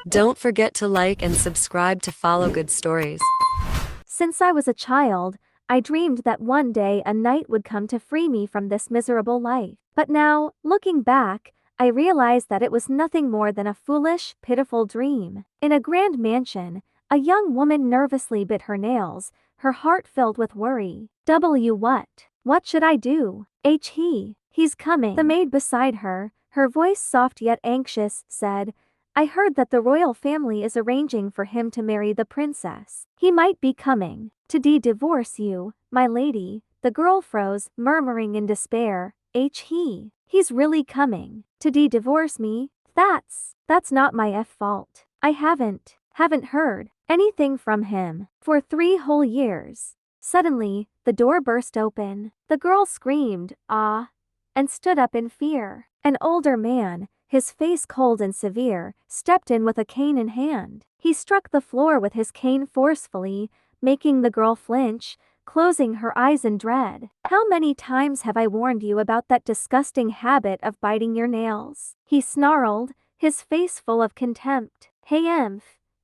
Don't forget to like and subscribe to follow good stories. Since I was a child, I dreamed that one day a knight would come to free me from this miserable life. But now, looking back, I realize that it was nothing more than a foolish, pitiful dream. In a grand mansion, a young woman nervously bit her nails, her heart filled with worry. What? What should I do? He's coming. The maid beside her, her voice soft yet anxious, said, I heard that the royal family is arranging for him to marry the princess. He might be coming to divorce you, my lady. The girl froze, murmuring in despair, He's really coming to divorce me? That's not my fault. I haven't heard anything from him for 3 whole years. Suddenly, the door burst open. The girl screamed, ah, and stood up in fear. An older man, his face cold and severe, stepped in with a cane in hand. He struck the floor with his cane forcefully, making the girl flinch, closing her eyes in dread. How many times have I warned you about that disgusting habit of biting your nails? He snarled, his face full of contempt. Hey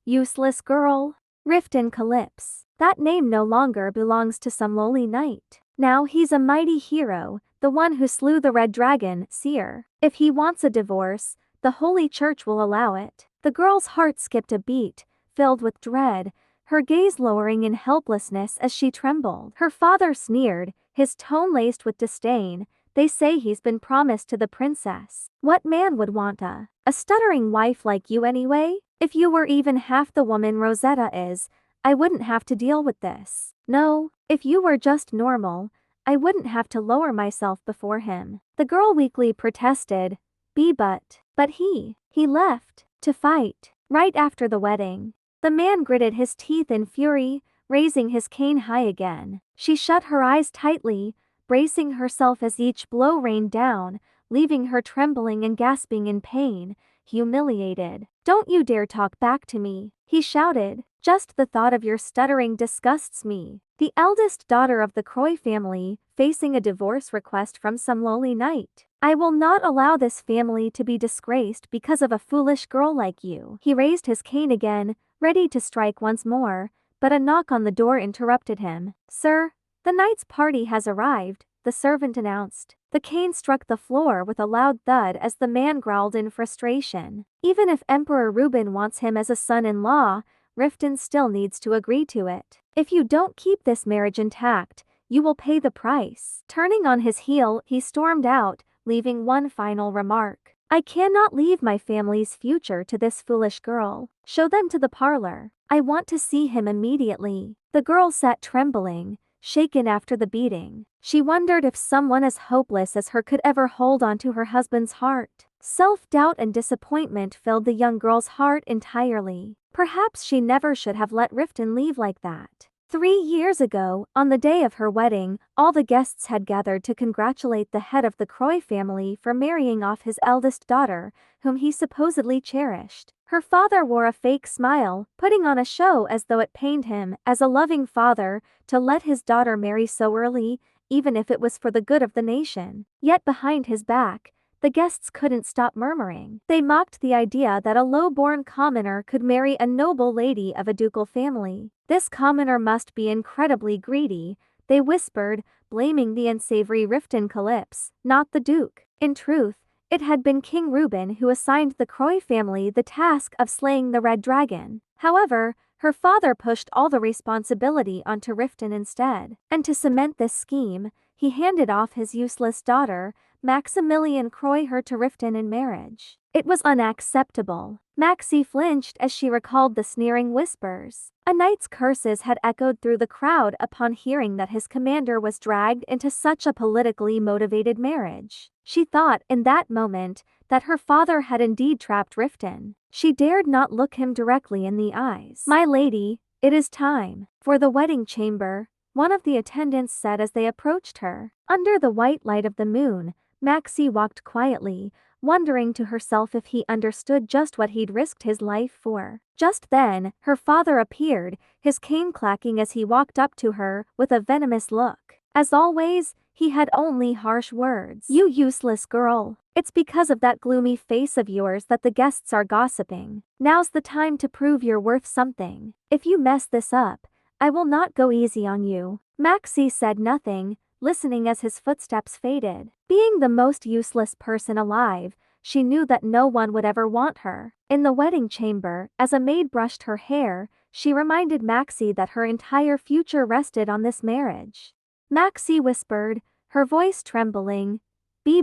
useless girl. Riften Calypse. That name no longer belongs to some lowly knight. Now he's a mighty hero, the one who slew the red dragon, Seer. If he wants a divorce, the Holy Church will allow it. The girl's heart skipped a beat, filled with dread, her gaze lowering in helplessness as she trembled. Her father sneered, his tone laced with disdain. They say he's been promised to the princess. What man would want a stuttering wife like you anyway? If you were even half the woman Rosetta is, I wouldn't have to deal with this. No, if you were just normal, I wouldn't have to lower myself before him. The girl weakly protested, but he left to fight right after the wedding. The man gritted his teeth in fury, raising his cane high again. She shut her eyes tightly, bracing herself as each blow rained down, leaving her trembling and gasping in pain, humiliated. Don't you dare talk back to me, he shouted. Just the thought of your stuttering disgusts me. The eldest daughter of the Croy family, facing a divorce request from some lowly knight. I will not allow this family to be disgraced because of a foolish girl like you. He raised his cane again, ready to strike once more, but a knock on the door interrupted him. Sir, the knight's party has arrived, the servant announced. The cane struck the floor with a loud thud as the man growled in frustration. Even if Emperor Reven wants him as a son-in-law, Riften still needs to agree to it. If you don't keep this marriage intact, you will pay the price. Turning on his heel, he stormed out, leaving one final remark. I cannot leave my family's future to this foolish girl. Show them to the parlor. I want to see him immediately. The girl sat trembling, shaken after the beating. She wondered if someone as hopeless as her could ever hold on to her husband's heart. Self-doubt and disappointment filled the young girl's heart entirely. Perhaps she never should have let Riften leave like that. 3 years ago, on the day of her wedding, all the guests had gathered to congratulate the head of the Croy family for marrying off his eldest daughter, whom he supposedly cherished. Her father wore a fake smile, putting on a show as though it pained him, as a loving father, to let his daughter marry so early, even if it was for the good of the nation. Yet behind his back, the guests couldn't stop murmuring. They mocked the idea that a low-born commoner could marry a noble lady of a ducal family. This commoner must be incredibly greedy, they whispered, blaming the unsavory Riften Calypse, not the duke. In truth, it had been King Reven who assigned the Croy family the task of slaying the red dragon. However, her father pushed all the responsibility onto Riften instead. And to cement this scheme, he handed off his useless daughter, Maximilian Croy, her to Riften in marriage. It was unacceptable. Maxie flinched as she recalled the sneering whispers. A knight's curses had echoed through the crowd upon hearing that his commander was dragged into such a politically motivated marriage. She thought in that moment that her father had indeed trapped Riften. She dared not look him directly in the eyes. My lady, it is time for the wedding chamber, one of the attendants said as they approached her. Under the white light of the moon, Maxie walked quietly, wondering to herself if he understood just what he'd risked his life for. Just then, her father appeared, his cane clacking as he walked up to her with a venomous look. As always, he had only harsh words. "You useless girl. It's because of that gloomy face of yours that the guests are gossiping. Now's the time to prove you're worth something. If you mess this up, I will not go easy on you." Maxie said nothing, listening as his footsteps faded. Being the most useless person alive, she knew that no one would ever want her. In the wedding chamber, as a maid brushed her hair, she reminded Maxie that her entire future rested on this marriage. Maxie whispered, her voice trembling,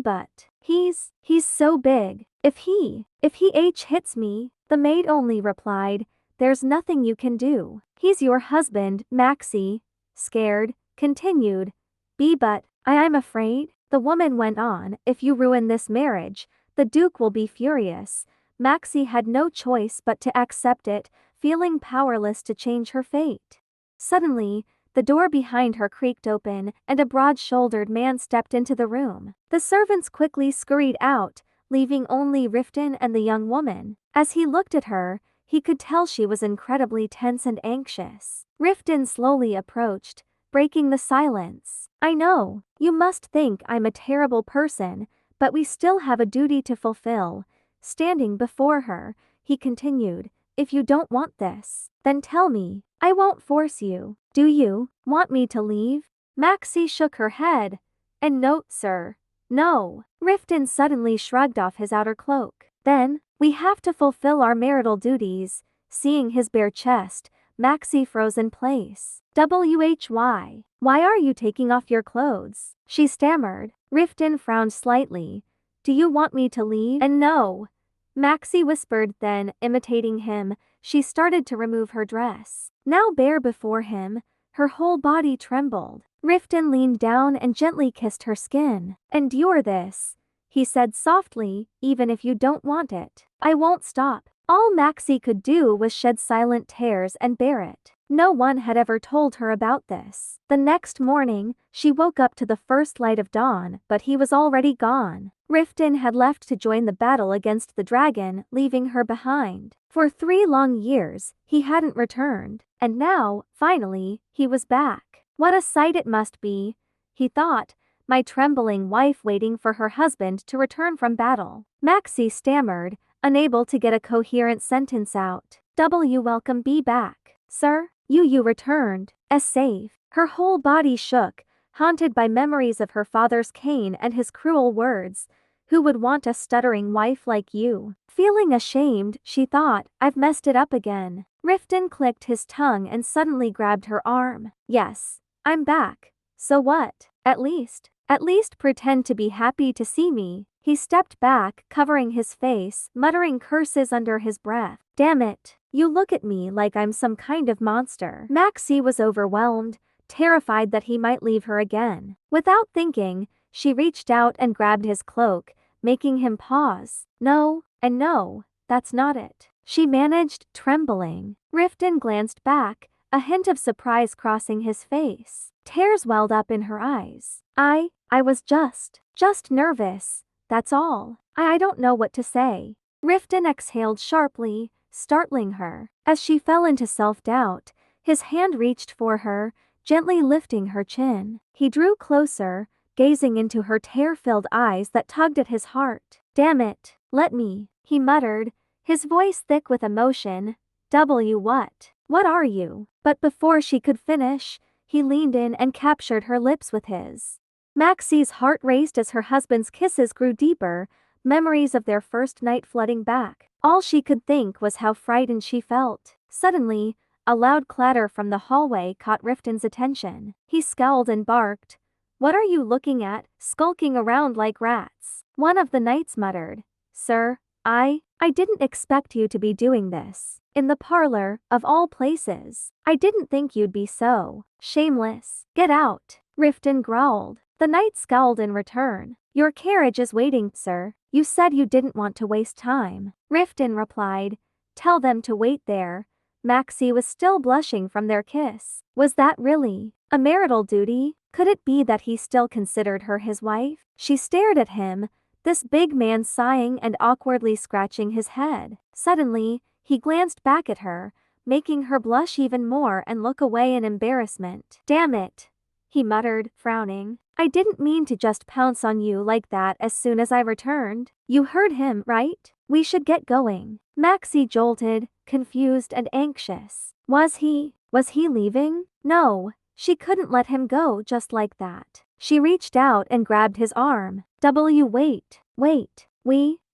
but he's so big. If he hits me," the maid only replied, "There's nothing you can do. He's your husband." Maxie, scared, continued, but I'm afraid," the woman went on, "if you ruin this marriage, the Duke will be furious." Maxie had no choice but to accept it, feeling powerless to change her fate. Suddenly, the door behind her creaked open, and a broad-shouldered man stepped into the room. The servants quickly scurried out, leaving only Riften and the young woman. As he looked at her, he could tell she was incredibly tense and anxious. Riften slowly approached, breaking the silence. "I know, you must think I'm a terrible person, but we still have a duty to fulfill." Standing before her, he continued, "If you don't want this, then tell me. I won't force you. Do you want me to leave?" Maxie shook her head. "And no, sir. No." Riften suddenly shrugged off his outer cloak. "Then, we have to fulfill our marital duties." Seeing his bare chest, Maxie froze in place. Why are you taking off your clothes?" she stammered. Riften frowned slightly. "Do you want me to leave?" "And no," Maxie whispered, then, imitating him, she started to remove her dress. Now bare before him, her whole body trembled. Riften leaned down and gently kissed her skin. "Endure this," he said softly, "even if you don't want it. I won't stop." All Maxie could do was shed silent tears and bear it. No one had ever told her about this. The next morning, she woke up to the first light of dawn, but he was already gone. Riften had left to join the battle against the dragon, leaving her behind. For 3 long years, he hadn't returned, and now, finally, he was back. What a sight it must be, he thought, my trembling wife waiting for her husband to return from battle. Maxie stammered, unable to get a coherent sentence out. Welcome be back, sir. You returned, as safe." Her whole body shook, haunted by memories of her father's cane and his cruel words. "Who would want a stuttering wife like you?" Feeling ashamed, she thought, "I've messed it up again." Riften clicked his tongue and suddenly grabbed her arm. "Yes, I'm back. So what? At least pretend to be happy to see me." He stepped back, covering his face, muttering curses under his breath. "Damn it. You look at me like I'm some kind of monster." Maxie was overwhelmed, terrified that he might leave her again. Without thinking, she reached out and grabbed his cloak, making him pause. "No, and no, that's not it," she managed, trembling. Riften glanced back, a hint of surprise crossing his face. Tears welled up in her eyes. I was just nervous, that's all. I don't know what to say." Riften exhaled sharply, startling her. As she fell into self-doubt, his hand reached for her, gently lifting her chin. He drew closer, gazing into her tear-filled eyes that tugged at his heart. "Damn it, let me," he muttered, his voice thick with emotion. What are you?" But before she could finish, he leaned in and captured her lips with his. Maxie's heart raced as her husband's kisses grew deeper, memories of their first night flooding back. All she could think was how frightened she felt. Suddenly, a loud clatter from the hallway caught Riften's attention. He scowled and barked. "What are you looking at, skulking around like rats?" One of the knights muttered. "Sir, I didn't expect you to be doing this. In the parlor, of all places. I didn't think you'd be so shameless." "Get out," Riften growled. The knight scowled in return. "Your carriage is waiting, sir. You said you didn't want to waste time." Riften replied, "Tell them to wait there." Maxie was still blushing from their kiss. Was that really a marital duty? Could it be that he still considered her his wife? She stared at him, this big man sighing and awkwardly scratching his head. Suddenly, he glanced back at her, making her blush even more and look away in embarrassment. "Damn it," he muttered, frowning. I didn't mean to just pounce on you like that as soon as I returned. You heard him, right? We should get going. Maxie jolted, confused and anxious. Was he leaving? No, she couldn't let him go just like that. She reached out and grabbed his arm. Wait.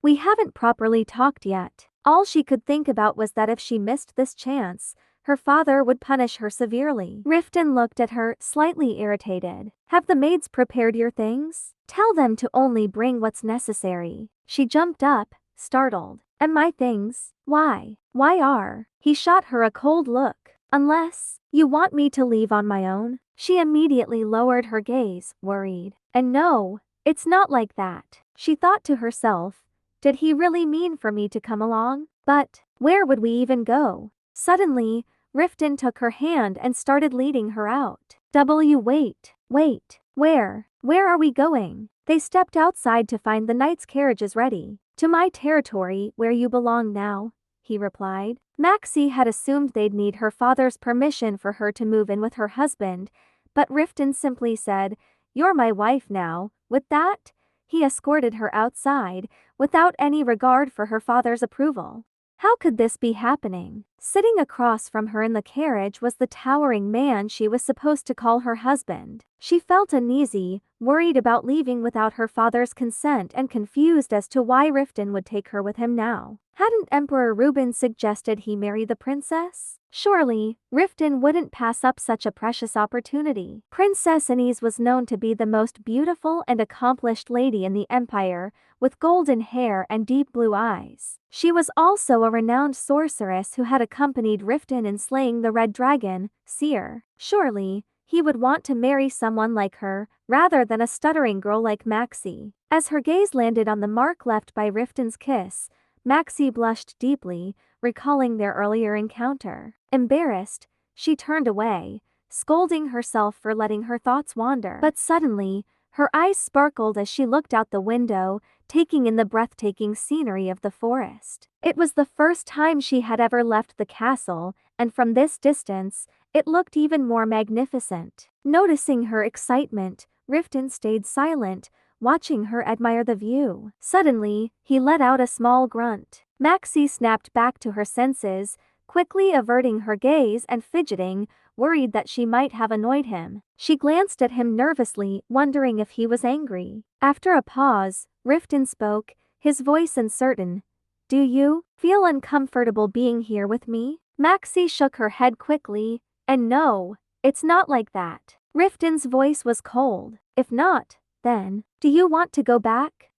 We haven't properly talked yet. All she could think about was that if she missed this chance, her father would punish her severely. Riften looked at her, slightly irritated. Have the maids prepared your things? Tell them to only bring what's necessary. She jumped up, startled. And my things? Why? Why are? He shot her a cold look. Unless you want me to leave on my own? She immediately lowered her gaze, worried. And no, it's not like that. She thought to herself, did he really mean for me to come along? But where would we even go? Suddenly, Riften took her hand and started leading her out. Wait, where are we going? They stepped outside to find the knight's carriages ready. To my territory, where you belong now, he replied. Maxie had assumed they'd need her father's permission for her to move in with her husband, but Riften simply said, "You're my wife now." With that, he escorted her outside, without any regard for her father's approval. How could this be happening? Sitting across from her in the carriage was the towering man she was supposed to call her husband. She felt uneasy, worried about leaving without her father's consent and confused as to why Riften would take her with him now. Hadn't Emperor Reven suggested he marry the princess? Surely, Riften wouldn't pass up such a precious opportunity. Princess Inez was known to be the most beautiful and accomplished lady in the empire, with golden hair and deep blue eyes. She was also a renowned sorceress who had accompanied Riften in slaying the red dragon, Seer. Surely, he would want to marry someone like her, rather than a stuttering girl like Maxie. As her gaze landed on the mark left by Riften's kiss, Maxie blushed deeply, recalling their earlier encounter. Embarrassed, she turned away, scolding herself for letting her thoughts wander. But suddenly, her eyes sparkled as she looked out the window, taking in the breathtaking scenery of the forest. It was the first time she had ever left the castle, and from this distance, it looked even more magnificent. Noticing her excitement, Riften stayed silent, watching her admire the view. Suddenly, he let out a small grunt. Maxie snapped back to her senses, quickly averting her gaze and fidgeting, worried that she might have annoyed him. She glanced at him nervously, wondering if he was angry. After a pause, Riften spoke, his voice uncertain. Do you feel uncomfortable being here with me? Maxie shook her head quickly, and no, it's not like that. Riften's voice was cold. If not, then, do you want to go back?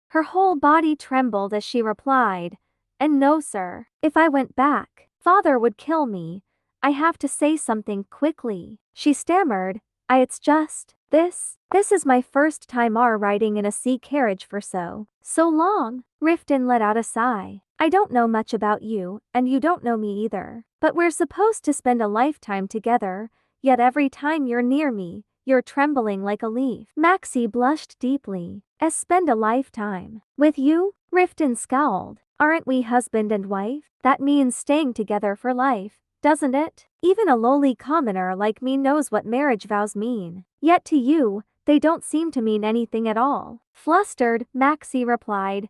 Her whole body trembled as she replied, and no sir. If I went back, father would kill me. I have to say something quickly. She stammered, it's just, this is my first time riding in a sea carriage for so long. Riften let out a sigh. I don't know much about you, and you don't know me either. But we're supposed to spend a lifetime together, yet every time you're near me, you're trembling like a leaf. Maxie blushed deeply. Spend a lifetime with you? Riften scowled. Aren't we husband and wife? That means staying together for life, doesn't it? Even a lowly commoner like me knows what marriage vows mean. Yet to you, they don't seem to mean anything at all. Flustered, Maxie replied,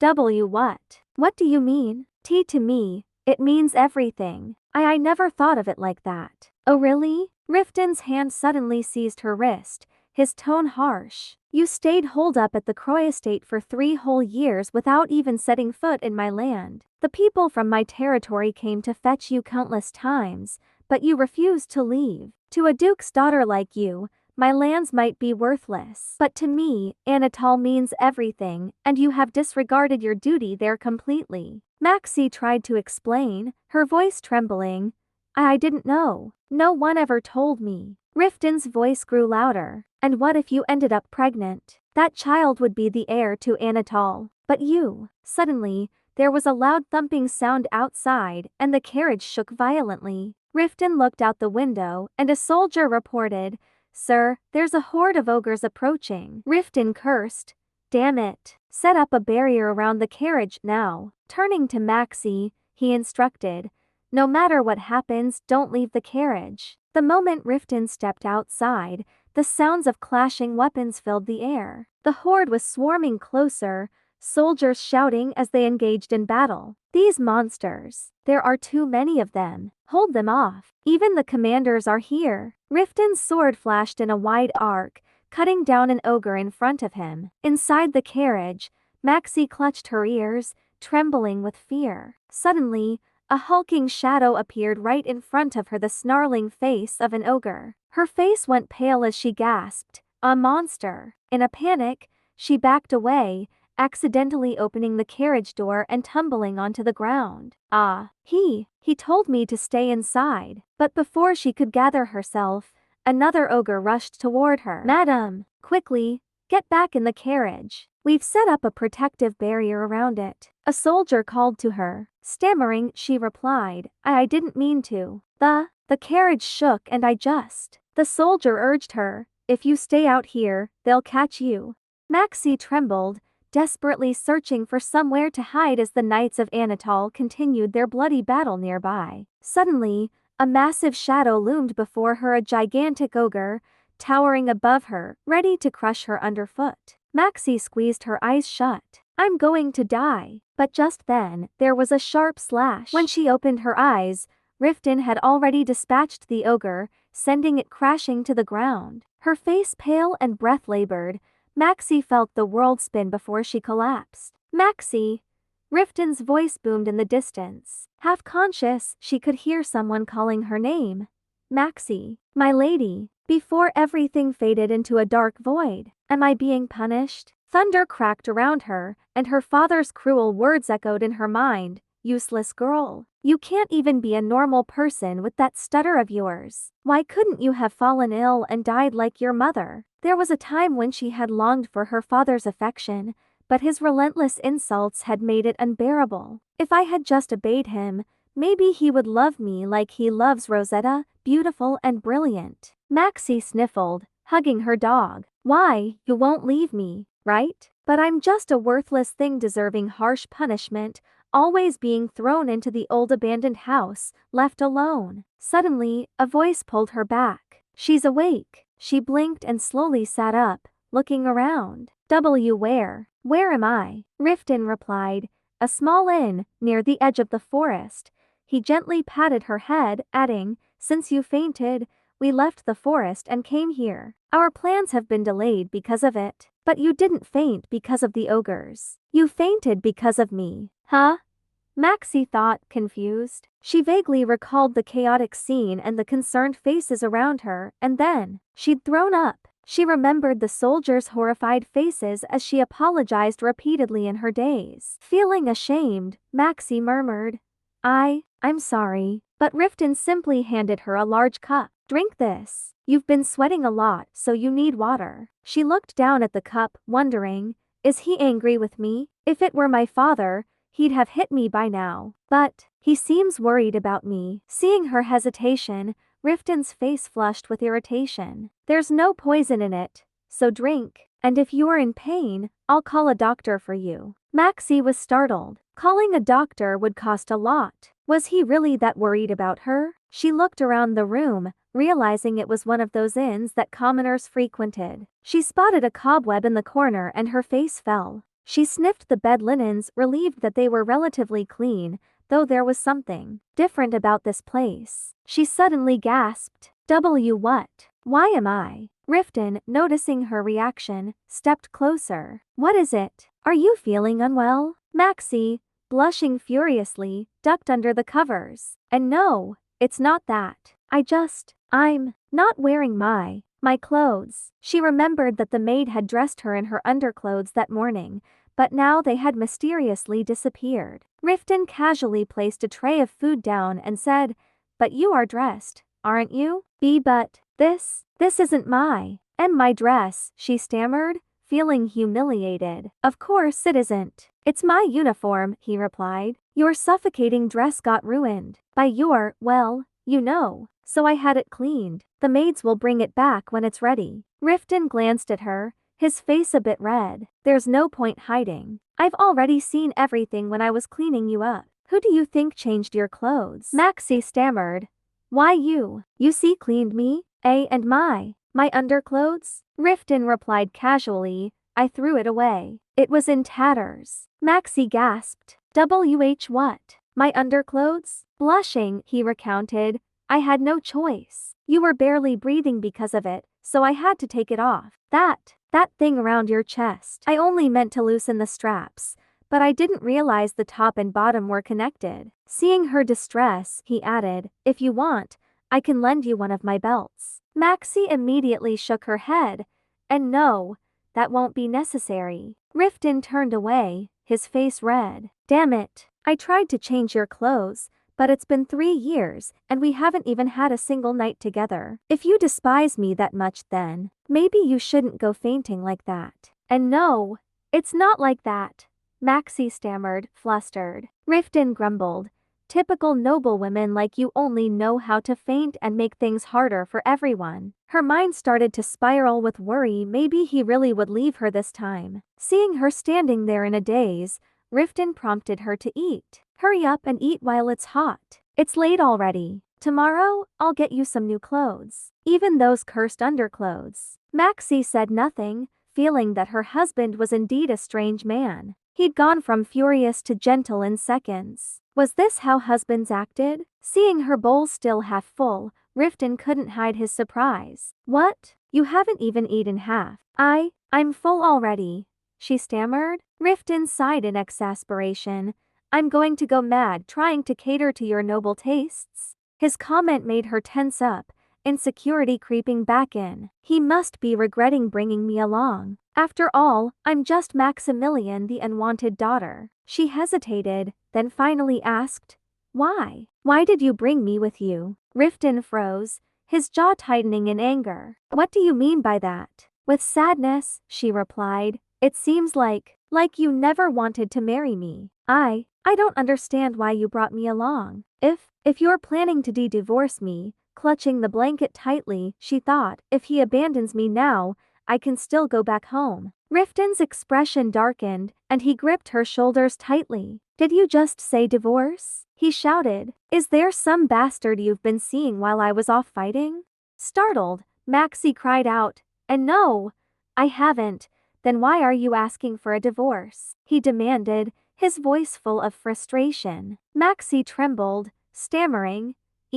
what? What do you mean? To me, it means everything. I never thought of it like that. Oh really? Riften's hand suddenly seized her wrist, his tone harsh. You stayed holed up at the Croy estate for 3 whole years without even setting foot in my land. The people from my territory came to fetch you countless times, but you refused to leave. To a duke's daughter like you, my lands might be worthless. But to me, Anatole means everything, and you have disregarded your duty there completely. Maxie tried to explain, her voice trembling. I didn't know. No one ever told me. Riften's voice grew louder. And what if you ended up pregnant? That child would be the heir to Anatole. But you. Suddenly, there was a loud thumping sound outside, and the carriage shook violently. Riften looked out the window, and a soldier reported, Sir, there's a horde of ogres approaching. Riften cursed. Damn it. Set up a barrier around the carriage now. Turning to Maxie, he instructed, no matter what happens, don't leave the carriage. The moment Riften stepped outside, the The sounds of clashing weapons filled the air. The horde was swarming closer, soldiers shouting as they engaged in battle. These monsters. There are too many of them. Hold them off. Even the commanders are here. Riften's sword flashed in a wide arc, cutting down an ogre in front of him. Inside the carriage, Maxie clutched her ears, trembling with fear. Suddenly, a hulking shadow appeared right in front of her, the snarling face of an ogre. Her face went pale as she gasped, "A monster!" In a panic, she backed away, accidentally opening the carriage door and tumbling onto the ground. He told me to stay inside." But before she could gather herself, another ogre rushed toward her. "Madam, quickly, get back in the carriage. We've set up a protective barrier around it." A soldier called to her. Stammering, she replied, I didn't mean to. The carriage shook and The soldier urged her, "If you stay out here, they'll catch you." Maxie trembled, desperately searching for somewhere to hide as the Knights of Anatol continued their bloody battle nearby. Suddenly, a massive shadow loomed before her, a gigantic ogre, towering above her, ready to crush her underfoot. Maxie squeezed her eyes shut. "I'm going to die." But just then, there was a sharp slash. When she opened her eyes, Riften had already dispatched the ogre, sending it crashing to the ground. Her face pale and breath labored, Maxie felt the world spin before she collapsed. "Maxie!" Riften's voice boomed in the distance. Half conscious, she could hear someone calling her name. "Maxie, my lady." Before everything faded into a dark void. "Am I being punished?" Thunder cracked around her, and her father's cruel words echoed in her mind. "Useless girl. You can't even be a normal person with that stutter of yours. Why couldn't you have fallen ill and died like your mother?" There was a time when she had longed for her father's affection, but his relentless insults had made it unbearable. "If I had just obeyed him, maybe he would love me like he loves Rosetta, beautiful and brilliant." Maxie sniffled, hugging her dog. "Why, you won't leave me, right? But I'm just a worthless thing deserving harsh punishment, always being thrown into the old abandoned house, left alone." Suddenly, a voice pulled her back. "She's awake." She blinked and slowly sat up, looking around. Where? Where am I?" Riften replied, "A small inn, near the edge of the forest." He gently patted her head, adding, "Since you fainted, we left the forest and came here. Our plans have been delayed because of it." "But you didn't faint because of the ogres. You fainted because of me." "Huh?" Maxie thought, confused. She vaguely recalled the chaotic scene and the concerned faces around her, and then, she'd thrown up. She remembered the soldiers' horrified faces as she apologized repeatedly in her daze. Feeling ashamed, Maxie murmured, I'm sorry." But Riften simply handed her a large cup. "Drink this. You've been sweating a lot, so you need water." She looked down at the cup, wondering, is he angry with me? If it were my father, he'd have hit me by now. But he seems worried about me. Seeing her hesitation, Riften's face flushed with irritation. "There's no poison in it, so drink. And if you're in pain, I'll call a doctor for you." Maxie was startled. Calling a doctor would cost a lot. Was he really that worried about her? She looked around the room, realizing it was one of those inns that commoners frequented. She spotted a cobweb in the corner and her face fell. She sniffed the bed linens, relieved that they were relatively clean, though there was something different about this place. She suddenly gasped, What? Why am I?" Riften, noticing her reaction, stepped closer. "What is it? Are you feeling unwell?" Maxie, blushing furiously, ducked under the covers. "And no, it's not that. I'm not wearing my clothes." She remembered that the maid had dressed her in her underclothes that morning, but now they had mysteriously disappeared. Riften casually placed a tray of food down and said, "But you are dressed, aren't you?" But this isn't my dress," she stammered, feeling humiliated. "Of course it isn't. It's my uniform," he replied. "Your suffocating dress got ruined by so I had it cleaned. The maids will bring it back when it's ready." Riften glanced at her, his face a bit red. "There's no point hiding. I've already seen everything when I was cleaning you up. Who do you think changed your clothes?" Maxie stammered. "Why you? You see cleaned me, and my My underclothes? Riften replied casually. I threw it away. It was in tatters. Maxie gasped. What? My underclothes? Blushing, he recounted. I had no choice. You were barely breathing because of it, so I had to take it off. That thing around your chest. I only meant to loosen the straps, but I didn't realize the top and bottom were connected. Seeing her distress, he added, if you want, I can lend you one of my belts. Maxie immediately shook her head. And no, that won't be necessary. Riften turned away, his face red. Damn it. I tried to change your clothes, but it's been 3 years, and we haven't even had a single night together. If you despise me that much then, maybe you shouldn't go fainting like that. And no, it's not like that. Maxie stammered, flustered. Riften grumbled. Typical noblewomen like you only know how to feint and make things harder for everyone. Her mind started to spiral with worry. Maybe he really would leave her this time. Seeing her standing there in a daze, Riften prompted her to eat. Hurry up and eat while it's hot. It's late already. Tomorrow, I'll get you some new clothes. Even those cursed underclothes. Maxie said nothing, feeling that her husband was indeed a strange man. He'd gone from furious to gentle in seconds. Was this how husbands acted? Seeing her bowl still half full, Riften couldn't hide his surprise. What? You haven't even eaten half. I'm full already, she stammered. Riften sighed in exasperation. I'm going to go mad trying to cater to your noble tastes. His comment made her tense up, insecurity creeping back in. He must be regretting bringing me along. After all, I'm just Maximilian, the unwanted daughter. She hesitated, then finally asked, Why? Why did you bring me with you? Riften froze, his jaw tightening in anger. What do you mean by that? With sadness, she replied, it seems like you never wanted to marry me. I don't understand why you brought me along. If you're planning to divorce me, clutching the blanket tightly, she thought, if he abandons me now, I can still go back home. Riften's expression darkened, and he gripped her shoulders tightly. Did you just say divorce? He shouted. Is there some bastard you've been seeing while I was off fighting? Startled, Maxie cried out, and no, I haven't. Then why are you asking for a divorce? He demanded, his voice full of frustration. Maxie trembled, stammering.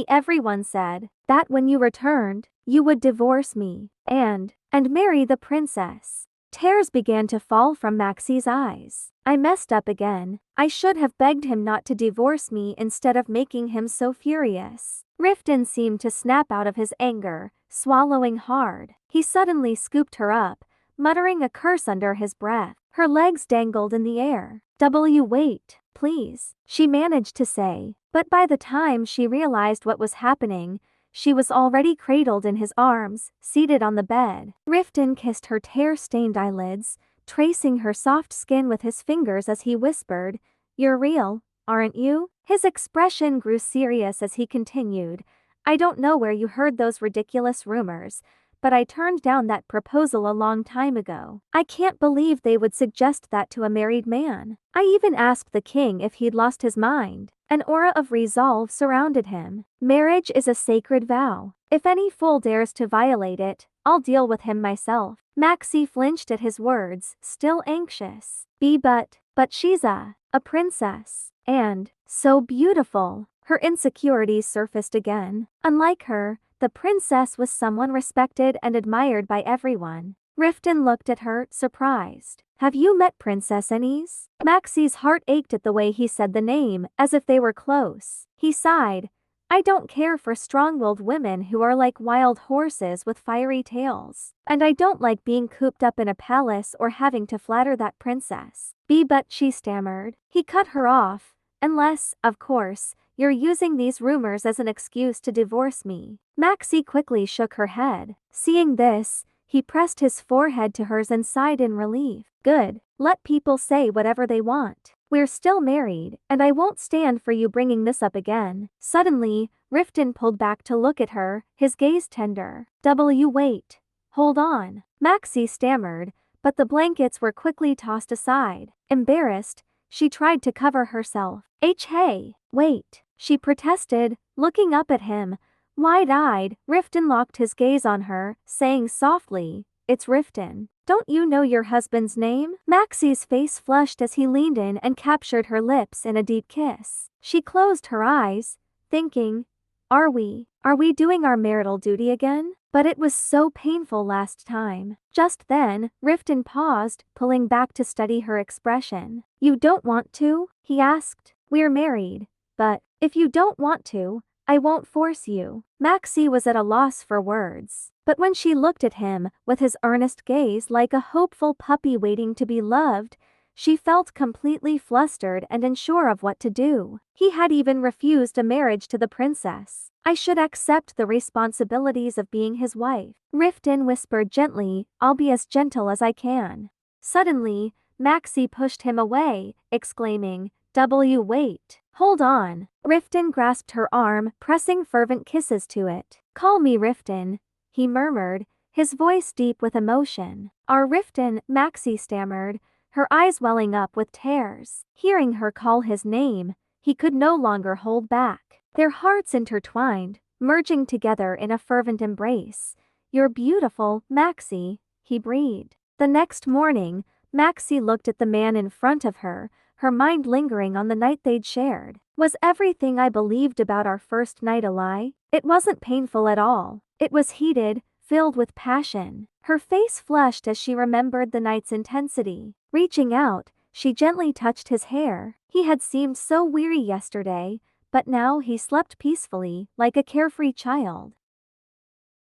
Everyone said that when you returned, you would divorce me and marry the princess. Tears began to fall from Maxie's eyes. I messed up again. I should have begged him not to divorce me instead of making him so furious. Riften seemed to snap out of his anger, swallowing hard. He suddenly scooped her up, muttering a curse under his breath. Her legs dangled in the air. Wait, please, she managed to say, but by the time she realized what was happening, she was already cradled in his arms, seated on the bed. Riften kissed her tear-stained eyelids, tracing her soft skin with his fingers as he whispered, You're real, aren't you? His expression grew serious as he continued, I don't know where you heard those ridiculous rumors, but I turned down that proposal a long time ago. I can't believe they would suggest that to a married man. I even asked the king if he'd lost his mind. An aura of resolve surrounded him. Marriage is a sacred vow. If any fool dares to violate it, I'll deal with him myself. Maxie flinched at his words, still anxious. But she's a princess. And so beautiful. Her insecurities surfaced again. Unlike her, the princess was someone respected and admired by everyone. Riften looked at her, surprised. Have you met Princess Anise? Maxie's heart ached at the way he said the name, as if they were close. He sighed. I don't care for strong-willed women who are like wild horses with fiery tails. And I don't like being cooped up in a palace or having to flatter that princess. But she stammered. He cut her off. Unless, of course, you're using these rumors as an excuse to divorce me. Maxie quickly shook her head. Seeing this, he pressed his forehead to hers and sighed in relief. Good. Let people say whatever they want. We're still married, and I won't stand for you bringing this up again. Suddenly, Riften pulled back to look at her, his gaze tender. Wait. Hold on. Maxie stammered, but the blankets were quickly tossed aside. Embarrassed, she tried to cover herself. Hey, wait, she protested, looking up at him. Wide-eyed, Riften locked his gaze on her, saying softly, "It's Riften. Don't you know your husband's name?" Maxie's face flushed as he leaned in and captured her lips in a deep kiss. She closed her eyes, thinking, Are we doing our marital duty again? But it was so painful last time. Just then, Riften paused, pulling back to study her expression. "You don't want to?" he asked. "We're married. But if you don't want to, I won't force you." Maxie was at a loss for words. But when she looked at him, with his earnest gaze like a hopeful puppy waiting to be loved, she felt completely flustered and unsure of what to do. He had even refused a marriage to the princess. "I should accept the responsibilities of being his wife," Riften whispered gently. "I'll be as gentle as I can." Suddenly, Maxie pushed him away, exclaiming, Wait. Hold on." Riften grasped her arm, pressing fervent kisses to it. "Call me Riften," he murmured, his voice deep with emotion. "Our Riften," Maxie stammered, her eyes welling up with tears. Hearing her call his name, he could no longer hold back. Their hearts intertwined, merging together in a fervent embrace. "You're beautiful, Maxie," he breathed. The next morning, Maxie looked at the man in front of her, her mind lingering on the night they'd shared. Was everything I believed about our first night a lie? It wasn't painful at all. It was heated, filled with passion. Her face flushed as she remembered the night's intensity. Reaching out, she gently touched his hair. He had seemed so weary yesterday, but now he slept peacefully, like a carefree child.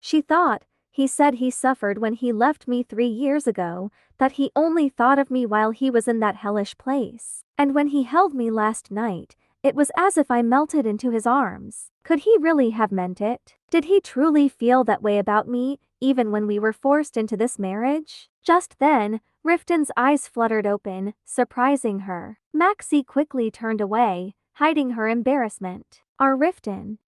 She thought, "He said he suffered when he left me 3 years ago, that he only thought of me while he was in that hellish place. And when he held me last night, it was as if I melted into his arms." Could he really have meant it? Did he truly feel that way about me, even when we were forced into this marriage? Just then, Riften's eyes fluttered open, surprising her. Maxie quickly turned away, hiding her embarrassment. "Our Riften,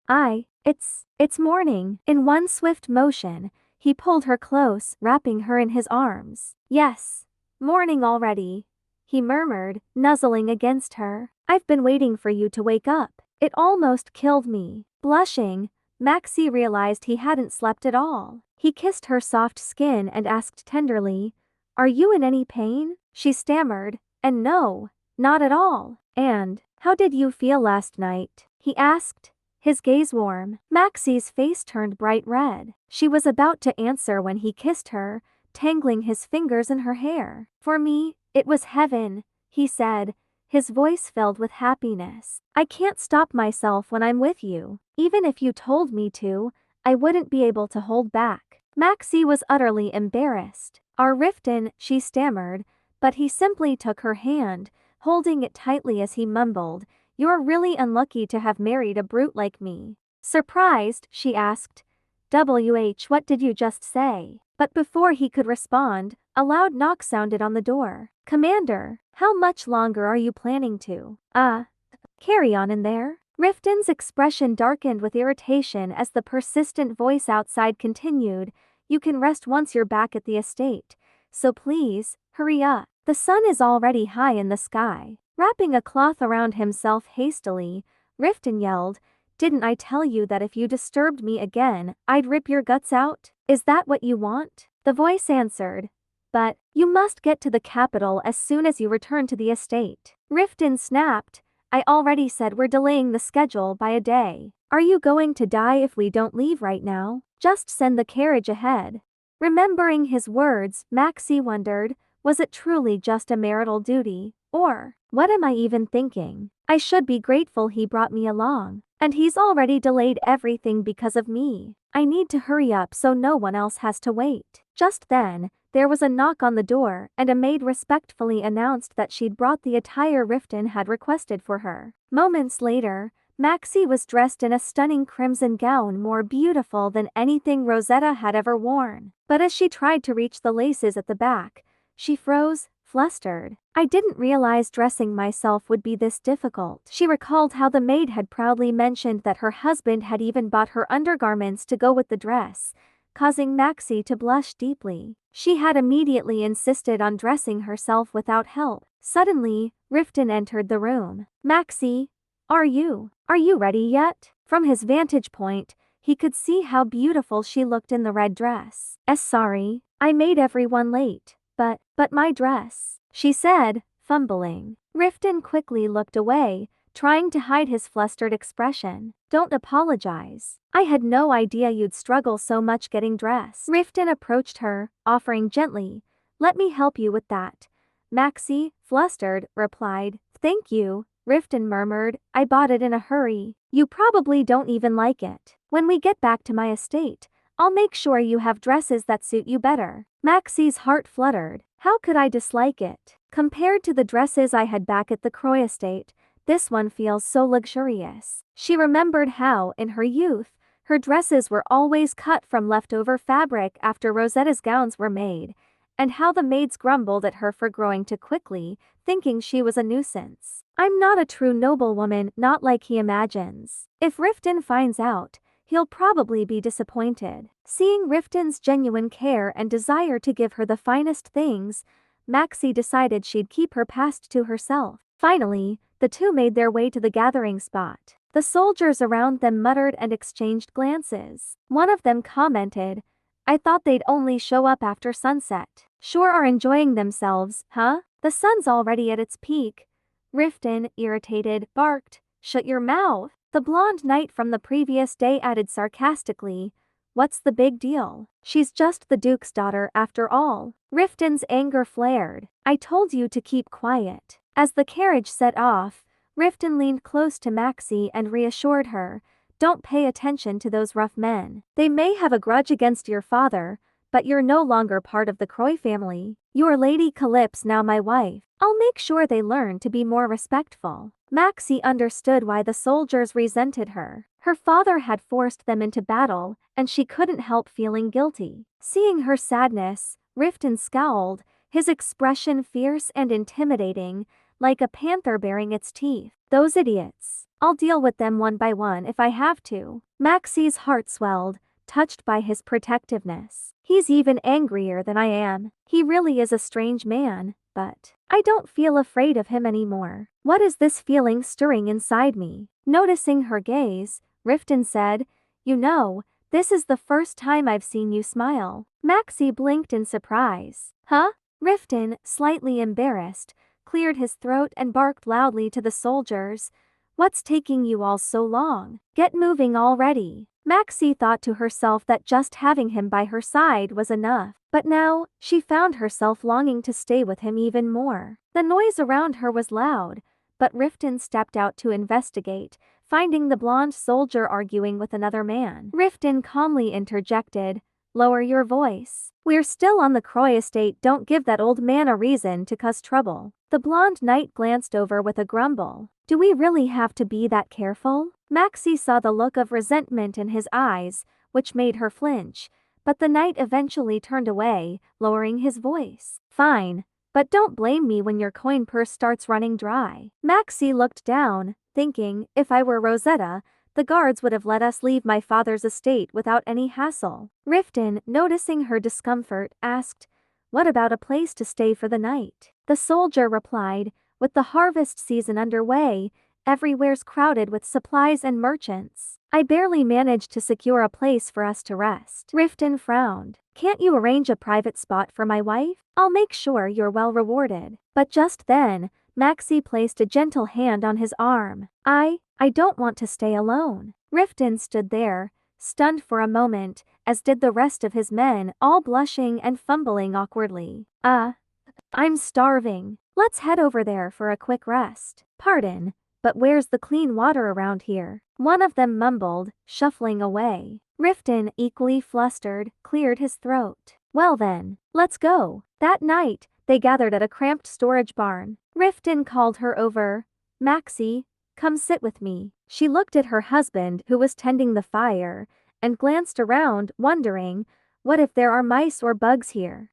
it's morning." In one swift motion, he pulled her close, wrapping her in his arms. "Yes, morning already," he murmured, nuzzling against her. "I've been waiting for you to wake up. It almost killed me." Blushing, Maxie realized he hadn't slept at all. He kissed her soft skin and asked tenderly, "Are you in any pain?" She stammered, "And no, not at all." "And how did you feel last night?" he asked, his gaze warm. Maxie's face turned bright red. She was about to answer when he kissed her, tangling his fingers in her hair. "For me, it was heaven," he said, his voice filled with happiness. "I can't stop myself when I'm with you. Even if you told me to, I wouldn't be able to hold back." Maxie was utterly embarrassed. "Our Riften," she stammered, but he simply took her hand, holding it tightly as he mumbled, "You're really unlucky to have married a brute like me." Surprised, she asked, What did you just say?" But before he could respond, a loud knock sounded on the door. "Commander, how much longer are you planning to, carry on in there?" Riften's expression darkened with irritation as the persistent voice outside continued, "You can rest once you're back at the estate, so please, hurry up. The sun is already high in the sky." Wrapping a cloth around himself hastily, Riften yelled, "Didn't I tell you that if you disturbed me again, I'd rip your guts out? Is that what you want?" The voice answered, "But you must get to the capital as soon as you return to the estate." Riften snapped, "I already said we're delaying the schedule by a day. Are you going to die if we don't leave right now? Just send the carriage ahead." Remembering his words, Maxie wondered, was it truly just a marital duty, or, what am I even thinking? I should be grateful he brought me along. And he's already delayed everything because of me. I need to hurry up so no one else has to wait. Just then, there was a knock on the door and a maid respectfully announced that she'd brought the attire Riften had requested for her. Moments later, Maxie was dressed in a stunning crimson gown more beautiful than anything Rosetta had ever worn. But as she tried to reach the laces at the back, she froze, flustered. "I didn't realize dressing myself would be this difficult." She recalled how the maid had proudly mentioned that her husband had even bought her undergarments to go with the dress, causing Maxie to blush deeply. She had immediately insisted on dressing herself without help. Suddenly, Riften entered the room. "Maxie, are you ready yet?" From his vantage point, He could see how beautiful she looked in the red dress. Sorry, I made everyone late, but my dress, she said, fumbling. Riften quickly looked away, trying to hide his flustered expression. Don't apologize. I had no idea you'd struggle so much getting dressed. Riften approached her, offering gently, let me help you with that. Maxie, flustered, replied, thank you. Riften murmured, I bought it in a hurry. You probably don't even like it. When we get back to my estate, I'll make sure you have dresses that suit you better. Maxie's heart fluttered. How could I dislike it? Compared to the dresses I had back at the Croy estate, this one feels so luxurious. She remembered how, in her youth, her dresses were always cut from leftover fabric after Rosetta's gowns were made, and how the maids grumbled at her for growing too quickly, thinking she was a nuisance. I'm not a true noblewoman, not like he imagines. If Riften finds out, he'll probably be disappointed. Seeing Riften's genuine care and desire to give her the finest things, Maxie decided she'd keep her past to herself. Finally, the two made their way to the gathering spot. The soldiers around them muttered and exchanged glances. One of them commented, I thought they'd only show up after sunset. Sure are enjoying themselves, huh? The sun's already at its peak. Riften, irritated, barked, shut your mouth. The blonde knight from the previous day added sarcastically, what's the big deal? She's just the Duke's daughter after all. Riften's anger flared. I told you to keep quiet. As the carriage set off, Riften leaned close to Maxie and reassured her, don't pay attention to those rough men. They may have a grudge against your father, but you're no longer part of the Croy family. You're Lady Calypso, now my wife. I'll make sure they learn to be more respectful. Maxie understood why the soldiers resented her. Her father had forced them into battle, and she couldn't help feeling guilty. Seeing her sadness, Riften scowled, his expression fierce and intimidating, like a panther baring its teeth. Those idiots. I'll deal with them one by one if I have to. Maxie's heart swelled, touched by his protectiveness. He's even angrier than I am. He really is a strange man, but I don't feel afraid of him anymore. What is this feeling stirring inside me? Noticing her gaze, Riften said, you know, this is the first time I've seen you smile. Maxie blinked in surprise. Huh? Riften, slightly embarrassed, cleared his throat and barked loudly to the soldiers. What's taking you all so long? Get moving already. Maxie thought to herself that just having him by her side was enough, but now, she found herself longing to stay with him even more. The noise around her was loud, but Riften stepped out to investigate, finding the blonde soldier arguing with another man. Riften calmly interjected, lower your voice. We're still on the Croy estate, don't give that old man a reason to cause trouble. The blonde knight glanced over with a grumble. Do we really have to be that careful? Maxie saw the look of resentment in his eyes, which made her flinch, but the knight eventually turned away, lowering his voice. Fine, but don't blame me when your coin purse starts running dry. Maxie looked down, thinking, if I were Rosetta, the guards would have let us leave my father's estate without any hassle. Riften, noticing her discomfort, asked, what about a place to stay for the night? The soldier replied, with the harvest season underway, everywhere's crowded with supplies and merchants. I barely managed to secure a place for us to rest. Riften frowned. Can't you arrange a private spot for my wife? I'll make sure you're well rewarded. But just then, Maxie placed a gentle hand on his arm. I don't want to stay alone. Riften stood there, stunned for a moment, as did the rest of his men, all blushing and fumbling awkwardly. I'm starving. Let's head over there for a quick rest. Pardon, but where's the clean water around here? One of them mumbled, shuffling away. Riften, equally flustered, cleared his throat. Well then, let's go. That night, they gathered at a cramped storage barn. Riften called her over. Maxie, come sit with me. She looked at her husband, who was tending the fire, and glanced around, wondering, what if there are mice or bugs here?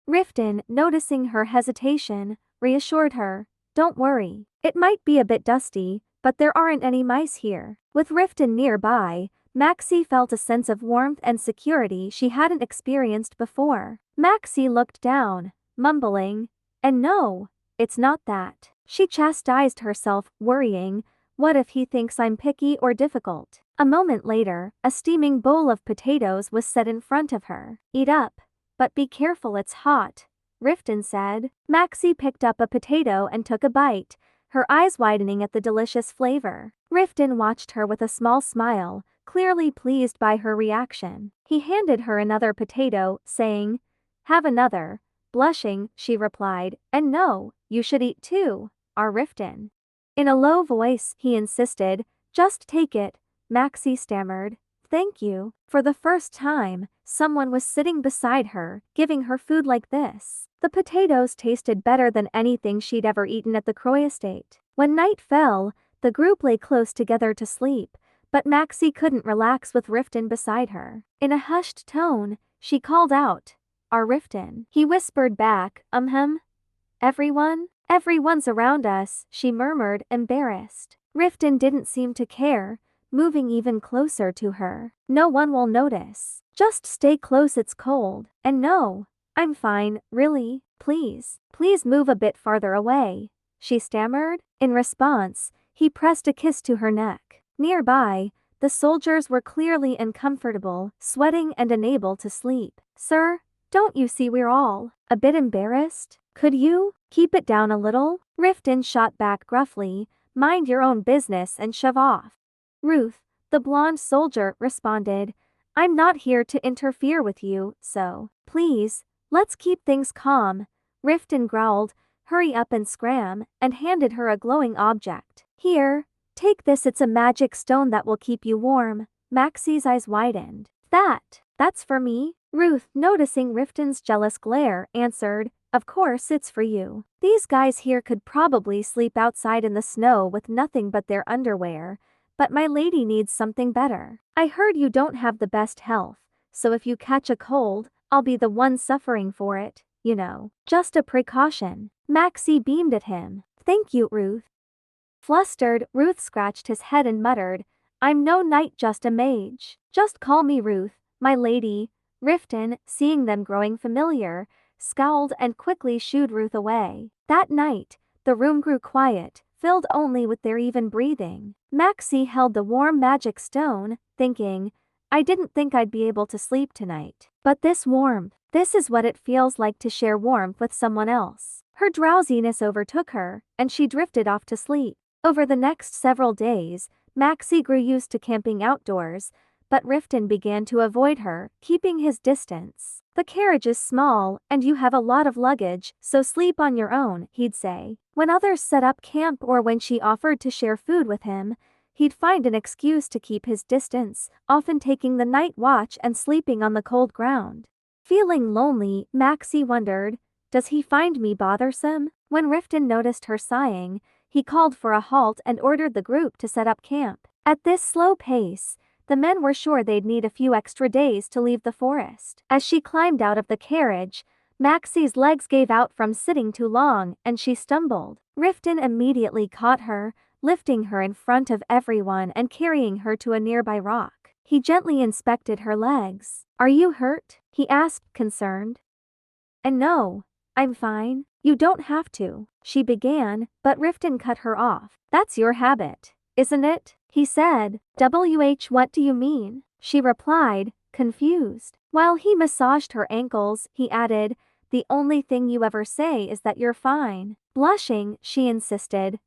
Riften, noticing her hesitation, reassured her, don't worry. It might be a bit dusty, but there aren't any mice here. With Riften nearby, Maxie felt a sense of warmth and security she hadn't experienced before. Maxie looked down, mumbling, and no, it's not that. She chastised herself, worrying, What if he thinks I'm picky or difficult? A moment later, a steaming bowl of potatoes was set in front of her. Eat up, but be careful, it's hot, Riften said. Maxie picked up a potato and took a bite, her eyes widening at the delicious flavor. Riften watched her with a small smile, clearly pleased by her reaction. He handed her another potato, saying, "Have another." Blushing, she replied, "And no, you should eat too, our Riften." In a low voice, he insisted, "Just take it," Maxie stammered. "Thank you." For the first time, someone was sitting beside her, giving her food like this. The potatoes tasted better than anything she'd ever eaten at the Croy estate. When night fell, the group lay close together to sleep, but Maxie couldn't relax with Riften beside her. In a hushed tone, she called out, "Our Riften." He whispered back, "Everyone? Everyone's around us," she murmured, embarrassed. Riften didn't seem to care, moving even closer to her. "No one will notice. Just stay close, it's cold. And no, I'm fine, really. Please move a bit farther away," she stammered. In response, he pressed a kiss to her neck. Nearby, the soldiers were clearly uncomfortable, sweating and unable to sleep. "Sir, don't you see we're all a bit embarrassed? Could you keep it down a little?" Riften shot back gruffly, "Mind your own business and shove off." Ruth, the blonde soldier, responded, "I'm not here to interfere with you, so please, let's keep things calm." Riften growled, "Hurry up and scram," and handed her a glowing object. "Here, take this, it's a magic stone that will keep you warm." Maxie's eyes widened. That's for me?" Ruth, noticing Riften's jealous glare, answered, "Of course it's for you. These guys here could probably sleep outside in the snow with nothing but their underwear, but my lady needs something better. I heard you don't have the best health, so if you catch a cold, I'll be the one suffering for it, you know. Just a precaution." Maxie beamed at him. "Thank you, Ruth." Flustered, Ruth scratched his head and muttered, "I'm no knight, just a mage. Just call me Ruth, my lady." Riften, seeing them growing familiar, scowled and quickly shooed Ruth away. That night, the room grew quiet, filled only with their even breathing. Maxie held the warm magic stone, thinking, "I didn't think I'd be able to sleep tonight. But this warmth, this is what it feels like to share warmth with someone else." Her drowsiness overtook her, and she drifted off to sleep. Over the next several days, Maxie grew used to camping outdoors, but Riften began to avoid her, keeping his distance. "The carriage is small, and you have a lot of luggage, so sleep on your own," he'd say. When others set up camp or when she offered to share food with him, he'd find an excuse to keep his distance, often taking the night watch and sleeping on the cold ground. Feeling lonely, Maxie wondered, "Does he find me bothersome?" When Riften noticed her sighing, he called for a halt and ordered the group to set up camp. At this slow pace, the men were sure they'd need a few extra days to leave the forest. As she climbed out of the carriage, Maxie's legs gave out from sitting too long, and she stumbled. Riften immediately caught her, lifting her in front of everyone and carrying her to a nearby rock. He gently inspected her legs. "Are you hurt?" he asked, concerned. "And no, I'm fine. You don't have to," she began, but Riften cut her off. "That's your habit, isn't it?" he said. What do you mean?" she replied, confused. While he massaged her ankles, he added, "The only thing you ever say is that you're fine." Blushing, she insisted,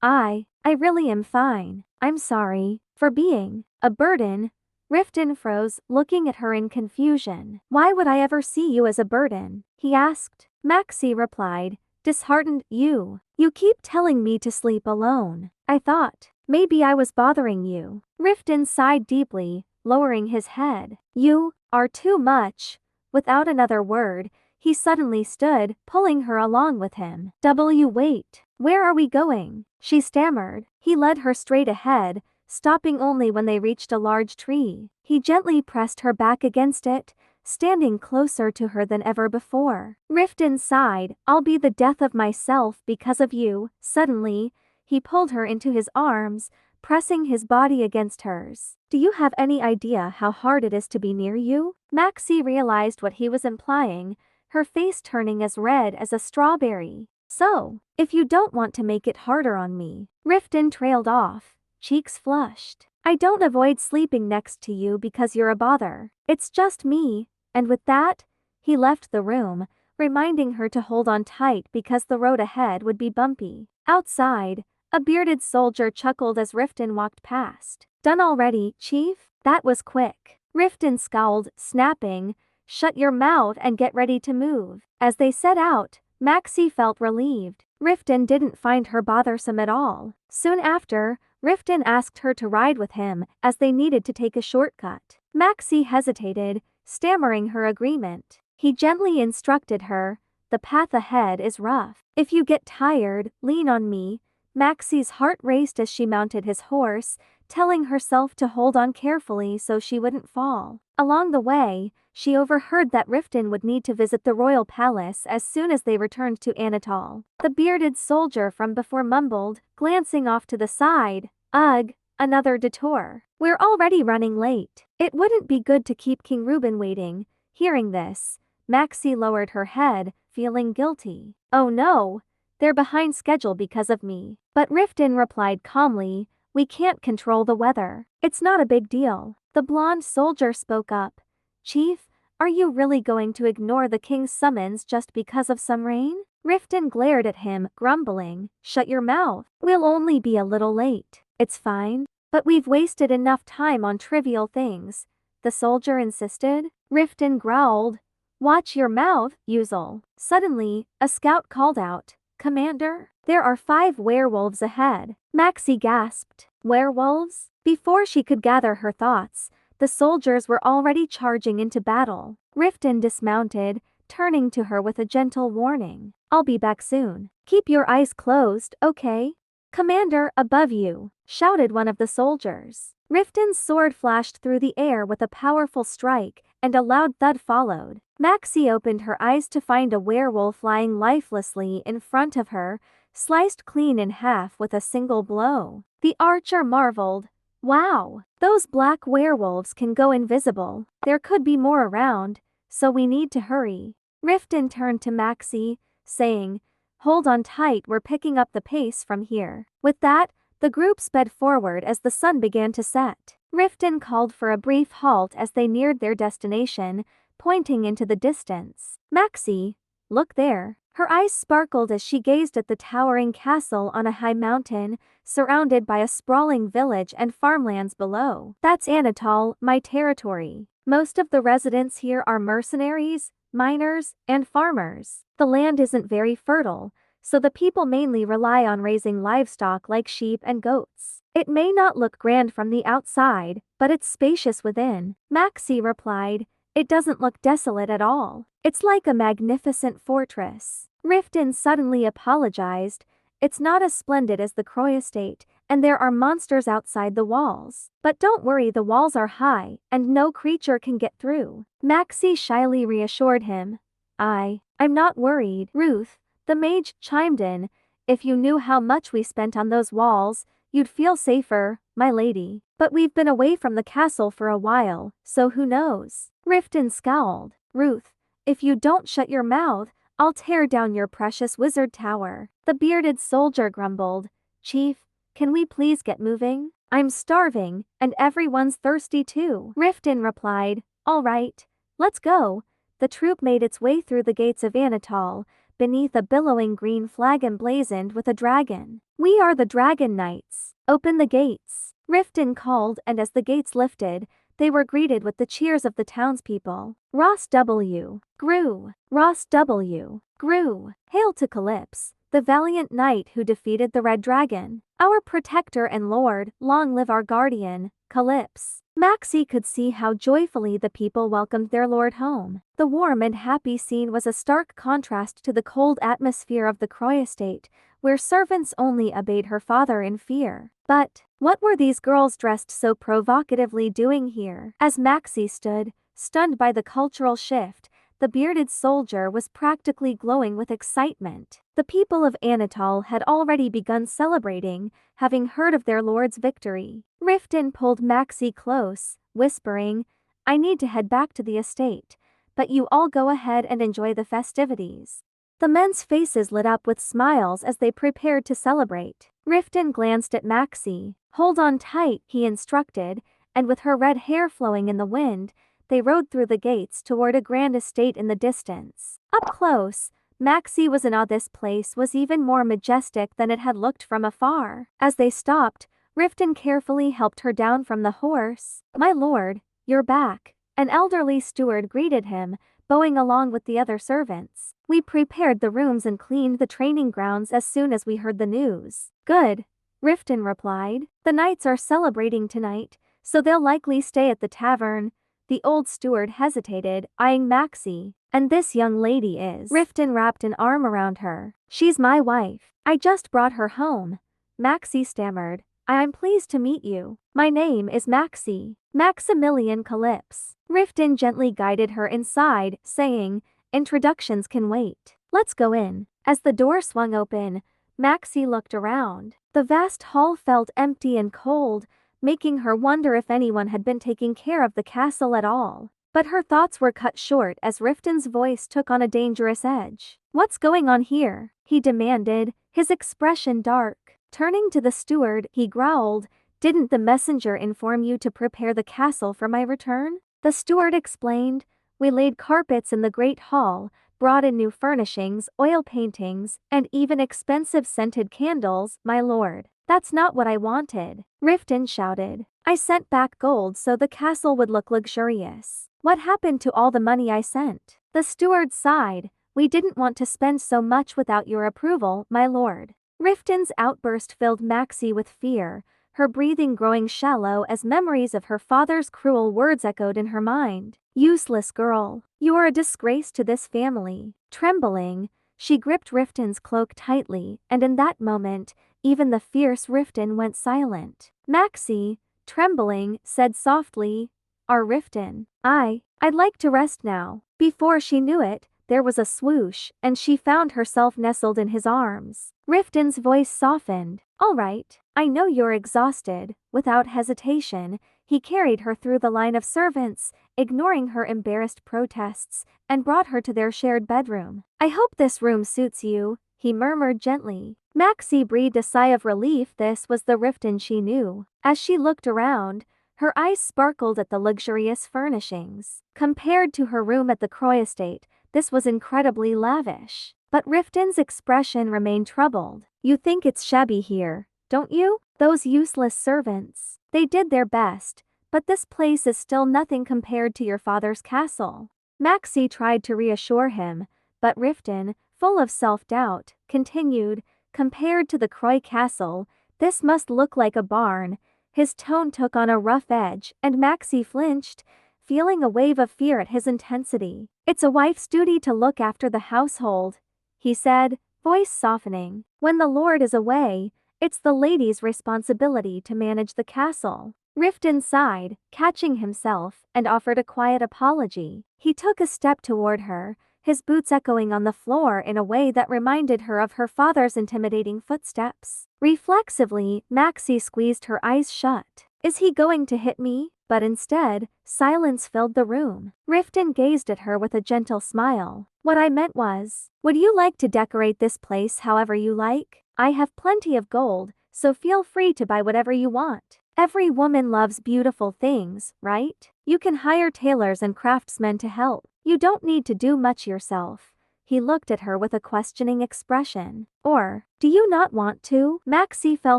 I really am fine. I'm sorry for being a burden." Riften froze, looking at her in confusion. "Why would I ever see you as a burden?" he asked. Maxie replied, disheartened, You keep telling me to sleep alone. I thought maybe I was bothering you." Riften sighed deeply, lowering his head. "You are too much." Without another word, he suddenly stood, pulling her along with him. Wait. Where are we going?" she stammered. He led her straight ahead, stopping only when they reached a large tree. He gently pressed her back against it, standing closer to her than ever before. Riften sighed, "I'll be the death of myself because of you." Suddenly, he pulled her into his arms, pressing his body against hers. "Do you have any idea how hard it is to be near you?" Maxie realized what he was implying, her face turning as red as a strawberry. So, if you don't want to make it harder on me. Riften trailed off, cheeks flushed. I don't avoid sleeping next to you because you're a bother. It's just me, and with that, he left the room, reminding her to hold on tight because the road ahead would be bumpy. Outside, a bearded soldier chuckled as Riften walked past. Done already, Chief? That was quick. Riften scowled, snapping, shut your mouth and get ready to move. As they set out, Maxie felt relieved. Riften didn't find her bothersome at all. Soon after, Riften asked her to ride with him as they needed to take a shortcut. Maxie hesitated, stammering her agreement. He gently instructed her, the path ahead is rough. If you get tired, lean on me. Maxie's heart raced as she mounted his horse, telling herself to hold on carefully so she wouldn't fall. Along the way, she overheard that Riften would need to visit the royal palace as soon as they returned to Anatol. The bearded soldier from before mumbled, glancing off to the side, "Ugh, another detour. We're already running late. It wouldn't be good to keep King Reuben waiting." Hearing this, Maxie lowered her head, feeling guilty. "Oh no, they're behind schedule because of me." But Riften replied calmly, "We can't control the weather. It's not a big deal." The blonde soldier spoke up, "Chief, are you really going to ignore the king's summons just because of some rain?" Riften glared at him, grumbling, "Shut your mouth. We'll only be a little late. It's fine." "But we've wasted enough time on trivial things," the soldier insisted. Riften growled, "Watch your mouth, Uzel." Suddenly, a scout called out, "Commander, there are 5 werewolves ahead." Maxie gasped, "Werewolves?" Before she could gather her thoughts, the soldiers were already charging into battle. Riften dismounted, turning to her with a gentle warning, "I'll be back soon. Keep your eyes closed, okay?" "Commander, above you," shouted one of the soldiers. Riften's sword flashed through the air with a powerful strike, and a loud thud followed. Maxie opened her eyes to find a werewolf lying lifelessly in front of her, sliced clean in half with a single blow. The archer marveled, "Wow, those black werewolves can go invisible. There could be more around, so we need to hurry." Riften turned to Maxie, saying, "Hold on tight, we're picking up the pace from here." With that, the group sped forward as the sun began to set. Riften called for a brief halt as they neared their destination, pointing into the distance. "Maxie, look there." Her eyes sparkled as she gazed at the towering castle on a high mountain, surrounded by a sprawling village and farmlands below. "That's Anatol, my territory. Most of the residents here are mercenaries, miners, and farmers. The land isn't very fertile, so the people mainly rely on raising livestock like sheep and goats. It may not look grand from the outside, but it's spacious within." Maxie replied, "It doesn't look desolate at all. It's like a magnificent fortress." Riften suddenly apologized, "It's not as splendid as the Croy estate, and there are monsters outside the walls. But don't worry, the walls are high, and no creature can get through." Maxie shyly reassured him, I'm not worried." Ruth, the mage, chimed in, "If you knew how much we spent on those walls, you'd feel safer, my lady. But we've been away from the castle for a while, so who knows?" Riften scowled, "Ruth, if you don't shut your mouth, I'll tear down your precious wizard tower." The bearded soldier grumbled, "Chief, can we please get moving? I'm starving, and everyone's thirsty too." Riften replied, "All right, let's go." The troop made its way through the gates of Anatol, beneath a billowing green flag emblazoned with a dragon. "We are the Dragon Knights. Open the gates." Riften called, and as the gates lifted, they were greeted with the cheers of the townspeople. "Ross W. Grew! Ross W. Grew! Hail to Calypse, the valiant knight who defeated the Red Dragon. Our protector and lord, long live our guardian, Calypse." Maxie could see how joyfully the people welcomed their lord home. The warm and happy scene was a stark contrast to the cold atmosphere of the Croy estate, where servants only obeyed her father in fear. But what were these girls dressed so provocatively doing here? As Maxie stood, stunned by the cultural shift, the bearded soldier was practically glowing with excitement. The people of Anatol had already begun celebrating, having heard of their lord's victory. Riften pulled Maxie close, whispering, "I need to head back to the estate, but you all go ahead and enjoy the festivities." The men's faces lit up with smiles as they prepared to celebrate. Riften glanced at Maxie. "Hold on tight," he instructed, and with her red hair flowing in the wind, they rode through the gates toward a grand estate in the distance. Up close, Maxie was in awe. This place was even more majestic than it had looked from afar. As they stopped, Riften carefully helped her down from the horse. "My lord, you're back," an elderly steward greeted him, bowing along with the other servants. "We prepared the rooms and cleaned the training grounds as soon as we heard the news." "Good," Riften replied. "The knights are celebrating tonight, so they'll likely stay at the tavern." The old steward hesitated, eyeing Maxie. "And this young lady is?" Riften wrapped an arm around her. "She's my wife. I just brought her home." Maxie stammered. "I'm pleased to meet you. My name is Maxie. Maximilian Calypse." Riften gently guided her inside, saying, "Introductions can wait. Let's go in." As the door swung open, Maxie looked around. The vast hall felt empty and cold, making her wonder if anyone had been taking care of the castle at all. But her thoughts were cut short as Riften's voice took on a dangerous edge. "What's going on here?" he demanded, his expression dark. Turning to the steward, he growled, "Didn't the messenger inform you to prepare the castle for my return?" The steward explained, "We laid carpets in the great hall, brought in new furnishings, oil paintings, and even expensive scented candles, my lord." "That's not what I wanted," Riften shouted. "I sent back gold so the castle would look luxurious." "What happened to all the money I sent?" The steward sighed. "We didn't want to spend so much without your approval, my lord." Riften's outburst filled Maxie with fear, her breathing growing shallow as memories of her father's cruel words echoed in her mind. "Useless girl. You're a disgrace to this family." Trembling, she gripped Riften's cloak tightly, and in that moment, even the fierce Riften went silent. Maxie, trembling, said softly, "Our Riften. I'd like to rest now." Before she knew it, there was a swoosh, and she found herself nestled in his arms. Riften's voice softened. "All right, I know you're exhausted." Without hesitation, he carried her through the line of servants, ignoring her embarrassed protests, and brought her to their shared bedroom. "I hope this room suits you," he murmured gently. Maxie breathed a sigh of relief. This was the Riften she knew. As she looked around, her eyes sparkled at the luxurious furnishings. Compared to her room at the Croy estate, this was incredibly lavish. But Riften's expression remained troubled. "You think it's shabby here, don't you? Those useless servants. They did their best, but this place is still nothing compared to your father's castle." Maxie tried to reassure him, but Riften, full of self-doubt, continued, "Compared to the Croy castle, this must look like a barn." His tone took on a rough edge, and Maxie flinched, feeling a wave of fear at his intensity. "It's a wife's duty to look after the household," he said, voice softening. "When the lord is away, it's the lady's responsibility to manage the castle." Riften sighed, catching himself, and offered a quiet apology. He took a step toward her, his boots echoing on the floor in a way that reminded her of her father's intimidating footsteps. Reflexively, Maxie squeezed her eyes shut. "Is he going to hit me?" But instead, silence filled the room. Riften gazed at her with a gentle smile. "What I meant was, would you like to decorate this place however you like? I have plenty of gold, so feel free to buy whatever you want. Every woman loves beautiful things, right? You can hire tailors and craftsmen to help. You don't need to do much yourself." He looked at her with a questioning expression. "Or, do you not want to?" Maxie fell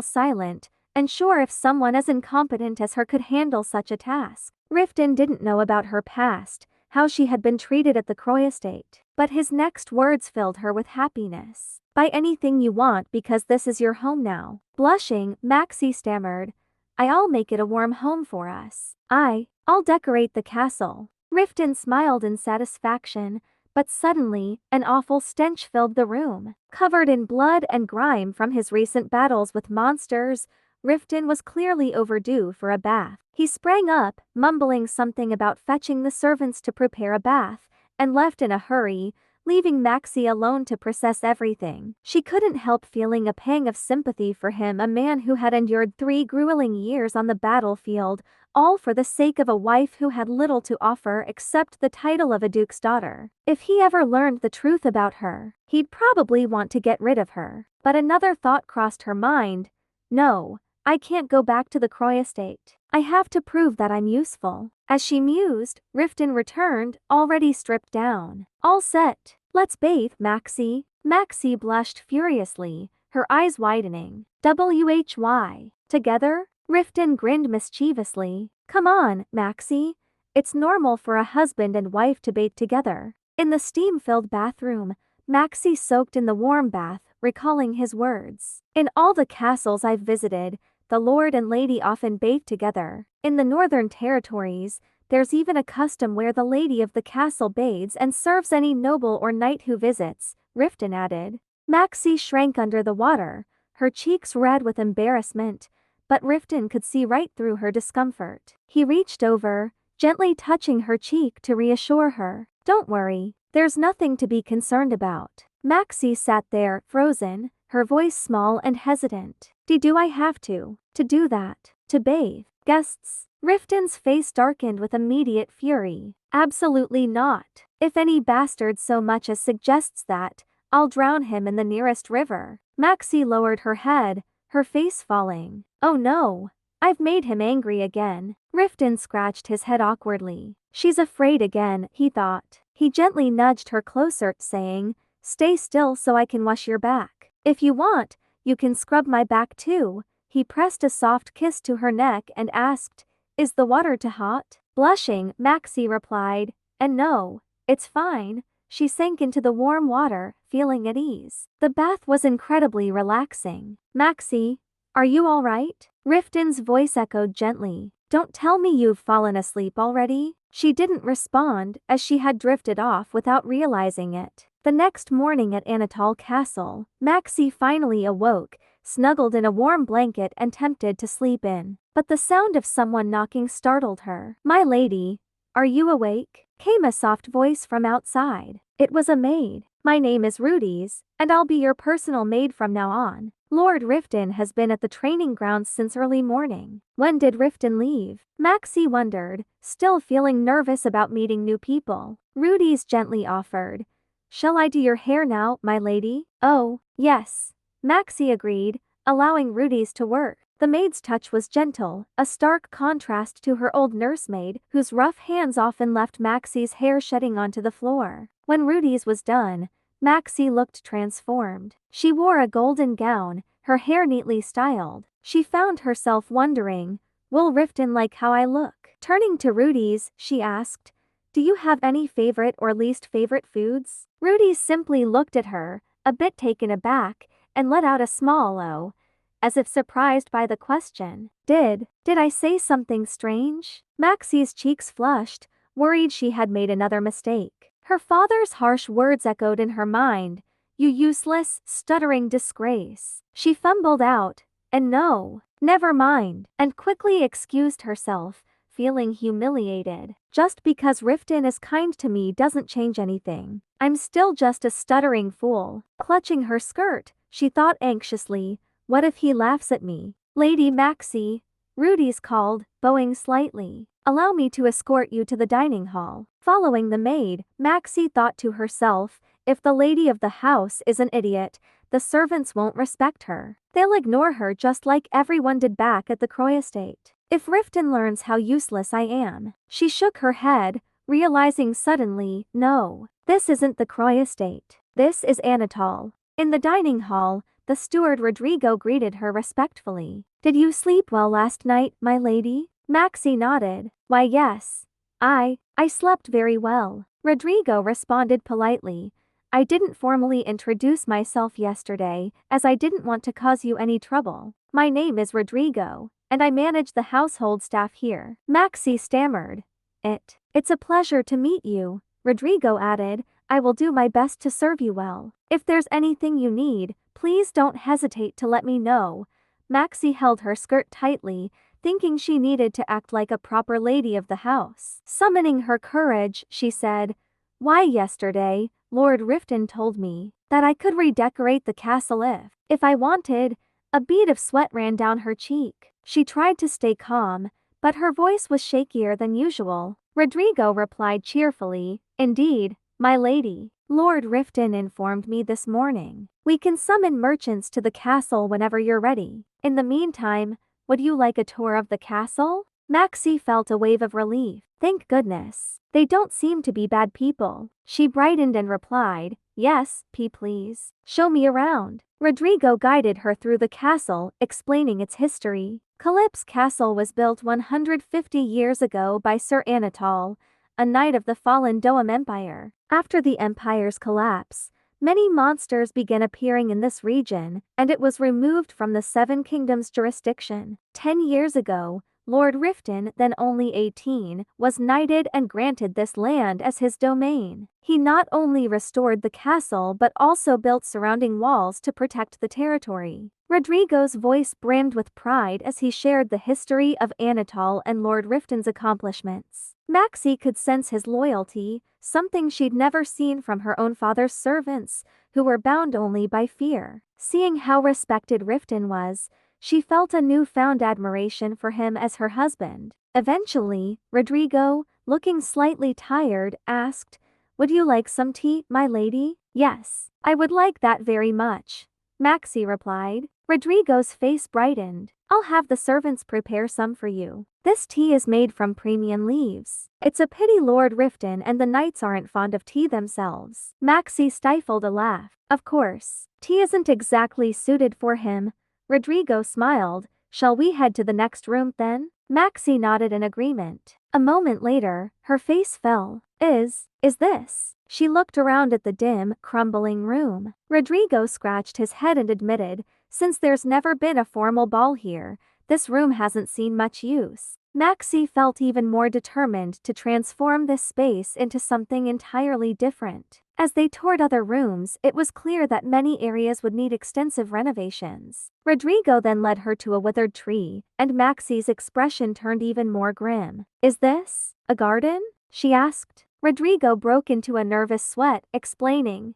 silent, unsure if someone as incompetent as her could handle such a task. Riften didn't know about her past, how she had been treated at the Croy estate. But his next words filled her with happiness. "Buy anything you want because this is your home now." Blushing, Maxie stammered, "I'll make it a warm home for us. I'll decorate the castle." Riften smiled in satisfaction, but suddenly, an awful stench filled the room. Covered in blood and grime from his recent battles with monsters, Riften was clearly overdue for a bath. He sprang up, mumbling something about fetching the servants to prepare a bath, and left in a hurry, leaving Maxie alone to process everything. She couldn't help feeling a pang of sympathy for him, a man who had endured 3 grueling years on the battlefield, all for the sake of a wife who had little to offer except the title of a duke's daughter. If he ever learned the truth about her, he'd probably want to get rid of her. But another thought crossed her mind. No, I can't go back to the Croy estate. I have to prove that I'm useful. As she mused, Riften returned, already stripped down. All set. Let's bathe, Maxie. Maxie blushed furiously, her eyes widening. WHY? Together? Riften grinned mischievously. Come on, Maxie. It's normal for a husband and wife to bathe together. In the steam-filled bathroom, Maxie soaked in the warm bath, recalling his words. In all the castles I've visited, the lord and lady often bathe together. In the northern territories, there's even a custom where the lady of the castle bathes and serves any noble or knight who visits, Riften added. Maxie shrank under the water, her cheeks red with embarrassment, but Riften could see right through her discomfort. He reached over, gently touching her cheek to reassure her. Don't worry, there's nothing to be concerned about. Maxie sat there, frozen, her voice small and hesitant. Do I have to do that? To bathe guests? Riften's face darkened with immediate fury. Absolutely not. If any bastard so much as suggests that, I'll drown him in the nearest river. Maxie lowered her head, her face falling. Oh no. I've made him angry again. Riften scratched his head awkwardly. She's afraid again, he thought. He gently nudged her closer, saying, Stay still so I can wash your back. If you want, you can scrub my back too. He pressed a soft kiss to her neck and asked, Is the water too hot? Blushing, Maxie replied, And no, it's fine. She sank into the warm water, feeling at ease. The bath was incredibly relaxing. Maxie, are you all right? Riften's voice echoed gently. Don't tell me you've fallen asleep already. She didn't respond, as she had drifted off without realizing it. The next morning at Anatol Castle, Maxie finally awoke, snuggled in a warm blanket and tempted to sleep in. But the sound of someone knocking startled her. My lady, are you awake? Came a soft voice from outside. It was a maid. My name is Rudy's, and I'll be your personal maid from now on. Lord Riften has been at the training grounds since early morning. When did Riften leave? Maxie wondered, still feeling nervous about meeting new people. Rudy's gently offered. Shall I do your hair now, my lady? Oh, yes. Maxie agreed, allowing Rudy's to work. The maid's touch was gentle, a stark contrast to her old nursemaid, whose rough hands often left Maxie's hair shedding onto the floor. When Rudy's was done, Maxie looked transformed. She wore a golden gown, her hair neatly styled. She found herself wondering, will Riften like how I look? Turning to Rudy's, she asked, Do you have any favorite or least favorite foods? Rudy's simply looked at her, a bit taken aback, and let out a small "oh," as if surprised by the question. Did I say something strange? Maxie's cheeks flushed, worried she had made another mistake. Her father's harsh words echoed in her mind. You useless, stuttering disgrace. She fumbled out, and no, never mind, and quickly excused herself, feeling humiliated. Just because Riften is kind to me doesn't change anything. I'm still just a stuttering fool. Clutching her skirt, she thought anxiously, what if he laughs at me? Lady Maxie, Rudy's called, bowing slightly. Allow me to escort you to the dining hall. Following the maid, Maxie thought to herself, if the lady of the house is an idiot, the servants won't respect her. They'll ignore her just like everyone did back at the Croy estate. If Riften learns how useless I am. She shook her head, realizing suddenly, no, this isn't the Croy estate. This is Anatol. In the dining hall, the steward Rodrigo greeted her respectfully. Did you sleep well last night, my lady? Maxie nodded. Why yes. I slept very well. Rodrigo responded politely. I didn't formally introduce myself yesterday, as I didn't want to cause you any trouble. My name is Rodrigo, and I manage the household staff here. Maxie stammered. It's a pleasure to meet you, Rodrigo added. I will do my best to serve you well. If there's anything you need, please don't hesitate to let me know. Maxie held her skirt tightly, thinking she needed to act like a proper lady of the house. Summoning her courage, she said, Why yesterday, Lord Riften told me that I could redecorate the castle if I wanted. A bead of sweat ran down her cheek. She tried to stay calm, but her voice was shakier than usual. Rodrigo replied cheerfully, "Indeed, my lady. Lord Riften informed me this morning. We can summon merchants to the castle whenever you're ready. In the meantime, would you like a tour of the castle?" Maxie felt a wave of relief. Thank goodness. They don't seem to be bad people. She brightened and replied, "Yes, please. Show me around." Rodrigo guided her through the castle, explaining its history. Calyp's castle was built 150 years ago by Sir Anatole, a knight of the fallen Doam Empire. After the empire's collapse, many monsters began appearing in this region, and it was removed from the Seven Kingdoms jurisdiction. 10 years ago, Lord Riften, then only 18, was knighted and granted this land as his domain. He not only restored the castle but also built surrounding walls to protect the territory. Rodrigo's voice brimmed with pride as he shared the history of Anatole and Lord Riften's accomplishments. Maxie could sense his loyalty, something she'd never seen from her own father's servants, who were bound only by fear. Seeing how respected Riften was, she felt a newfound admiration for him as her husband. Eventually, Rodrigo, looking slightly tired, asked, "Would you like some tea, my lady?" "Yes, I would like that very much," Maxie replied. Rodrigo's face brightened. "I'll have the servants prepare some for you. This tea is made from premium leaves. It's a pity Lord Riften and the knights aren't fond of tea themselves." Maxie stifled a laugh. "Of course, tea isn't exactly suited for him." Rodrigo smiled. "Shall we head to the next room then?" Maxie nodded in agreement. A moment later, her face fell. Is this? She looked around at the dim, crumbling room. Rodrigo scratched his head and admitted, "Since there's never been a formal ball here, this room hasn't seen much use." Maxie felt even more determined to transform this space into something entirely different. As they toured other rooms, it was clear that many areas would need extensive renovations. Rodrigo then led her to a withered tree, and Maxie's expression turned even more grim. "Is this a garden?" she asked. Rodrigo broke into a nervous sweat, explaining,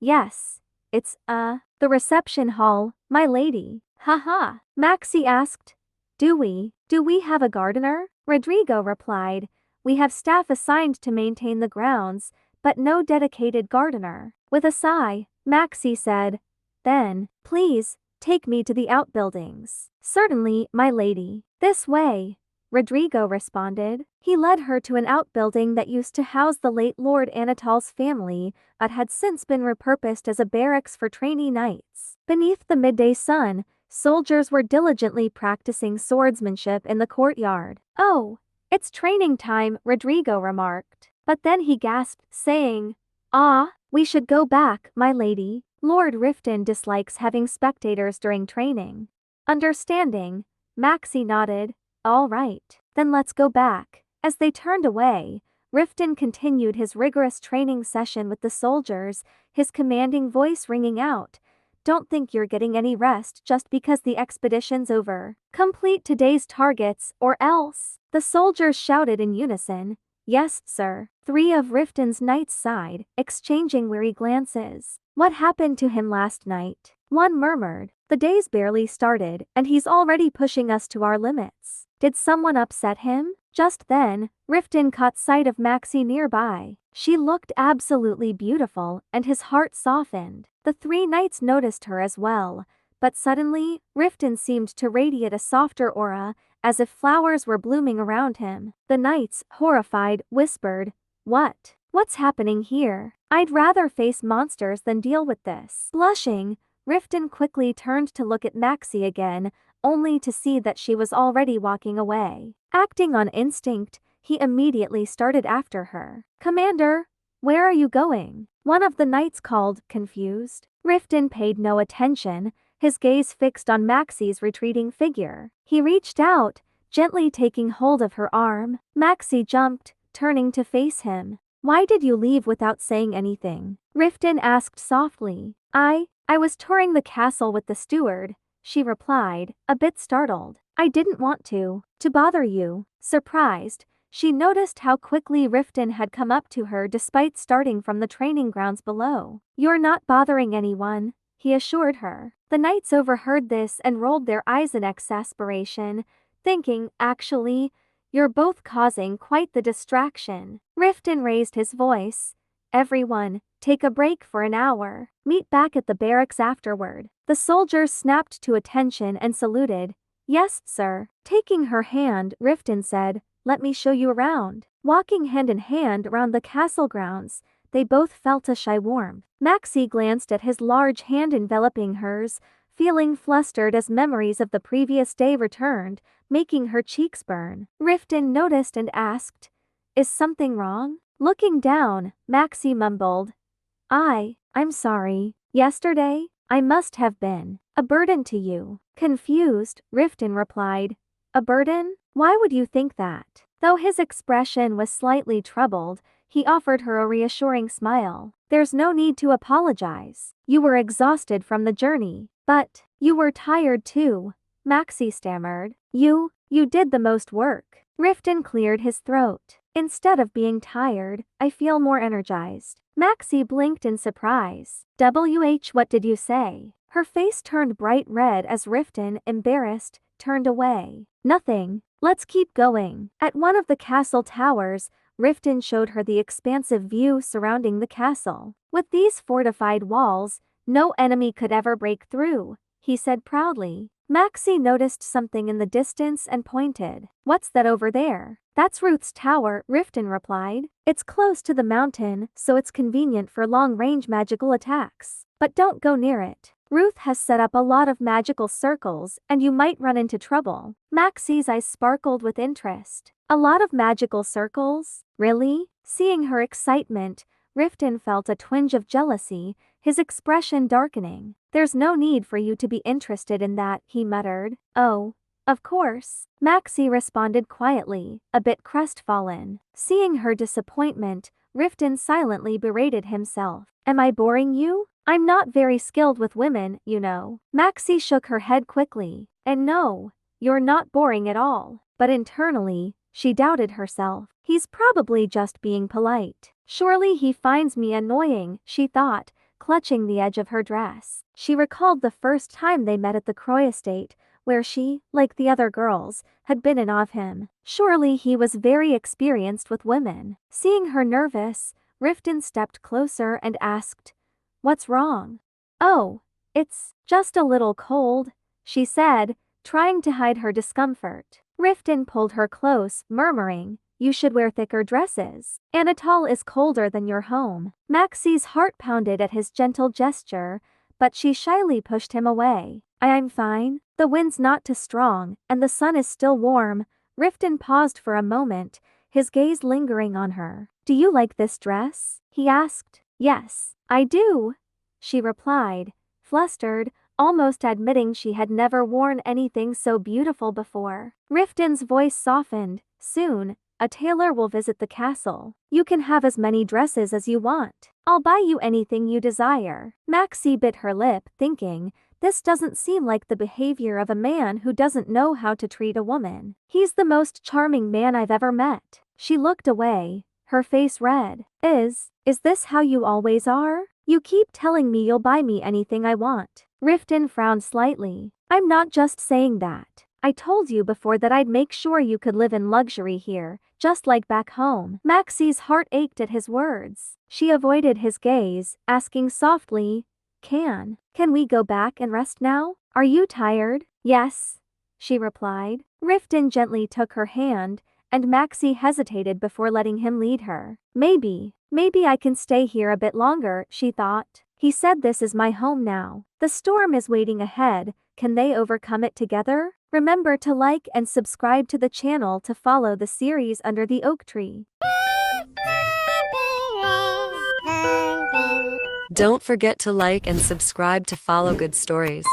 "Yes, it's the reception hall, my lady." "Haha," Maxie asked. Do we have a gardener?" Rodrigo replied, "We have staff assigned to maintain the grounds, but no dedicated gardener." With a sigh, Maxie said, "Then, please, take me to the outbuildings." "Certainly, my lady. This way," Rodrigo responded. He led her to an outbuilding that used to house the late Lord Anatole's family, but had since been repurposed as a barracks for trainee knights. Beneath the midday sun, soldiers were diligently practicing swordsmanship in the courtyard. "Oh, it's training time," Rodrigo remarked. But then he gasped, saying, "Ah, we should go back, my lady. Lord Riften dislikes having spectators during training." Understanding, Maxie nodded. "All right, then let's go back." As they turned away, Riften continued his rigorous training session with the soldiers, his commanding voice ringing out, "Don't think you're getting any rest just because the expedition's over. Complete today's targets, or else." The soldiers shouted in unison, "Yes, sir." 3 of Riften's knights sighed, exchanging weary glances. "What happened to him last night?" One murmured, "The day's barely started, and he's already pushing us to our limits. Did someone upset him?" Just then, Riften caught sight of Maxie nearby. She looked absolutely beautiful, and his heart softened. The 3 knights noticed her as well, but suddenly, Riften seemed to radiate a softer aura, as if flowers were blooming around him. The knights, horrified, whispered, What's happening here? I'd rather face monsters than deal with this." Blushing, Riften quickly turned to look at Maxie again, only to see that she was already walking away. Acting on instinct, he immediately started after her. "Commander, where are you going?" one of the knights called, confused. Riften paid no attention, his gaze fixed on Maxie's retreating figure. He reached out, gently taking hold of her arm. Maxie jumped, turning to face him. "Why did you leave without saying anything?" Riften asked softly. I was touring the castle with the steward," she replied, a bit startled. "I didn't want to bother you." Surprised, she noticed how quickly Riften had come up to her despite starting from the training grounds below. "You're not bothering anyone," he assured her. The knights overheard this and rolled their eyes in exasperation, thinking, actually, You're both causing quite the distraction. Riften raised his voice. Everyone, take a break for an hour. Meet back at the barracks afterward. The soldiers snapped to attention and saluted. Yes, sir. Taking her hand, Riften said, let me show you around. Walking hand in hand around the castle grounds, they both felt a shy warmth. Maxie glanced at his large hand enveloping hers, feeling flustered as memories of the previous day returned, making her cheeks burn. Riften noticed and asked, is something wrong? Looking down, Maxie mumbled, I'm sorry. Yesterday, I must have been a burden to you. Confused, Riften replied, a burden? Why would you think that? Though his expression was slightly troubled, he offered her a reassuring smile. There's no need to apologize. You were exhausted from the journey. But, you were tired too, Maxie stammered. You did the most work. Riften cleared his throat. Instead of being tired, I feel more energized. Maxie blinked in surprise. What did you say? Her face turned bright red as Riften, embarrassed, turned away. Nothing. Let's keep going. At one of the castle towers, Riften showed her the expansive view surrounding the castle. With these fortified walls, no enemy could ever break through, he said proudly. Maxie noticed something in the distance and pointed. What's that over there? That's Ruth's tower, Riften replied. It's close to the mountain, so it's convenient for long-range magical attacks. But don't go near it. Ruth has set up a lot of magical circles, and you might run into trouble. Maxie's eyes sparkled with interest. A lot of magical circles? Really? Seeing her excitement, Riften felt a twinge of jealousy, his expression darkening. There's no need for you to be interested in that, he muttered. Oh, of course. Maxie responded quietly, a bit crestfallen. Seeing her disappointment, Riften silently berated himself. Am I boring you? I'm not very skilled with women, you know. Maxie shook her head quickly. And no, you're not boring at all. But internally, she doubted herself. He's probably just being polite. Surely he finds me annoying, she thought, clutching the edge of her dress. She recalled the first time they met at the Croy estate, where she, like the other girls, had been in awe of him. Surely he was very experienced with women. Seeing her nervous, Riften stepped closer and asked, what's wrong? Oh, it's just a little cold, she said, trying to hide her discomfort. Riften pulled her close, murmuring, you should wear thicker dresses. Anatole is colder than your home. Maxie's heart pounded at his gentle gesture, but she shyly pushed him away. I'm fine. The wind's not too strong, and the sun is still warm. Riften paused for a moment, his gaze lingering on her. Do you like this dress? He asked. Yes, I do, she replied, flustered, almost admitting she had never worn anything so beautiful before. Riften's voice softened. Soon, a tailor will visit the castle. You can have as many dresses as you want. I'll buy you anything you desire. Maxie bit her lip, thinking, this doesn't seem like the behavior of a man who doesn't know how to treat a woman. He's the most charming man I've ever met. She looked away, her face red. Is this how you always are? You keep telling me you'll buy me anything I want. Riften frowned slightly. I'm not just saying that. I told you before that I'd make sure you could live in luxury here, just like back home. Maxie's heart ached at his words. She avoided his gaze, asking softly, Can we go back and rest now? Are you tired? Yes, she replied. Riften gently took her hand, and Maxie hesitated before letting him lead her. Maybe I can stay here a bit longer, she thought. He said this is my home now. The storm is waiting ahead, can they overcome it together? Remember to like and subscribe to the channel to follow the series Under the Oak Tree. Don't forget to like and subscribe to follow good stories.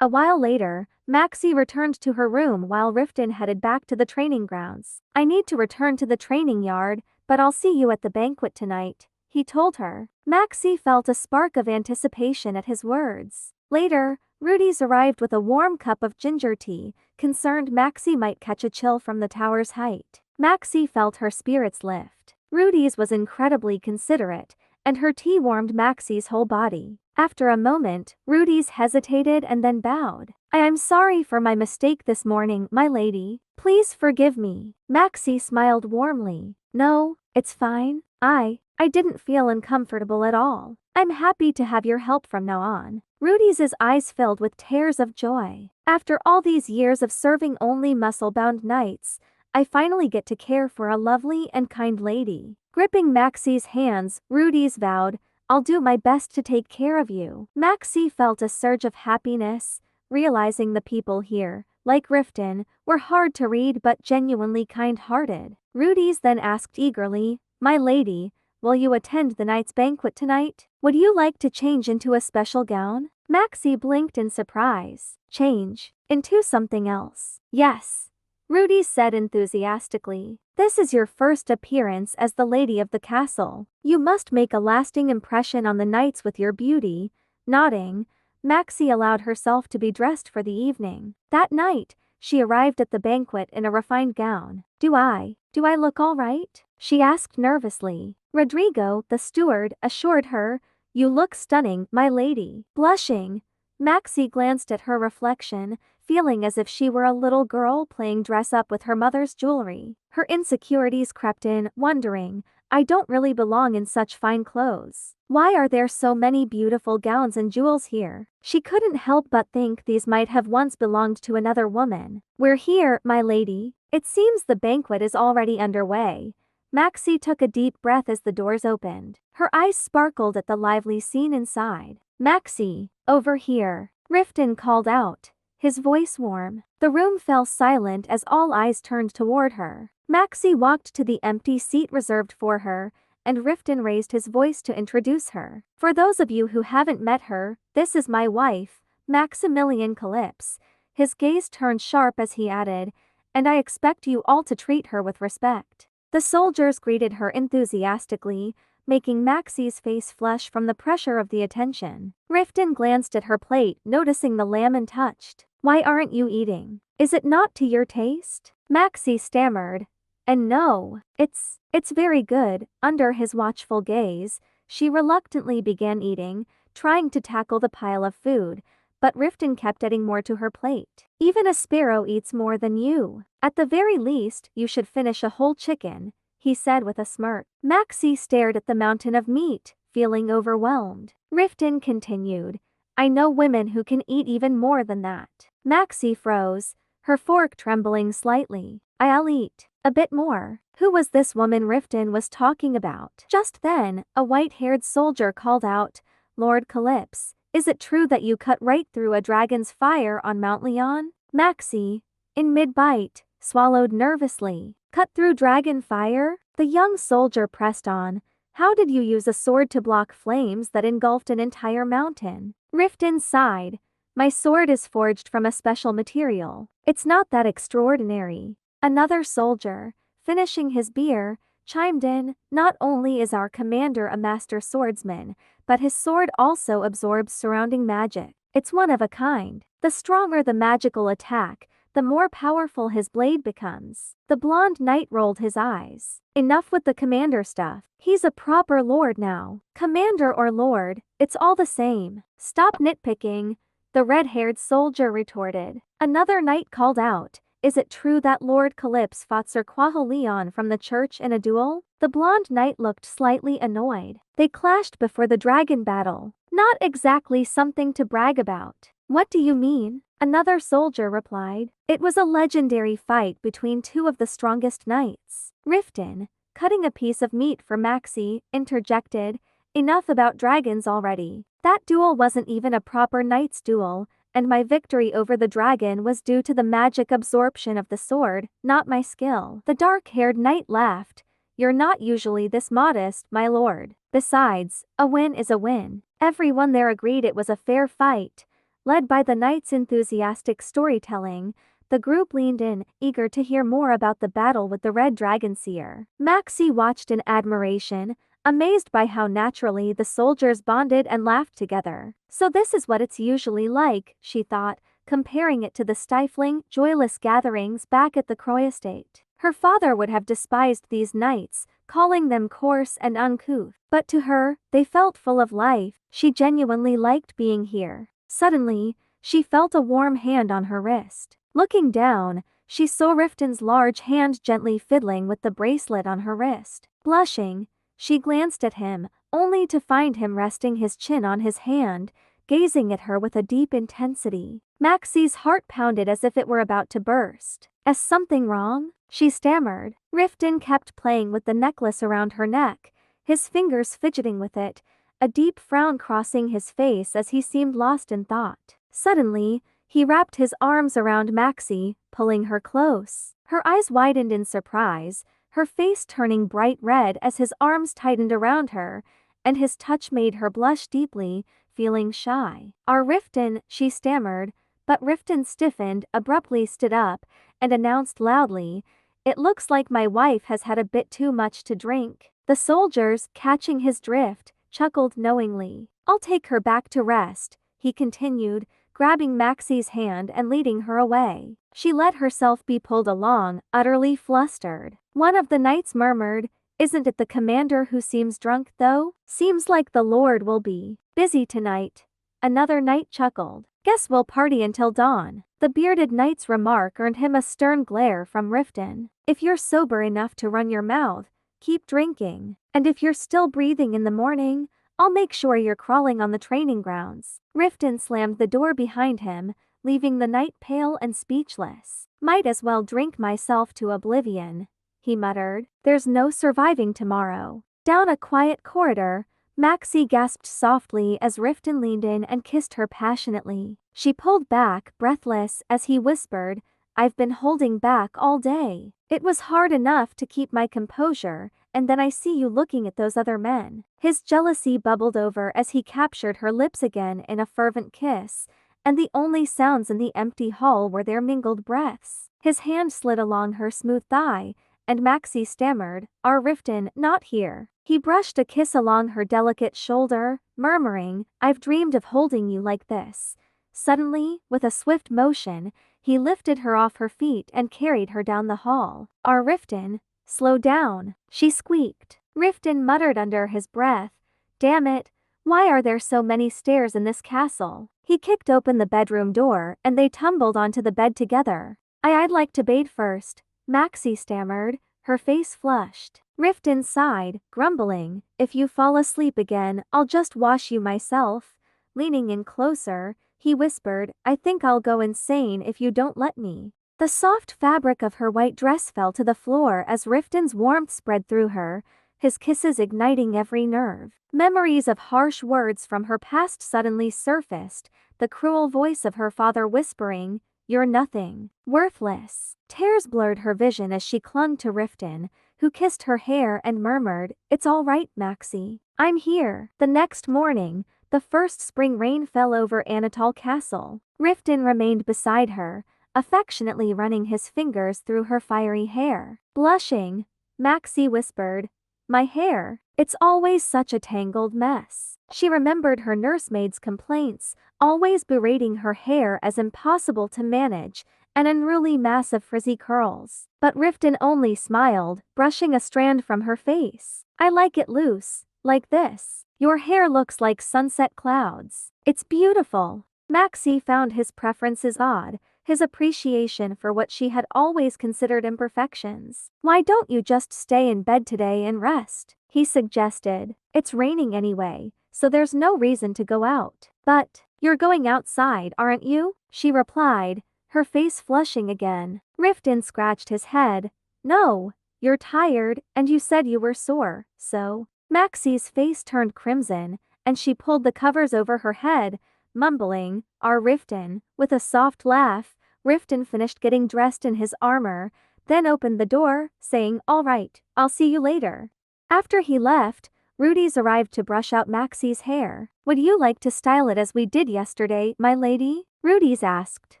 A while later, Maxie returned to her room while Riften headed back to the training grounds. I need to return to the training yard, but I'll see you at the banquet tonight, he told her. Maxie felt a spark of anticipation at his words. Later, Rudy's arrived with a warm cup of ginger tea, concerned Maxie might catch a chill from the tower's height. Maxie felt her spirits lift. Rudy's was incredibly considerate, and her tea warmed Maxie's whole body. After a moment, Rudy's hesitated and then bowed. I am sorry for my mistake this morning, my lady. Please forgive me. Maxie smiled warmly. No, it's fine. I didn't feel uncomfortable at all. I'm happy to have your help from now on. Rudy's eyes filled with tears of joy. After all these years of serving only muscle-bound knights, I finally get to care for a lovely and kind lady. Gripping Maxie's hands, Rudy's vowed, I'll do my best to take care of you. Maxie felt a surge of happiness, realizing the people here, like Riften, were hard to read but genuinely kind-hearted. Rudy's then asked eagerly, My lady, will you attend the night's banquet tonight? Would you like to change into a special gown? Maxie blinked in surprise. Change into something else. Yes, Rudy said enthusiastically. This is your first appearance as the lady of the castle. You must make a lasting impression on the knights with your beauty. Nodding, Maxie allowed herself to be dressed for the evening. That night, she arrived at the banquet in a refined gown. Do I look all right? She asked nervously. Rodrigo, the steward, assured her, You look stunning, my lady. Blushing, Maxie glanced at her reflection, feeling as if she were a little girl playing dress-up with her mother's jewelry. Her insecurities crept in, wondering, I don't really belong in such fine clothes. Why are there so many beautiful gowns and jewels here? She couldn't help but think these might have once belonged to another woman. We're here, my lady. It seems the banquet is already underway. Maxie took a deep breath as the doors opened. Her eyes sparkled at the lively scene inside. Maxie, over here, Riften called out, his voice warm. The room fell silent as all eyes turned toward her. Maxie walked to the empty seat reserved for her, and Riften raised his voice to introduce her. For those of you who haven't met her, this is my wife, Maximilian Calypse. His gaze turned sharp as he added, and I expect you all to treat her with respect. The soldiers greeted her enthusiastically, making Maxie's face flush from the pressure of the attention. Riften glanced at her plate, noticing the lamb and touched. Why aren't you eating? Is it not to your taste? Maxie stammered. And no, it's very good. Under his watchful gaze, she reluctantly began eating, trying to tackle the pile of food, but Riften kept adding more to her plate. Even a sparrow eats more than you. At the very least, you should finish a whole chicken, he said with a smirk. Maxie stared at the mountain of meat, feeling overwhelmed. Riften continued, I know women who can eat even more than that. Maxie froze, her fork trembling slightly. I'll eat a bit more. Who was this woman Riften was talking about? Just then, a white-haired soldier called out, Lord Calypse, is it true that you cut right through a dragon's fire on Mount Leon? Maxie, in mid-bite, swallowed nervously. Cut through dragon fire? The young soldier pressed on. How did you use a sword to block flames that engulfed an entire mountain? Riften sighed. My sword is forged from a special material. It's not that extraordinary. Another soldier, finishing his beer, chimed in, not only is our commander a master swordsman, but his sword also absorbs surrounding magic. It's one of a kind. The stronger the magical attack, the more powerful his blade becomes. The blonde knight rolled his eyes. Enough with the commander stuff. He's a proper lord now. Commander or lord, it's all the same. Stop nitpicking, the red-haired soldier retorted. Another knight called out, Is it true that Lord Calypse fought Sir Quaho Leon from the church in a duel? The blonde knight looked slightly annoyed. They clashed before the dragon battle. Not exactly something to brag about. What do you mean? Another soldier replied. It was a legendary fight between two of the strongest knights. Riften, cutting a piece of meat for Maxie, interjected, Enough about dragons already. That duel wasn't even a proper knight's duel, and my victory over the dragon was due to the magic absorption of the sword, not my skill. The dark-haired knight laughed. You're not usually this modest, my lord. Besides, a win is a win. Everyone there agreed it was a fair fight. Led by the knight's enthusiastic storytelling, the group leaned in, eager to hear more about the battle with the red dragon seer. Maxie watched in admiration, amazed by how naturally the soldiers bonded and laughed together. So this is what it's usually like, she thought, comparing it to the stifling, joyless gatherings back at the Croy estate. Her father would have despised these knights, calling them coarse and uncouth. But to her, they felt full of life. She genuinely liked being here. Suddenly, she felt a warm hand on her wrist. Looking down, she saw Riften's large hand gently fiddling with the bracelet on her wrist. Blushing, she glanced at him, only to find him resting his chin on his hand, gazing at her with a deep intensity. Maxie's heart pounded as if it were about to burst. "Is something wrong?" she stammered. Riften kept playing with the necklace around her neck, his fingers fidgeting with it, a deep frown crossing his face as he seemed lost in thought. Suddenly, he wrapped his arms around Maxie, pulling her close. Her eyes widened in surprise, her face turning bright red as his arms tightened around her, and his touch made her blush deeply, feeling shy. "Our Riften," she stammered, but Riften stiffened, abruptly stood up, and announced loudly, "It looks like my wife has had a bit too much to drink." The soldiers, catching his drift, chuckled knowingly. "I'll take her back to rest," he continued, grabbing Maxie's hand and leading her away. She let herself be pulled along, utterly flustered. One of the knights murmured, "Isn't it the commander who seems drunk though? Seems like the Lord will be busy tonight." Another knight chuckled. "Guess we'll party until dawn." The bearded knight's remark earned him a stern glare from Riften. "If you're sober enough to run your mouth, keep drinking. And if you're still breathing in the morning, I'll make sure you're crawling on the training grounds." Riften slammed the door behind him, leaving the knight pale and speechless. "Might as well drink myself to oblivion," he muttered. "There's no surviving tomorrow." Down a quiet corridor, Maxie gasped softly as Riften leaned in and kissed her passionately. She pulled back, breathless, as he whispered, "I've been holding back all day. It was hard enough to keep my composure, and then I see you looking at those other men." His jealousy bubbled over as he captured her lips again in a fervent kiss, and the only sounds in the empty hall were their mingled breaths. His hand slid along her smooth thigh, and Maxie stammered, "Our Riften, not here." He brushed a kiss along her delicate shoulder, murmuring, "I've dreamed of holding you like this." Suddenly, with a swift motion, he lifted her off her feet and carried her down the hall. "Our Riften, slow down," she squeaked. Riften muttered under his breath, "Damn it, why are there so many stairs in this castle?" He kicked open the bedroom door and they tumbled onto the bed together. I'd like to bathe first," Maxie stammered, her face flushed. Riften sighed, grumbling, "If you fall asleep again, I'll just wash you myself." Leaning in closer, he whispered, "I think I'll go insane if you don't let me." The soft fabric of her white dress fell to the floor as Riften's warmth spread through her, his kisses igniting every nerve. Memories of harsh words from her past suddenly surfaced, the cruel voice of her father whispering, "You're nothing. Worthless." Tears blurred her vision as she clung to Riften, who kissed her hair and murmured, "It's all right, Maxie. I'm here." The next morning, the first spring rain fell over Anatol Castle. Riften remained beside her, affectionately running his fingers through her fiery hair. Blushing, Maxie whispered, "My hair, it's always such a tangled mess." She remembered her nursemaid's complaints, always berating her hair as impossible to manage, an unruly mass of frizzy curls. But Riften only smiled, brushing a strand from her face. "I like it loose, like this. Your hair looks like sunset clouds. It's beautiful." Maxie found his preferences odd, his appreciation for what she had always considered imperfections. "Why don't you just stay in bed today and rest?" he suggested. "It's raining anyway, so there's no reason to go out." "But, you're going outside, aren't you?" she replied, her face flushing again. Riften scratched his head. "No, you're tired, and you said you were sore, so." Maxie's face turned crimson, and she pulled the covers over her head, mumbling, "Our Riften." With a soft laugh, Riften finished getting dressed in his armor, then opened the door, saying, "All right, I'll see you later." After he left, Rudy's arrived to brush out Maxie's hair. "Would you like to style it as we did yesterday, my lady?" Rudy's asked.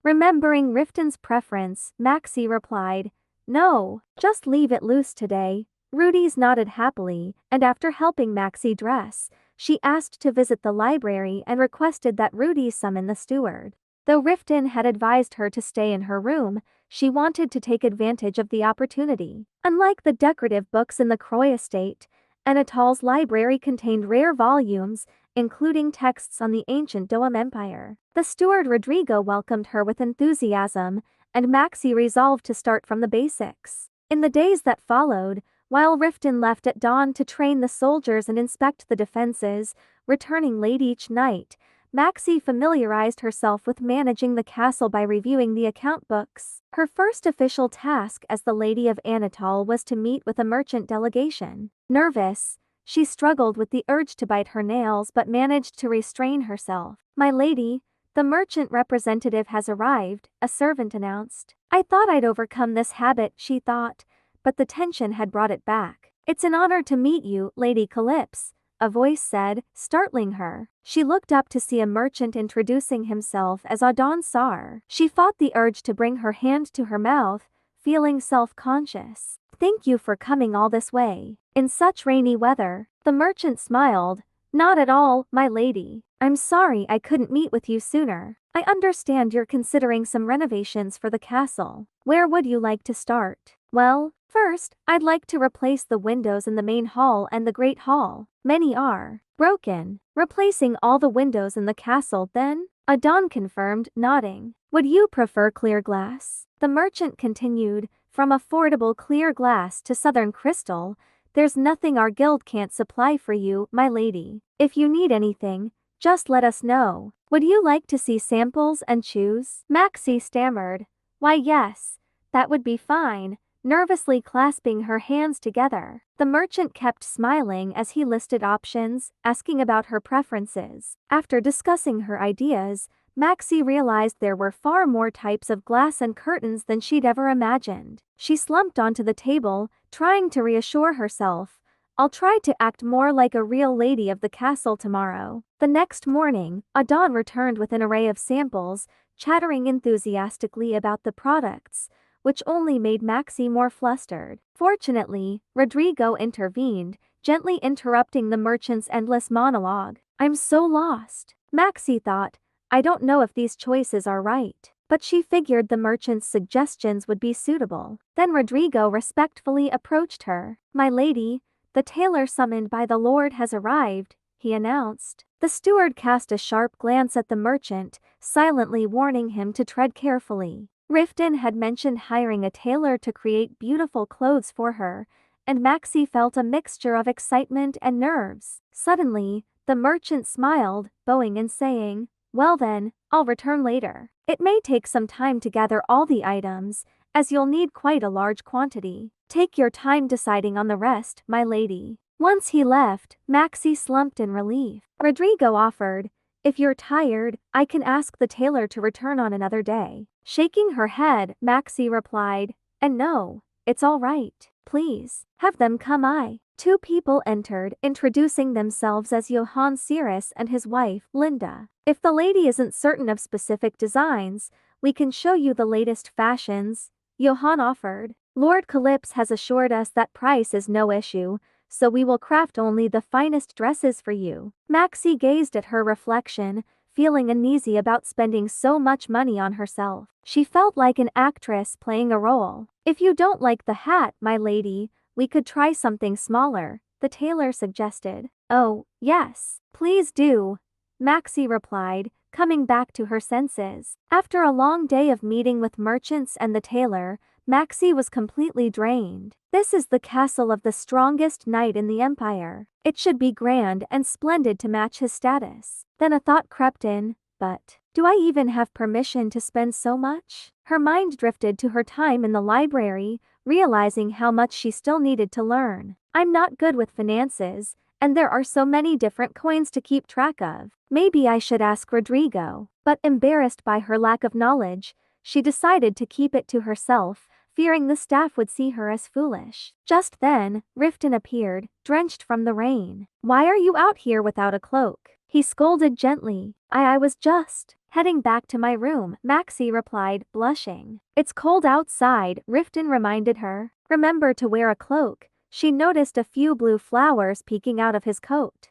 Remembering Riften's preference, Maxie replied, "No, just leave it loose today." Rudy's nodded happily, and after helping Maxie dress, she asked to visit the library and requested that Rudy summon the steward. Though Riften had advised her to stay in her room, she wanted to take advantage of the opportunity. Unlike the decorative books in the Croy estate, Anatol's library contained rare volumes, including texts on the ancient Doam Empire. The steward Rodrigo welcomed her with enthusiasm, and Maxie resolved to start from the basics. In the days that followed, while Riften left at dawn to train the soldiers and inspect the defenses, returning late each night, Maxie familiarized herself with managing the castle by reviewing the account books. Her first official task as the Lady of Anatol was to meet with a merchant delegation. Nervous, she struggled with the urge to bite her nails but managed to restrain herself. "My lady, the merchant representative has arrived," a servant announced. "I thought I'd overcome this habit," she thought, but the tension had brought it back. "It's an honor to meet you, Lady Calypse," a voice said, startling her. She looked up to see a merchant introducing himself as Adon Sar. She fought the urge to bring her hand to her mouth, feeling self-conscious. "Thank you for coming all this way in such rainy weather." The merchant smiled. "Not at all, my lady. I'm sorry I couldn't meet with you sooner. I understand you're considering some renovations for the castle. Where would you like to start?" "Well, first, I'd like to replace the windows in the main hall and the Great Hall. Many are broken." "Replacing all the windows in the castle, then?" Adon confirmed, nodding. "Would you prefer clear glass?" The merchant continued. "From affordable clear glass to southern crystal, there's nothing our guild can't supply for you, my lady. If you need anything, just let us know. Would you like to see samples and choose?" Maxie stammered. "Why, yes, that would be fine," nervously clasping her hands together. The merchant kept smiling as he listed options, asking about her preferences. After discussing her ideas, Maxie realized there were far more types of glass and curtains than she'd ever imagined. She slumped onto the table, trying to reassure herself. "I'll try to act more like a real lady of the castle tomorrow." The next morning, Adon returned with an array of samples, chattering enthusiastically about the products, which only made Maxie more flustered. Fortunately, Rodrigo intervened, gently interrupting the merchant's endless monologue. "I'm so lost," Maxie thought. "I don't know if these choices are right." But she figured the merchant's suggestions would be suitable. Then Rodrigo respectfully approached her. "My lady, the tailor summoned by the Lord has arrived," he announced. The steward cast a sharp glance at the merchant, silently warning him to tread carefully. Riften had mentioned hiring a tailor to create beautiful clothes for her, and Maxie felt a mixture of excitement and nerves. Suddenly, the merchant smiled, bowing and saying, "Well then, I'll return later. It may take some time to gather all the items, as you'll need quite a large quantity. Take your time deciding on the rest, my lady." Once he left, Maxie slumped in relief. Rodrigo offered, "If you're tired, I can ask the tailor to return on another day." Shaking her head, Maxie replied, "And no, it's all right. Please, have them come." Two people entered, introducing themselves as Johann Cyrus and his wife, Linda. "If the lady isn't certain of specific designs, we can show you the latest fashions," Johann offered. "Lord Calypse has assured us that price is no issue, so we will craft only the finest dresses for you." Maxie gazed at her reflection, feeling uneasy about spending so much money on herself. She felt like an actress playing a role. "If you don't like the hat, my lady, we could try something smaller," the tailor suggested. "Oh, yes, please do," Maxie replied, coming back to her senses. After a long day of meeting with merchants and the tailor, Maxie was completely drained. This is the castle of the strongest knight in the empire. It should be grand and splendid to match his status. Then a thought crept in, but do I even have permission to spend so much? Her mind drifted to her time in the library, realizing how much she still needed to learn. "I'm not good with finances, and there are so many different coins to keep track of. Maybe I should ask Rodrigo." But embarrassed by her lack of knowledge, she decided to keep it to herself, fearing the staff would see her as foolish. Just then, Riften appeared, drenched from the rain. "Why are you out here without a cloak?" he scolded gently. I was just heading back to my room," Maxie replied, blushing. "It's cold outside," Riften reminded her. "Remember to wear a cloak." She noticed a few blue flowers peeking out of his coat.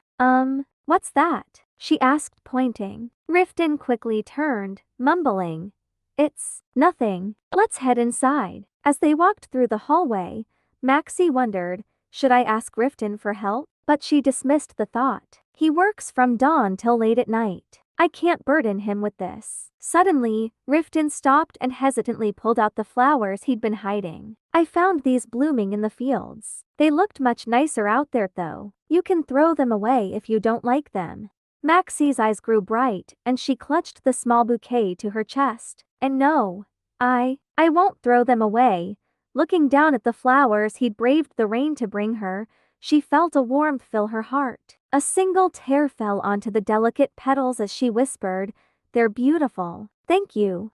What's that?" she asked, pointing. Riften quickly turned, mumbling, "It's nothing. Let's head inside." As they walked through the hallway, Maxie wondered, Should I ask Riften for help? But she dismissed the thought. He works from dawn till late at night. I can't burden him with this. Suddenly, Riften stopped and hesitantly pulled out the flowers he'd been hiding. I found these blooming in the fields. They looked much nicer out there though. You can throw them away if you don't like them. Maxie's eyes grew bright, and she clutched the small bouquet to her chest. And no, I won't throw them away. Looking down at the flowers he'd braved the rain to bring her, she felt a warmth fill her heart. A single tear fell onto the delicate petals as she whispered, "They're beautiful. Thank you."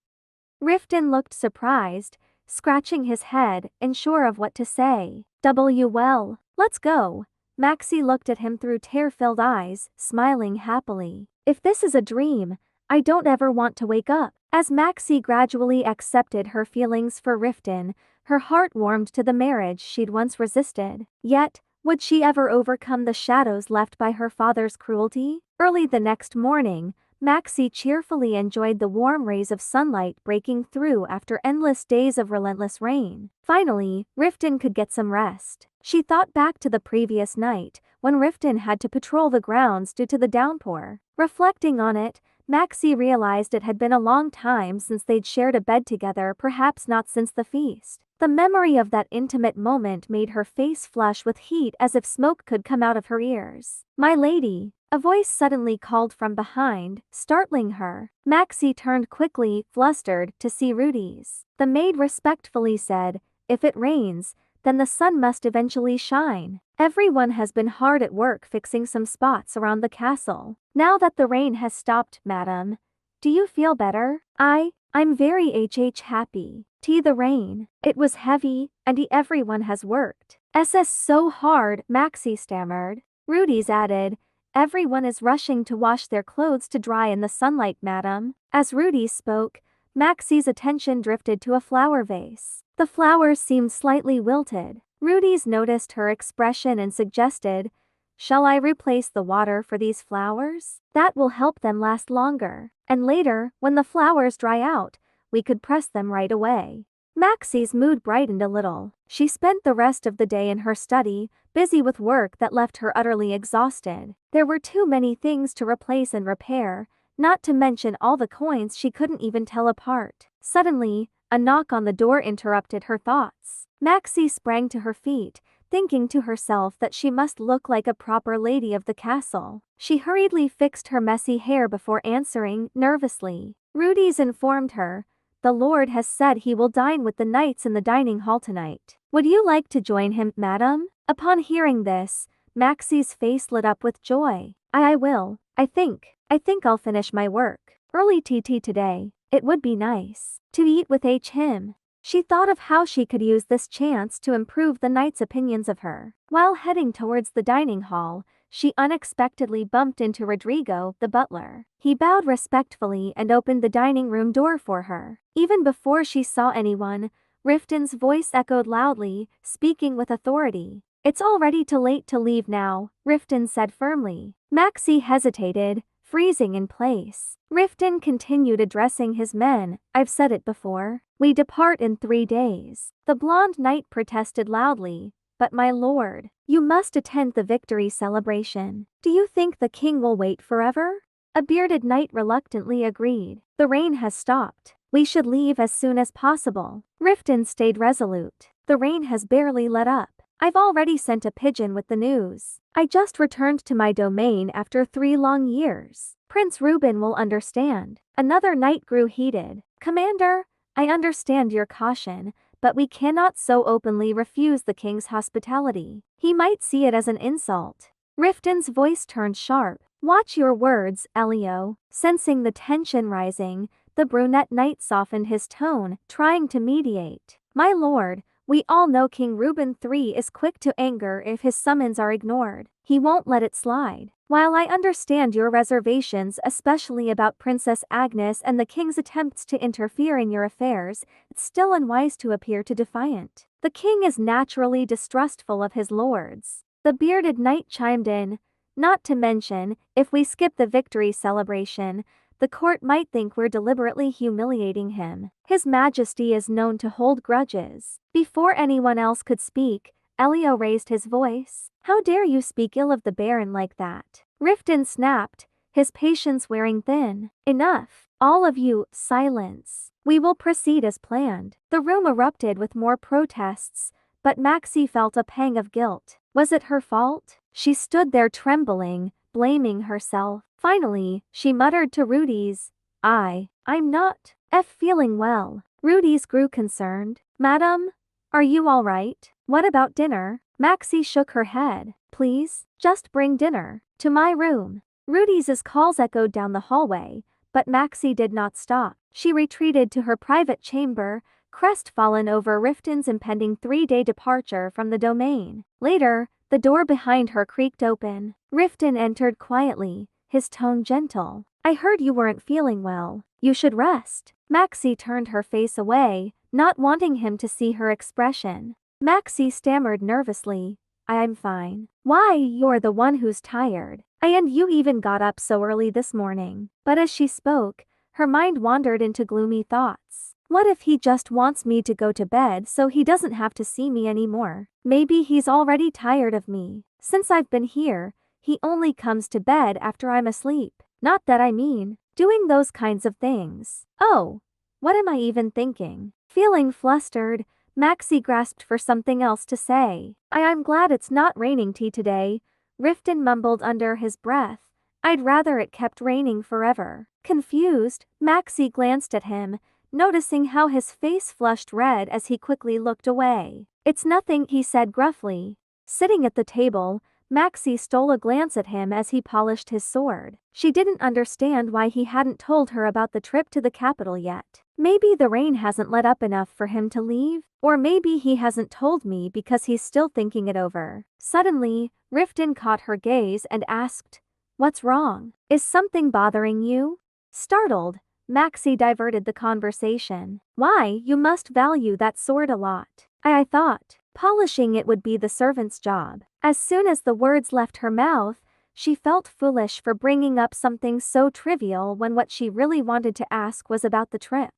Riften looked surprised, scratching his head, unsure of what to say. Well, let's go. Maxie looked at him through tear-filled eyes, smiling happily. If this is a dream, I don't ever want to wake up. As Maxie gradually accepted her feelings for Riften, her heart warmed to the marriage she'd once resisted. Yet, would she ever overcome the shadows left by her father's cruelty? Early the next morning, Maxie cheerfully enjoyed the warm rays of sunlight breaking through after endless days of relentless rain. Finally, Riften could get some rest. She thought back to the previous night, when Riften had to patrol the grounds due to the downpour. Reflecting on it, Maxie realized it had been a long time since they'd shared a bed together, perhaps not since the feast. The memory of that intimate moment made her face flush with heat as if smoke could come out of her ears. "My lady," a voice suddenly called from behind, startling her. Maxie turned quickly, flustered, to see Rudy's. The maid respectfully said, "If it rains, then the sun must eventually shine. Everyone has been hard at work fixing some spots around the castle. Now that the rain has stopped, madam, do you feel better?" I'm very happy. The rain. It was heavy, and everyone has worked. SS so hard, Maxie stammered. Rudy's added, "Everyone is rushing to wash their clothes to dry in the sunlight, madam." As Rudy spoke, Maxie's attention drifted to a flower vase. The flowers seemed slightly wilted. Rudy's noticed her expression and suggested, "Shall I replace the water for these flowers? That will help them last longer. And later, when the flowers dry out, we could press them right away." Maxie's mood brightened a little. She spent the rest of the day in her study, busy with work that left her utterly exhausted. There were too many things to replace and repair, not to mention all the coins she couldn't even tell apart. Suddenly, a knock on the door interrupted her thoughts. Maxie sprang to her feet, thinking to herself that she must look like a proper lady of the castle. She hurriedly fixed her messy hair before answering, nervously. Rudy's informed her, "The Lord has said he will dine with the knights in the dining hall tonight. Would you like to join him, madam?" Upon hearing this, Maxie's face lit up with joy. I will. I think I'll finish my work early today. It would be nice to eat with him. She thought of how she could use this chance to improve the knights' opinions of her. While heading towards the dining hall, she unexpectedly bumped into Rodrigo, the butler. He bowed respectfully and opened the dining room door for her. Even before she saw anyone, Riften's voice echoed loudly, speaking with authority. "It's already too late to leave now," Riften said firmly. Maxie hesitated, freezing in place. Riften continued addressing his men, "I've said it before. We depart in 3 days." The blonde knight protested loudly, "But my lord, you must attend the victory celebration. Do you think the king will wait forever?" A bearded knight reluctantly agreed. "The rain has stopped. We should leave as soon as possible." Riften stayed resolute. "The rain has barely let up. I've already sent a pigeon with the news. I just returned to my domain after 3 long years. Prince Reven will understand." Another knight grew heated. "Commander, I understand your caution, but we cannot so openly refuse the king's hospitality. He might see it as an insult." Riften's voice turned sharp. "Watch your words, Elio." Sensing the tension rising, the brunette knight softened his tone, trying to mediate. "My lord, we all know King Reven III is quick to anger if his summons are ignored. He won't let it slide. While I understand your reservations, especially about Princess Agnes and the king's attempts to interfere in your affairs, it's still unwise to appear too defiant. The king is naturally distrustful of his lords." The bearded knight chimed in, "Not to mention, if we skip the victory celebration, the court might think we're deliberately humiliating him. His Majesty is known to hold grudges." Before anyone else could speak, Elio raised his voice. How dare you speak ill of the Baron like that? Riften snapped, his patience wearing thin. Enough. All of you, silence. We will proceed as planned. The room erupted with more protests, but Maxie felt a pang of guilt. Was it her fault? She stood there trembling, blaming herself. Finally, she muttered to Rudy's, I'm not feeling well. Rudy's grew concerned. Madam? Are you all right? What about dinner? Maxie shook her head. Please, just bring dinner to my room. Rudy's calls echoed down the hallway, but Maxie did not stop. She retreated to her private chamber, crestfallen over Riften's impending 3-day departure from the domain. Later, the door behind her creaked open. Riften entered quietly, his tone gentle. I heard you weren't feeling well. You should rest. Maxie turned her face away, not wanting him to see her expression. Maxie stammered nervously. I'm fine. Why, you're the one who's tired. And you even got up so early this morning. But as she spoke, her mind wandered into gloomy thoughts. What if he just wants me to go to bed so he doesn't have to see me anymore? Maybe he's already tired of me. Since I've been here, he only comes to bed after I'm asleep. Not that I mean doing those kinds of things. Oh, what am I even thinking? Feeling flustered, Maxie grasped for something else to say. I'm glad it's not raining tea today, Riften mumbled under his breath. I'd rather it kept raining forever. Confused, Maxie glanced at him, noticing how his face flushed red as he quickly looked away. It's nothing, he said gruffly. Sitting at the table, Maxie stole a glance at him as he polished his sword. She didn't understand why he hadn't told her about the trip to the capital yet. Maybe the rain hasn't let up enough for him to leave? Or maybe he hasn't told me because he's still thinking it over. Suddenly, Riften caught her gaze and asked, What's wrong? Is something bothering you? Startled, Maxie diverted the conversation. Why, you must value that sword a lot. I thought polishing it would be the servant's job. As soon as the words left her mouth, she felt foolish for bringing up something so trivial when what she really wanted to ask was about the trip.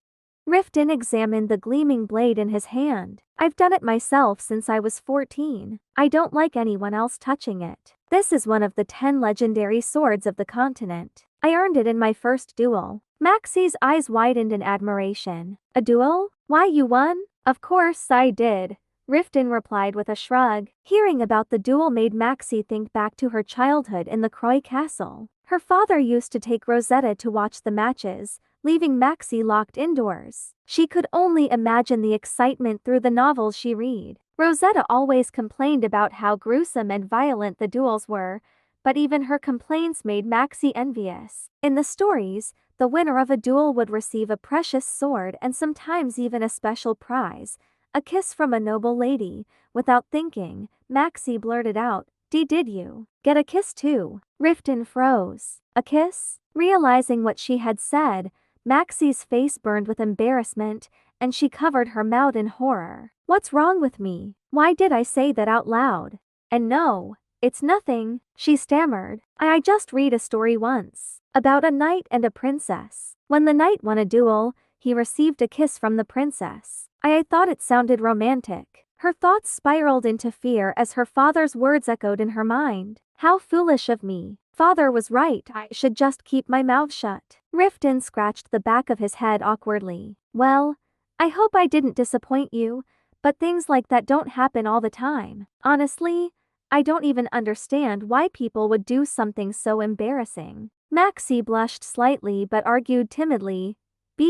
Riften examined the gleaming blade in his hand. I've done it myself since I was 14. I don't like anyone else touching it. This is one of the 10 legendary swords of the continent. I earned it in my first duel. Maxie's eyes widened in admiration. A duel? Why, you won? Of course I did, Riften replied with a shrug. Hearing about the duel made Maxie think back to her childhood in the Croy Castle. Her father used to take Rosetta to watch the matches, leaving Maxie locked indoors. She could only imagine the excitement through the novels she read. Rosetta always complained about how gruesome and violent the duels were, but even her complaints made Maxie envious. In the stories, the winner of a duel would receive a precious sword and sometimes even a special prize, a kiss from a noble lady. Without thinking, Maxie blurted out, Did you get a kiss too? Riften froze. A kiss? Realizing what she had said, Maxie's face burned with embarrassment, and she covered her mouth in horror. What's wrong with me? Why did I say that out loud? And no, it's nothing, she stammered. I just read a story once about a knight and a princess. When the knight won a duel, he received a kiss from the princess. I thought it sounded romantic. Her thoughts spiraled into fear as her father's words echoed in her mind. How foolish of me. Father was right, I should just keep my mouth shut. Riften scratched the back of his head awkwardly. Well, I hope I didn't disappoint you, but things like that don't happen all the time. Honestly, I don't even understand why people would do something so embarrassing. Maxie blushed slightly but argued timidly,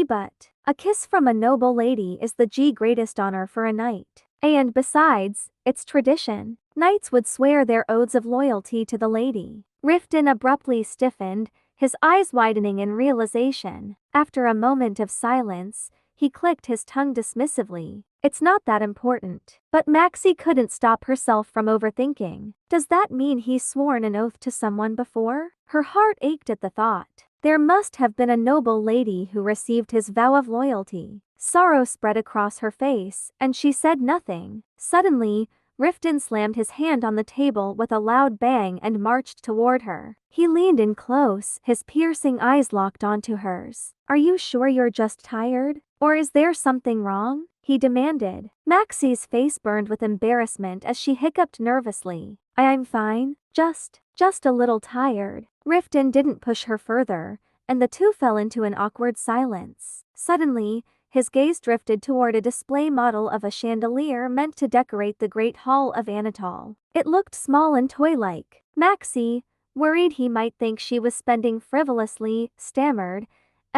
but a kiss from a noble lady is the greatest honor for a knight. And besides, it's tradition. Knights would swear their oaths of loyalty to the lady. Riften abruptly stiffened, his eyes widening in realization. After a moment of silence, he clicked his tongue dismissively. It's not that important. But Maxie couldn't stop herself from overthinking. Does that mean he's sworn an oath to someone before? Her heart ached at the thought. There must have been a noble lady who received his vow of loyalty. Sorrow spread across her face, and she said nothing. Suddenly, Riften slammed his hand on the table with a loud bang and marched toward her. He leaned in close, his piercing eyes locked onto hers. Are you sure you're just tired? Or is there something wrong? he demanded. Maxie's face burned with embarrassment as she hiccuped nervously. I'm fine, just a little tired. Riften didn't push her further, and the two fell into an awkward silence. Suddenly, his gaze drifted toward a display model of a chandelier meant to decorate the Great Hall of Anatol. It looked small and toy-like. Maxie, worried he might think she was spending frivolously, stammered,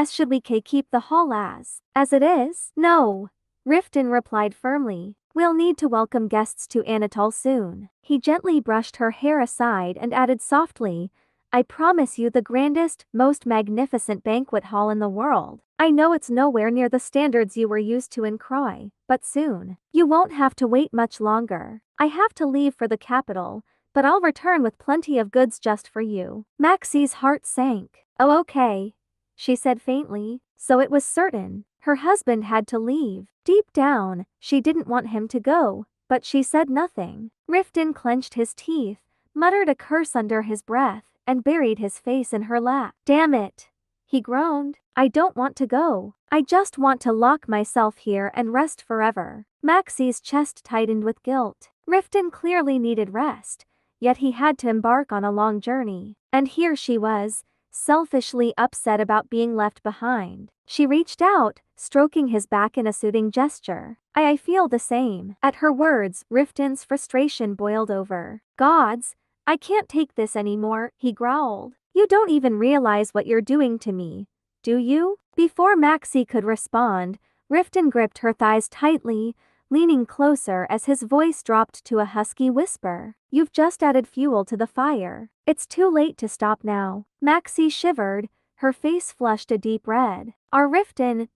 should we keep the hall as it is? No. Riften replied firmly. We'll need to welcome guests to Anatol soon. He gently brushed her hair aside and added softly, I promise you the grandest, most magnificent banquet hall in the world. I know it's nowhere near the standards you were used to in Croy, but soon. You won't have to wait much longer. I have to leave for the capital, but I'll return with plenty of goods just for you. Maxie's heart sank. Oh, okay, she said faintly. So it was certain. Her husband had to leave. Deep down, she didn't want him to go, but she said nothing. Riften clenched his teeth, muttered a curse under his breath, and buried his face in her lap. Damn it, he groaned. I don't want to go. I just want to lock myself here and rest forever. Maxie's chest tightened with guilt. Riften clearly needed rest, yet he had to embark on a long journey. And here she was, selfishly upset about being left behind. She reached out, stroking his back in a soothing gesture. I feel the same. At her words, Riften's frustration boiled over. Gods, I can't take this anymore, he growled. You don't even realize what you're doing to me, do you? Before Maxie could respond, Riften gripped her thighs tightly, leaning closer as his voice dropped to a husky whisper. You've just added fuel to the fire. It's too late to stop now. Maxie shivered, her face flushed a deep red. Our Riften,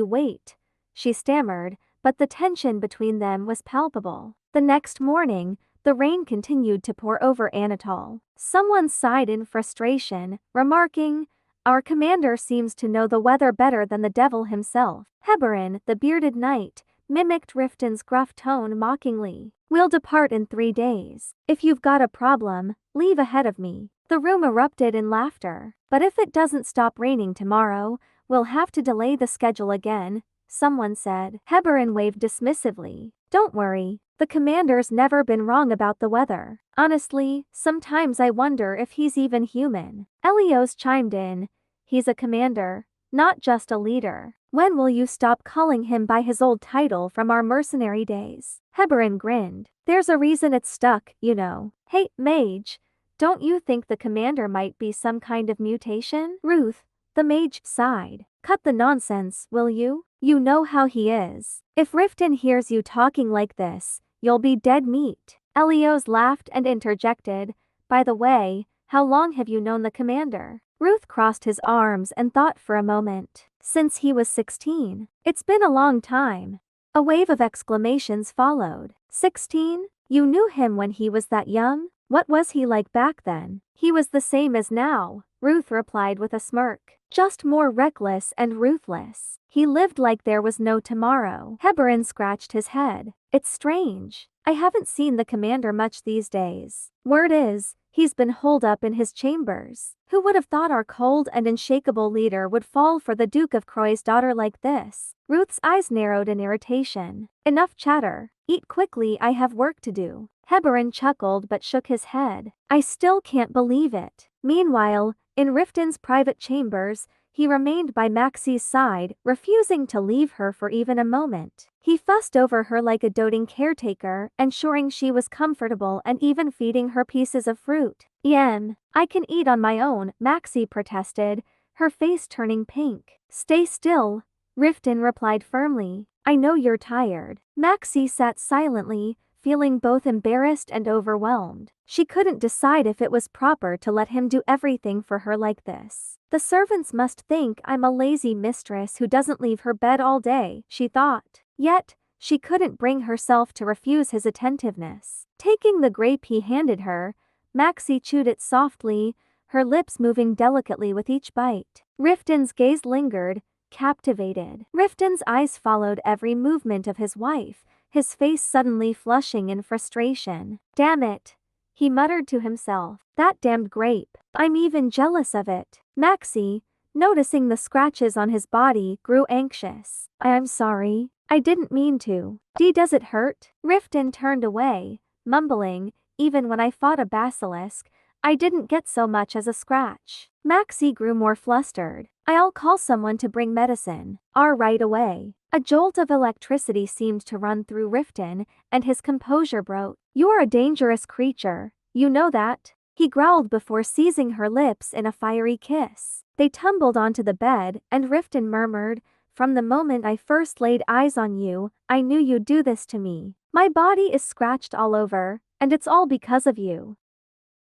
wait, she stammered, but the tension between them was palpable. The next morning, the rain continued to pour over Anatol. Someone sighed in frustration, remarking, Our commander seems to know the weather better than the devil himself. Heberin, the bearded knight, mimicked Riften's gruff tone mockingly. We'll depart in 3 days. If you've got a problem, leave ahead of me. The room erupted in laughter. But if it doesn't stop raining tomorrow, we'll have to delay the schedule again, someone said. Heberin waved dismissively. Don't worry. The commander's never been wrong about the weather. Honestly, sometimes I wonder if he's even human. Elios chimed in. He's a commander, not just a leader. When will you stop calling him by his old title from our mercenary days? Heberin grinned. There's a reason it's stuck, you know. Hey, mage, don't you think the commander might be some kind of mutation? Ruth, the mage, sighed. Cut the nonsense, will you? You know how he is. If Riften hears you talking like this, you'll be dead meat. Elios laughed and interjected. By the way, how long have you known the commander? Ruth crossed his arms and thought for a moment. Since he was 16. It's been a long time. A wave of exclamations followed. 16? You knew him when he was that young? What was he like back then? He was the same as now, Ruth replied with a smirk. Just more reckless and ruthless. He lived like there was no tomorrow. Heberin scratched his head. It's strange. I haven't seen the commander much these days. Word is, he's been holed up in his chambers. Who would have thought our cold and unshakable leader would fall for the Duke of Croy's daughter like this? Ruth's eyes narrowed in irritation. Enough chatter. Eat quickly, I have work to do. Heberin chuckled but shook his head. I still can't believe it. Meanwhile, in Riften's private chambers, he remained by Maxie's side, refusing to leave her for even a moment. He fussed over her like a doting caretaker, ensuring she was comfortable and even feeding her pieces of fruit. I can eat on my own, Maxie protested, her face turning pink. Stay still, Riften replied firmly. I know you're tired. Maxie sat silently, feeling both embarrassed and overwhelmed. She couldn't decide if it was proper to let him do everything for her like this. The servants must think I'm a lazy mistress who doesn't leave her bed all day, she thought. Yet, she couldn't bring herself to refuse his attentiveness. Taking the grape he handed her, Maxie chewed it softly, her lips moving delicately with each bite. Riften's gaze lingered, captivated. Riften's eyes followed every movement of his wife, his face suddenly flushing in frustration. Damn it, he muttered to himself. That damned grape. I'm even jealous of it. Maxie, noticing the scratches on his body, grew anxious. I'm sorry. I didn't mean to. Does it hurt? Riften turned away, mumbling, even when I fought a basilisk, I didn't get so much as a scratch. Maxie grew more flustered. I'll call someone to bring medicine. Right away. A jolt of electricity seemed to run through Riften, and his composure broke. You're a dangerous creature, you know that? He growled before seizing her lips in a fiery kiss. They tumbled onto the bed, and Riften murmured, from the moment I first laid eyes on you, I knew you'd do this to me. My body is scratched all over, and it's all because of you.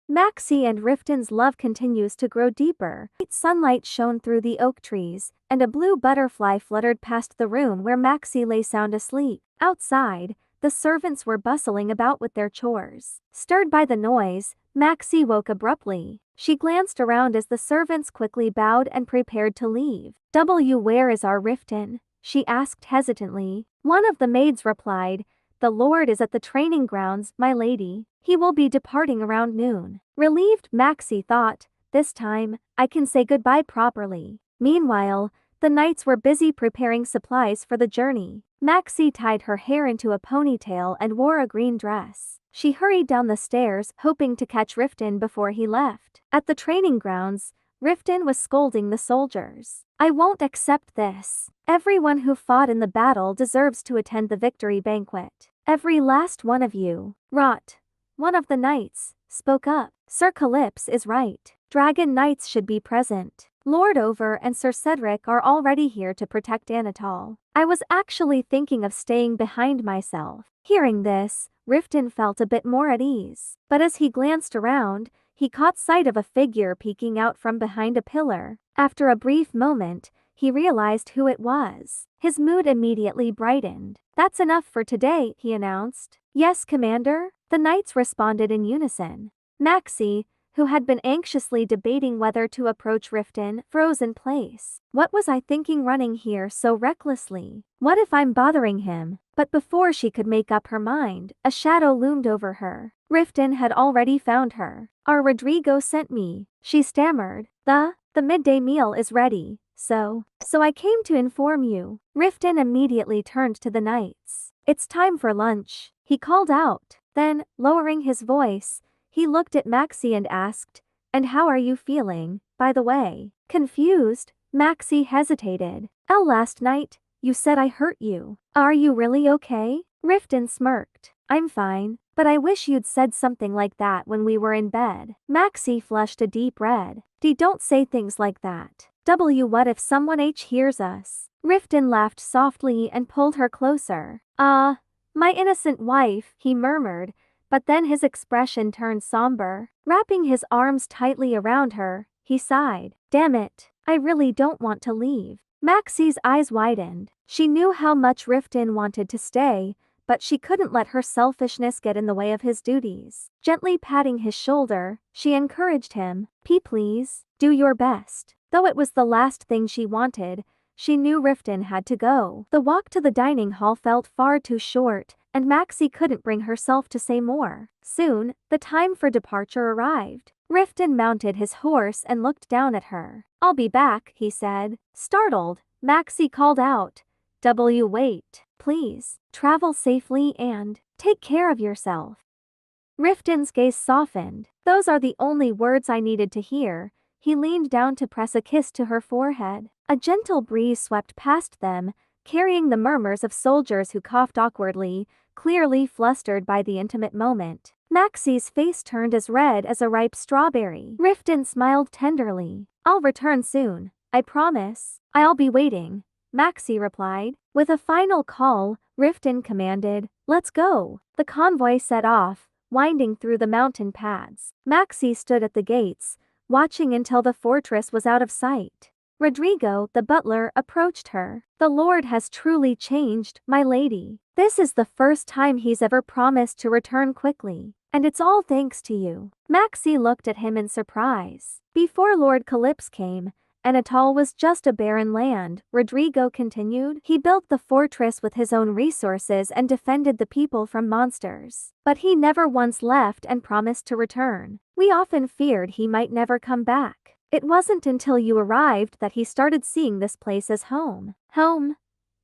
Maxie and Riften's love continues to grow deeper. Sunlight shone through the oak trees, and a blue butterfly fluttered past the room where Maxie lay sound asleep. Outside, the servants were bustling about with their chores. Stirred by the noise, Maxie woke abruptly. She glanced around as the servants quickly bowed and prepared to leave. Where is our Riften? She asked hesitantly. One of the maids replied, The Lord is at the training grounds, my lady. He will be departing around noon. Relieved, Maxie thought, this time, I can say goodbye properly. Meanwhile, the knights were busy preparing supplies for the journey. Maxie tied her hair into a ponytail and wore a green dress. She hurried down the stairs, hoping to catch Riften before he left. At the training grounds, Riften was scolding the soldiers. I won't accept this. Everyone who fought in the battle deserves to attend the victory banquet. Every last one of you. Rot. One of the knights spoke up. Sir Calypso is right. Dragon knights should be present. Lord Over and Sir Cedric are already here to protect Anatole. I was actually thinking of staying behind myself. Hearing this, Riften felt a bit more at ease. But as he glanced around, he caught sight of a figure peeking out from behind a pillar. After a brief moment, he realized who it was. His mood immediately brightened. That's enough for today, he announced. Yes, Commander, the knights responded in unison. Maxie, who had been anxiously debating whether to approach Riften, froze in place. What was I thinking running here so recklessly? What if I'm bothering him? But before she could make up her mind, a shadow loomed over her. Riften had already found her. Our Rodrigo sent me, she stammered. The midday meal is ready, so I came to inform you. Riften immediately turned to the knights. It's time for lunch, he called out. Then, lowering his voice, he looked at Maxie and asked, and how are you feeling, by the way? Confused, Maxie hesitated. Last night, you said I hurt you. Are you really okay? Riften smirked. I'm fine, but I wish you'd said something like that when we were in bed. Maxie flushed a deep red. Don't say things like that. What if someone hears us? Riften laughed softly and pulled her closer. My innocent wife, he murmured, but then his expression turned somber. Wrapping his arms tightly around her, he sighed. Damn it, I really don't want to leave. Maxie's eyes widened. She knew how much Riften wanted to stay, but she couldn't let her selfishness get in the way of his duties. Gently patting his shoulder, she encouraged him. Please, do your best. Though it was the last thing she wanted, she knew Riften had to go. The walk to the dining hall felt far too short, and Maxie couldn't bring herself to say more. Soon, the time for departure arrived. Riften mounted his horse and looked down at her. I'll be back, he said. Startled, Maxie called out. Wait, please, travel safely and take care of yourself. Riften's gaze softened. Those are the only words I needed to hear. He leaned down to press a kiss to her forehead. A gentle breeze swept past them, carrying the murmurs of soldiers who coughed awkwardly, clearly flustered by the intimate moment. Maxie's face turned as red as a ripe strawberry. Riften smiled tenderly. I'll return soon, I promise. I'll be waiting, Maxie replied. With a final call, Riften commanded, let's go. The convoy set off, winding through the mountain paths. Maxie stood at the gates, watching until the fortress was out of sight. Rodrigo, the butler, approached her. The Lord has truly changed, my lady. This is the first time he's ever promised to return quickly, and it's all thanks to you. Maxie looked at him in surprise. Before Lord Calypso came, Anatole was just a barren land, Rodrigo continued. He built the fortress with his own resources and defended the people from monsters. But he never once left and promised to return. We often feared he might never come back. It wasn't until you arrived that he started seeing this place as home. Home?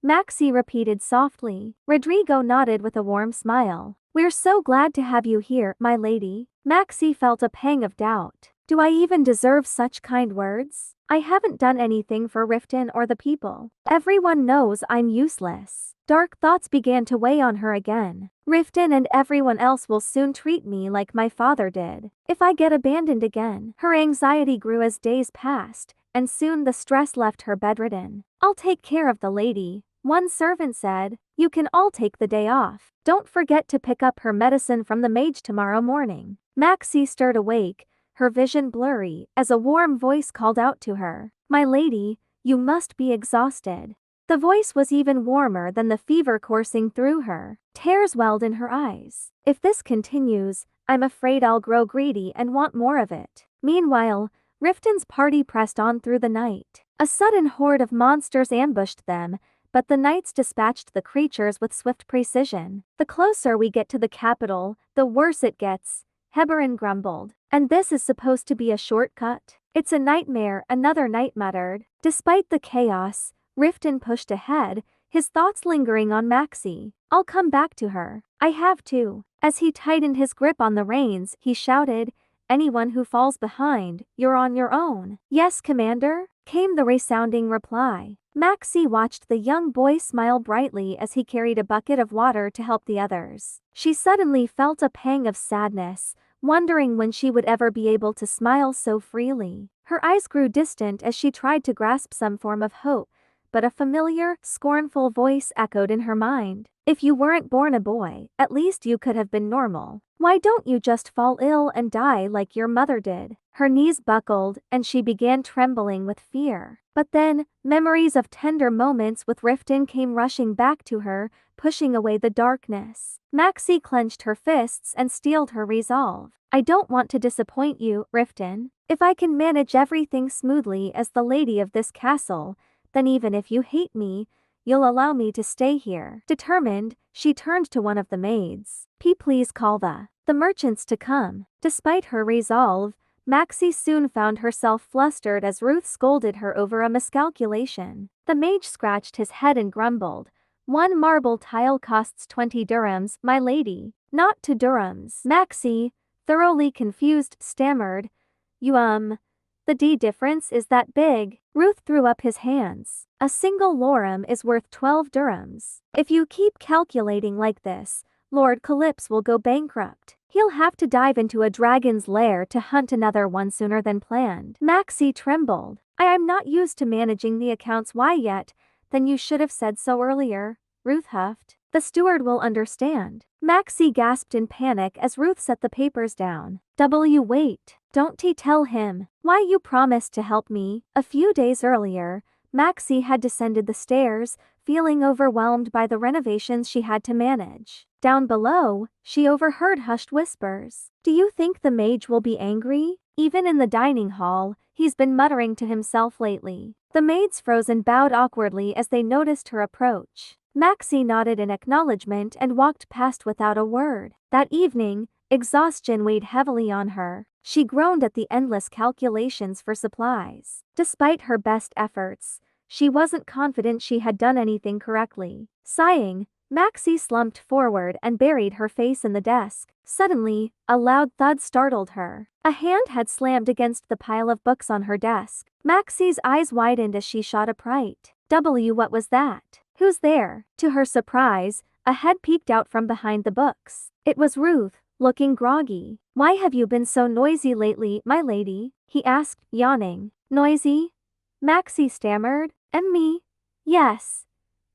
Maxie repeated softly. Rodrigo nodded with a warm smile. We're so glad to have you here, my lady. Maxie felt a pang of doubt. Do I even deserve such kind words? I haven't done anything for Riften or the people. Everyone knows I'm useless. Dark thoughts began to weigh on her again. Riften and everyone else will soon treat me like my father did. If I get abandoned again. Her anxiety grew as days passed, and soon the stress left her bedridden. I'll take care of the lady, one servant said. You can all take the day off. Don't forget to pick up her medicine from the mage tomorrow morning. Maxie stirred awake, her vision blurry, as a warm voice called out to her. My lady, you must be exhausted. The voice was even warmer than the fever coursing through her. Tears welled in her eyes. If this continues, I'm afraid I'll grow greedy and want more of it. Meanwhile, Riften's party pressed on through the night. A sudden horde of monsters ambushed them, but the knights dispatched the creatures with swift precision. The closer we get to the capital, the worse it gets, Heberin grumbled. And this is supposed to be a shortcut? It's a nightmare, another knight muttered. Despite the chaos, Riften pushed ahead, his thoughts lingering on Maxie. I'll come back to her. I have to. As he tightened his grip on the reins, he shouted, anyone who falls behind, you're on your own. Yes, Commander, came the resounding reply. Maxie watched the young boy smile brightly as he carried a bucket of water to help the others. She suddenly felt a pang of sadness, wondering when she would ever be able to smile so freely. Her eyes grew distant as she tried to grasp some form of hope, but a familiar, scornful voice echoed in her mind. If you weren't born a boy, at least you could have been normal. Why don't you just fall ill and die like your mother did? Her knees buckled, and she began trembling with fear. But then, memories of tender moments with Riften came rushing back to her, pushing away the darkness. Maxie clenched her fists and steeled her resolve. I don't want to disappoint you, Riften. If I can manage everything smoothly as the lady of this castle, then even if you hate me, you'll allow me to stay here. Determined, she turned to one of the maids. Please call the merchants to come. Despite her resolve, Maxie soon found herself flustered as Ruth scolded her over a miscalculation. The mage scratched his head and grumbled. One marble tile costs 20 dirhams, my lady. Not 2 dirhams. Maxie, thoroughly confused, stammered. The difference is that big. Ruth threw up his hands. A single lorem is worth 12 dirhams. If you keep calculating like this, Lord Calypso will go bankrupt. He'll have to dive into a dragon's lair to hunt another one sooner than planned. Maxie trembled. I'm not used to managing the accounts. Why yet? Then you should have said so earlier, Ruth huffed. The steward will understand. Maxie gasped in panic as Ruth set the papers down. Wait. Don't tell him. Why you promised to help me. A few days earlier, Maxie had descended the stairs, feeling overwhelmed by the renovations she had to manage. Down below, she overheard hushed whispers. Do you think the mage will be angry? Even in the dining hall, he's been muttering to himself lately. The maids froze and bowed awkwardly as they noticed her approach. Maxie nodded in acknowledgement and walked past without a word. That evening, exhaustion weighed heavily on her. She groaned at the endless calculations for supplies. Despite her best efforts, she wasn't confident she had done anything correctly. Sighing, Maxie slumped forward and buried her face in the desk. Suddenly, a loud thud startled her. A hand had slammed against the pile of books on her desk. Maxie's eyes widened as she shot upright. What was that? Who's there? To her surprise, a head peeked out from behind the books. It was Ruth, looking groggy. Why have you been so noisy lately, my lady? He asked, yawning. Noisy? Maxie stammered. Me? Yes.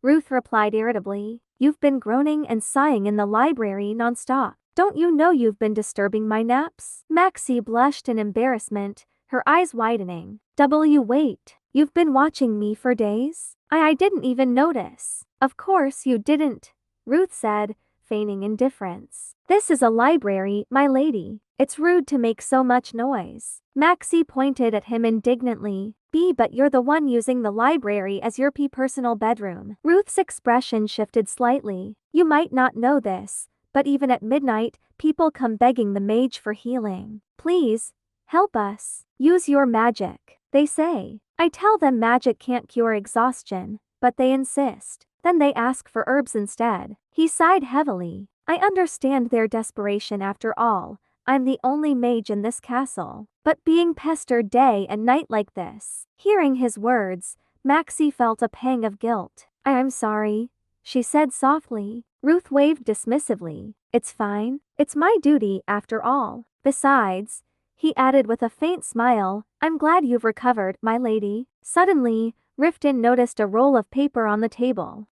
Ruth replied irritably. You've been groaning and sighing in the library non-stop. Don't you know you've been disturbing my naps? Maxie blushed in embarrassment, her eyes widening. Wait. You've been watching me for days? I didn't even notice. Of course you didn't, Ruth said, feigning indifference. This is a library, my lady. It's rude to make so much noise. Maxie pointed at him indignantly. But you're the one using the library as your personal bedroom. Ruth's expression shifted slightly. You might not know this, but even at midnight, people come begging the mage for healing. Please, help us. Use your magic, they say. I tell them magic can't cure exhaustion, but they insist. Then they ask for herbs instead. He sighed heavily. I understand their desperation after all. I'm the only mage in this castle. But being pestered day and night like this. Hearing his words, Maxie felt a pang of guilt. I'm sorry, she said softly. Ruth waved dismissively. It's fine. It's my duty after all. Besides, he added with a faint smile, I'm glad you've recovered, my lady. Suddenly, Riften noticed a roll of paper on the table.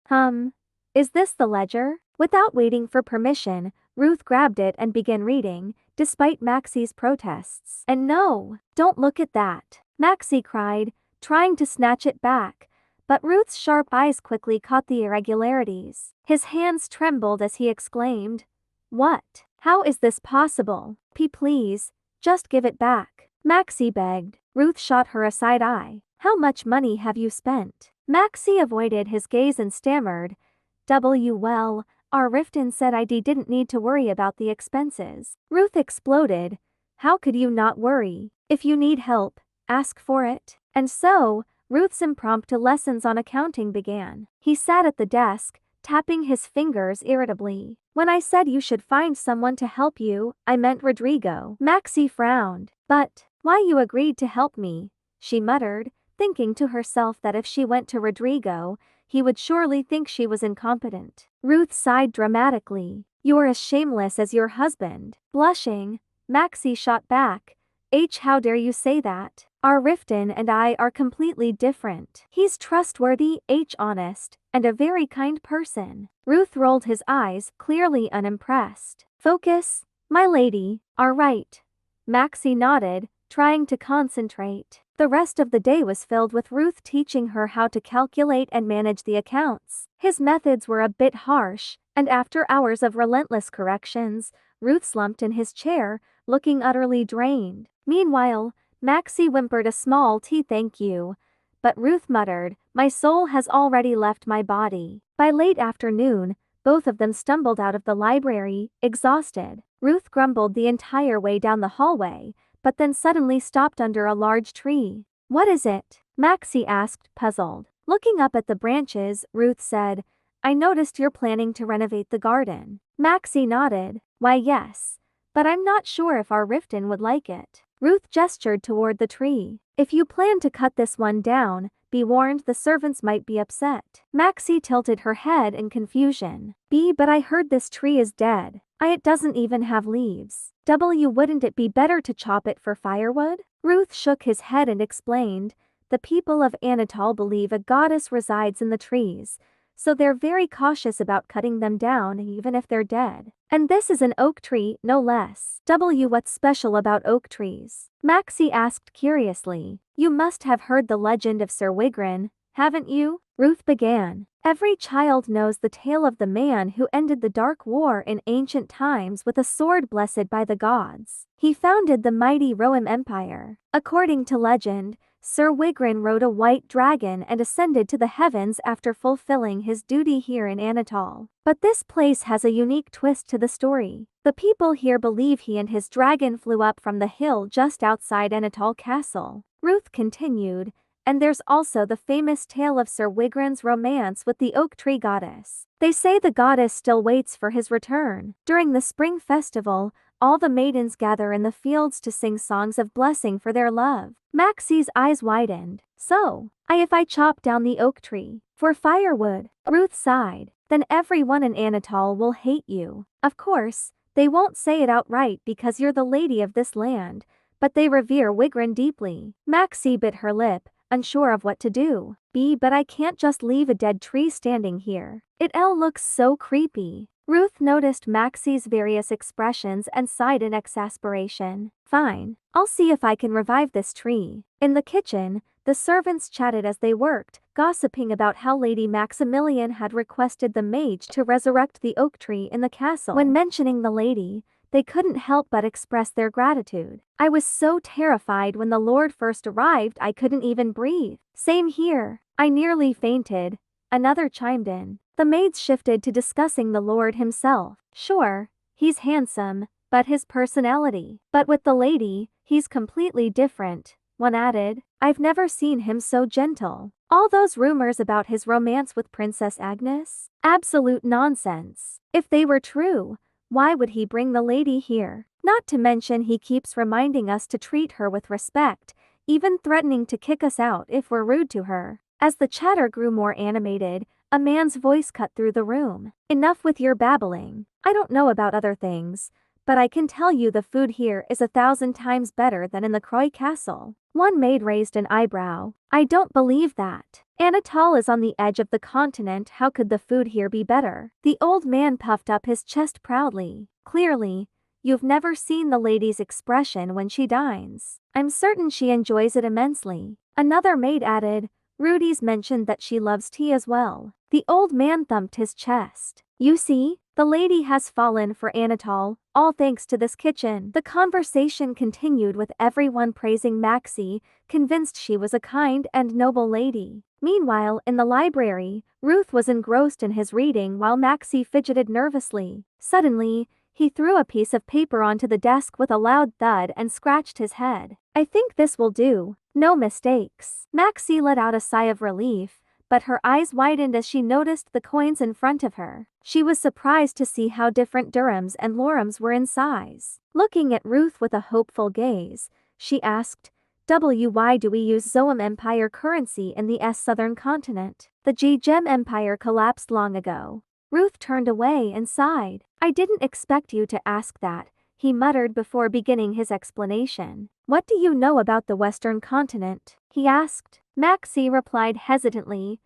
Is this the ledger? Without waiting for permission, Ruth grabbed it and began reading, despite Maxie's protests. And no, don't look at that, Maxie cried, trying to snatch it back. But Ruth's sharp eyes quickly caught the irregularities. His hands trembled as he exclaimed, What? How is this possible? Please, just give it back, Maxie begged. Ruth shot her a side eye. How much money have you spent? Maxie avoided his gaze and stammered, Well, our Riften said I didn't need to worry about the expenses. Ruth exploded. How could you not worry? If you need help, ask for it. And so, Ruth's impromptu lessons on accounting began. He sat at the desk, tapping his fingers irritably. When I said you should find someone to help you, I meant Rodrigo. Maxie frowned. But, why you agreed to help me, she muttered, thinking to herself that if she went to Rodrigo, he would surely think she was incompetent. Ruth sighed dramatically. You're as shameless as your husband. Blushing, Maxie shot back. How dare you say that? Our Riften and I are completely different. He's trustworthy, honest, and a very kind person. Ruth rolled his eyes, clearly unimpressed. Focus, my lady. Right. Maxie nodded, trying to concentrate. The rest of the day was filled with Ruth teaching her how to calculate and manage the accounts. His methods were a bit harsh, and after hours of relentless corrections, Ruth slumped in his chair, looking utterly drained. Meanwhile, Maxie whimpered a small thank you, but Ruth muttered, My soul has already left my body. By late afternoon, both of them stumbled out of the library, exhausted. Ruth grumbled the entire way down the hallway, but then suddenly stopped under a large tree. What is it? Maxie asked, puzzled. Looking up at the branches, Ruth said, I noticed you're planning to renovate the garden. Maxie nodded. Why yes, but I'm not sure if our Riften would like it. Ruth gestured toward the tree. If you plan to cut this one down, be warned the servants might be upset. Maxie tilted her head in confusion. But I heard this tree is dead. It doesn't even have leaves. Wouldn't it be better to chop it for firewood? Ruth shook his head and explained, the people of Anatole believe a goddess resides in the trees, so they're very cautious about cutting them down even if they're dead. And this is an oak tree, no less. What's special about oak trees? Maxie asked curiously. You must have heard the legend of Sir Wigrin, haven't you? Ruth began. Every child knows the tale of the man who ended the Dark War in ancient times with a sword blessed by the gods. He founded the mighty Rohim Empire. According to legend, Sir Wigrin rode a white dragon and ascended to the heavens after fulfilling his duty here in Anatole. But this place has a unique twist to the story. The people here believe he and his dragon flew up from the hill just outside Anatole Castle. Ruth continued, and there's also the famous tale of Sir Wigrin's romance with the oak tree goddess. They say the goddess still waits for his return. During the spring festival, all the maidens gather in the fields to sing songs of blessing for their love. Maxie's eyes widened. So, if I chop down the oak tree for firewood, Ruth sighed, then everyone in Anatole will hate you. Of course, they won't say it outright because you're the lady of this land, but they revere Wigrin deeply. Maxie bit her lip, unsure of what to do. But I can't just leave a dead tree standing here. It looks so creepy. Ruth noticed Maxie's various expressions and sighed in exasperation. Fine, I'll see if I can revive this tree. In the kitchen, the servants chatted as they worked, gossiping about how Lady Maximilian had requested the mage to resurrect the oak tree in the castle. When mentioning the lady, they couldn't help but express their gratitude. I was so terrified when the Lord first arrived I couldn't even breathe. Same here. I nearly fainted. Another chimed in. The maids shifted to discussing the Lord himself. Sure, he's handsome, but his personality. But with the lady, he's completely different, one added. I've never seen him so gentle. All those rumors about his romance with Princess Agnes? Absolute nonsense. If they were true, why would he bring the lady here? Not to mention he keeps reminding us to treat her with respect, even threatening to kick us out if we're rude to her. As the chatter grew more animated, a man's voice cut through the room. Enough with your babbling. I don't know about other things, but I can tell you the food here is 1,000 times better than in the Croy Castle. One maid raised an eyebrow. I don't believe that. Anatole is on the edge of the continent, how could the food here be better? The old man puffed up his chest proudly. Clearly, you've never seen the lady's expression when she dines. I'm certain she enjoys it immensely. Another maid added, Rudy's mentioned that she loves tea as well. The old man thumped his chest. You see, the lady has fallen for Anatole, all thanks to this kitchen. The conversation continued with everyone praising Maxie, convinced she was a kind and noble lady. Meanwhile, in the library, Ruth was engrossed in his reading while Maxie fidgeted nervously. Suddenly, he threw a piece of paper onto the desk with a loud thud and scratched his head. I think this will do. No mistakes. Maxie let out a sigh of relief, but her eyes widened as she noticed the coins in front of her. She was surprised to see how different dirhams and lorams were in size. Looking at Ruth with a hopeful gaze, she asked, why do we use Zoam Empire currency in the southern continent? The Gem Empire collapsed long ago. Ruth turned away and sighed. I didn't expect you to ask that, he muttered before beginning his explanation. What do you know about the western continent? He asked. Maxie replied hesitantly,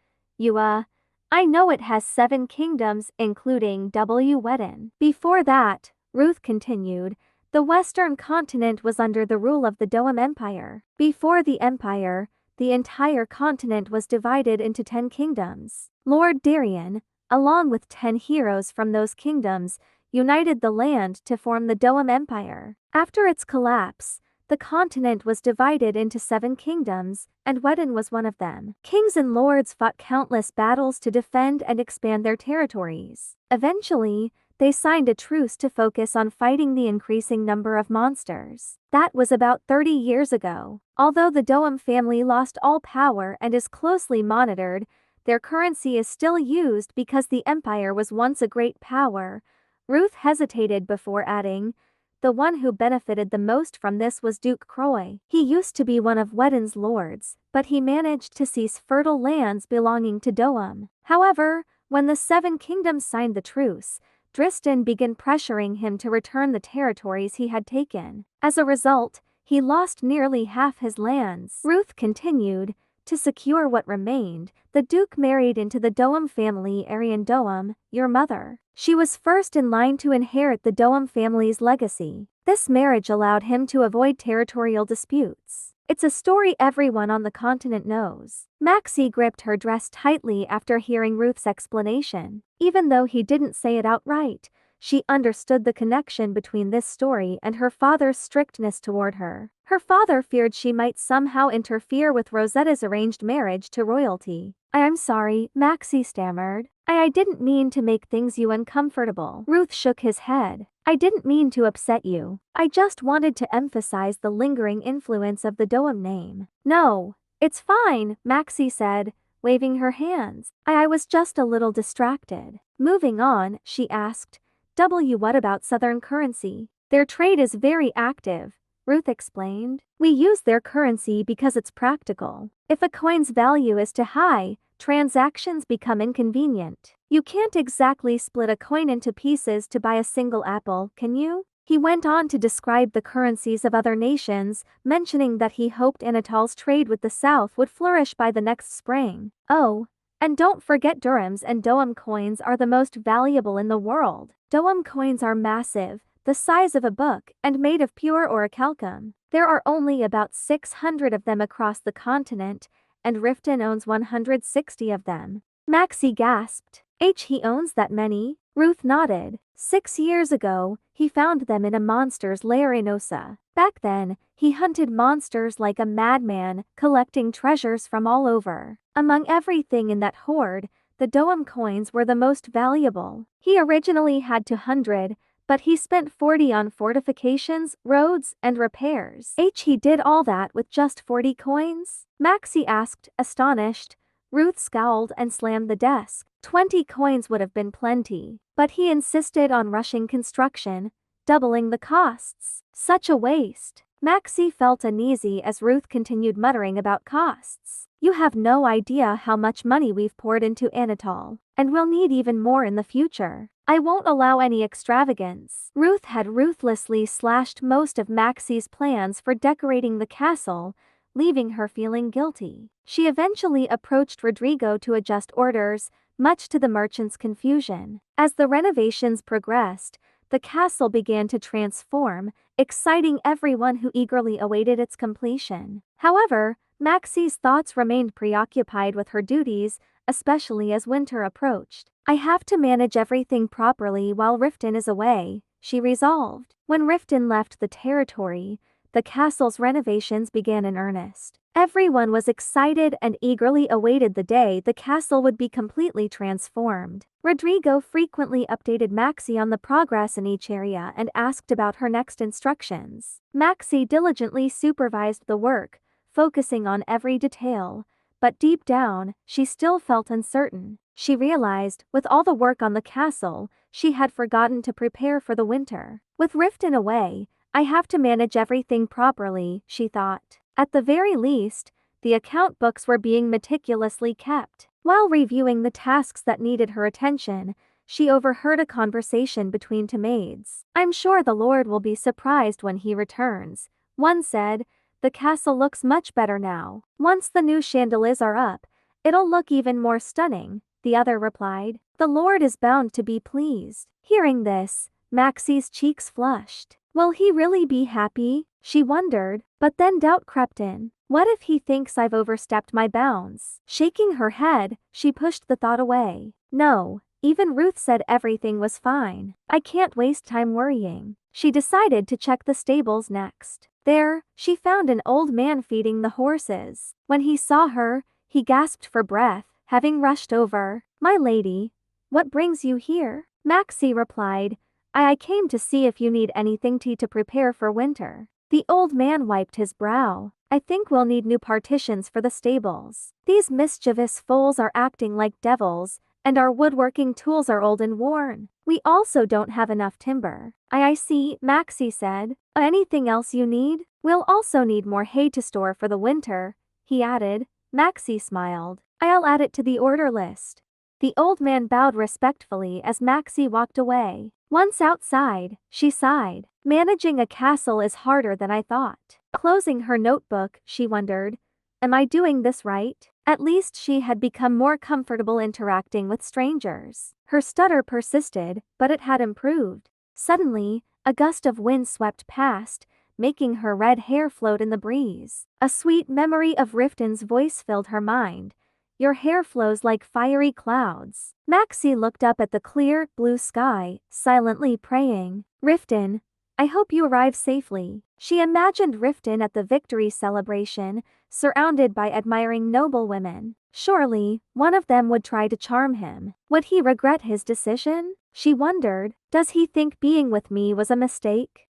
I know it has 7 kingdoms including Weden. Before that, Ruth continued, the western continent was under the rule of the Doam Empire. Before the empire, the entire continent was divided into 10 kingdoms. Lord Darien, along with 10 heroes from those kingdoms, united the land to form the Doam Empire. After its collapse, the continent was divided into 7 kingdoms, and Weden was one of them. Kings and lords fought countless battles to defend and expand their territories. Eventually, they signed a truce to focus on fighting the increasing number of monsters. That was about 30 years ago. Although the Doam family lost all power and is closely monitored, their currency is still used because the empire was once a great power. Ruth hesitated before adding, the one who benefited the most from this was Duke Croy. He used to be one of Weden's lords, but he managed to seize fertile lands belonging to Doam. However, when the 7 kingdoms signed the truce, Dristan began pressuring him to return the territories he had taken. As a result, he lost nearly half his lands. Ruth continued, to secure what remained, the Duke married into the Doam family Arian Doam, your mother. She was first in line to inherit the Doam family's legacy. This marriage allowed him to avoid territorial disputes. It's a story everyone on the continent knows. Maxie gripped her dress tightly after hearing Ruth's explanation. Even though he didn't say it outright, she understood the connection between this story and her father's strictness toward her. Her father feared she might somehow interfere with Rosetta's arranged marriage to royalty. I'm sorry, Maxie stammered. I didn't mean to make things you uncomfortable. Ruth shook his head. I didn't mean to upset you. I just wanted to emphasize the lingering influence of the Doam name. No, it's fine, Maxie said, waving her hands. I was just a little distracted. Moving on, she asked, what about Southern currency? Their trade is very active, Ruth explained. We use their currency because it's practical. If a coin's value is too high, transactions become inconvenient. You can't exactly split a coin into pieces to buy a single apple, can you? He went on to describe the currencies of other nations, mentioning that he hoped Anatole's trade with the South would flourish by the next spring. Oh, and don't forget dirhams and Doam coins are the most valuable in the world. Doam coins are massive, the size of a book, and made of pure orichalcum. There are only about 600 of them across the continent, and Riften owns 160 of them. Maxie gasped. He owns that many? Ruth nodded. 6 years ago, he found them in a monster's lair in Osa. Back then, he hunted monsters like a madman, collecting treasures from all over. Among everything in that hoard, the Doam coins were the most valuable. He originally had 200, but he spent 40 on fortifications, roads, and repairs. He did all that with just 40 coins? Maxie asked, astonished. Ruth scowled and slammed the desk. 20 coins would have been plenty. But he insisted on rushing construction, doubling the costs. Such a waste. Maxie felt uneasy as Ruth continued muttering about costs. You have no idea how much money we've poured into Anatole, and we'll need even more in the future. I won't allow any extravagance. Ruth had ruthlessly slashed most of Maxie's plans for decorating the castle, leaving her feeling guilty. She eventually approached Rodrigo to adjust orders, much to the merchant's confusion. As the renovations progressed, the castle began to transform, exciting everyone who eagerly awaited its completion. However, Maxie's thoughts remained preoccupied with her duties, especially as winter approached. I have to manage everything properly while Riften is away, she resolved. When Riften left the territory, the castle's renovations began in earnest. Everyone was excited and eagerly awaited the day the castle would be completely transformed. Rodrigo frequently updated Maxie on the progress in each area and asked about her next instructions. Maxie diligently supervised the work, focusing on every detail, but deep down, she still felt uncertain. She realized, with all the work on the castle, she had forgotten to prepare for the winter. With Riften away, I have to manage everything properly, she thought. At the very least, the account books were being meticulously kept. While reviewing the tasks that needed her attention, she overheard a conversation between two maids. I'm sure the Lord will be surprised when he returns, one said. The castle looks much better now. Once the new chandeliers are up, it'll look even more stunning, the other replied. The Lord is bound to be pleased. Hearing this, Maxie's cheeks flushed. Will he really be happy? She wondered, but then doubt crept in. What if he thinks I've overstepped my bounds? Shaking her head, she pushed the thought away. No, even Ruth said everything was fine. I can't waste time worrying. She decided to check the stables next. There, she found an old man feeding the horses. When he saw her, he gasped for breath, having rushed over. My lady, what brings you here? Maxie replied, I came to see if you need anything to prepare for winter. The old man wiped his brow. I think we'll need new partitions for the stables. These mischievous foals are acting like devils, and our woodworking tools are old and worn. We also don't have enough timber. I see, Maxie said. Anything else you need? We'll also need more hay to store for the winter, he added. Maxie smiled. I'll add it to the order list. The old man bowed respectfully as Maxie walked away. Once outside, she sighed. Managing a castle is harder than I thought. Closing her notebook, she wondered, am I doing this right? At least she had become more comfortable interacting with strangers. Her stutter persisted, but it had improved. Suddenly, a gust of wind swept past, making her red hair float in the breeze. A sweet memory of Riften's voice filled her mind. Your hair flows like fiery clouds. Maxie looked up at the clear, blue sky, silently praying. Riften, I hope you arrive safely. She imagined Riften at the victory celebration, surrounded by admiring noblewomen. Surely, one of them would try to charm him. Would he regret his decision? She wondered. Does he think being with me was a mistake?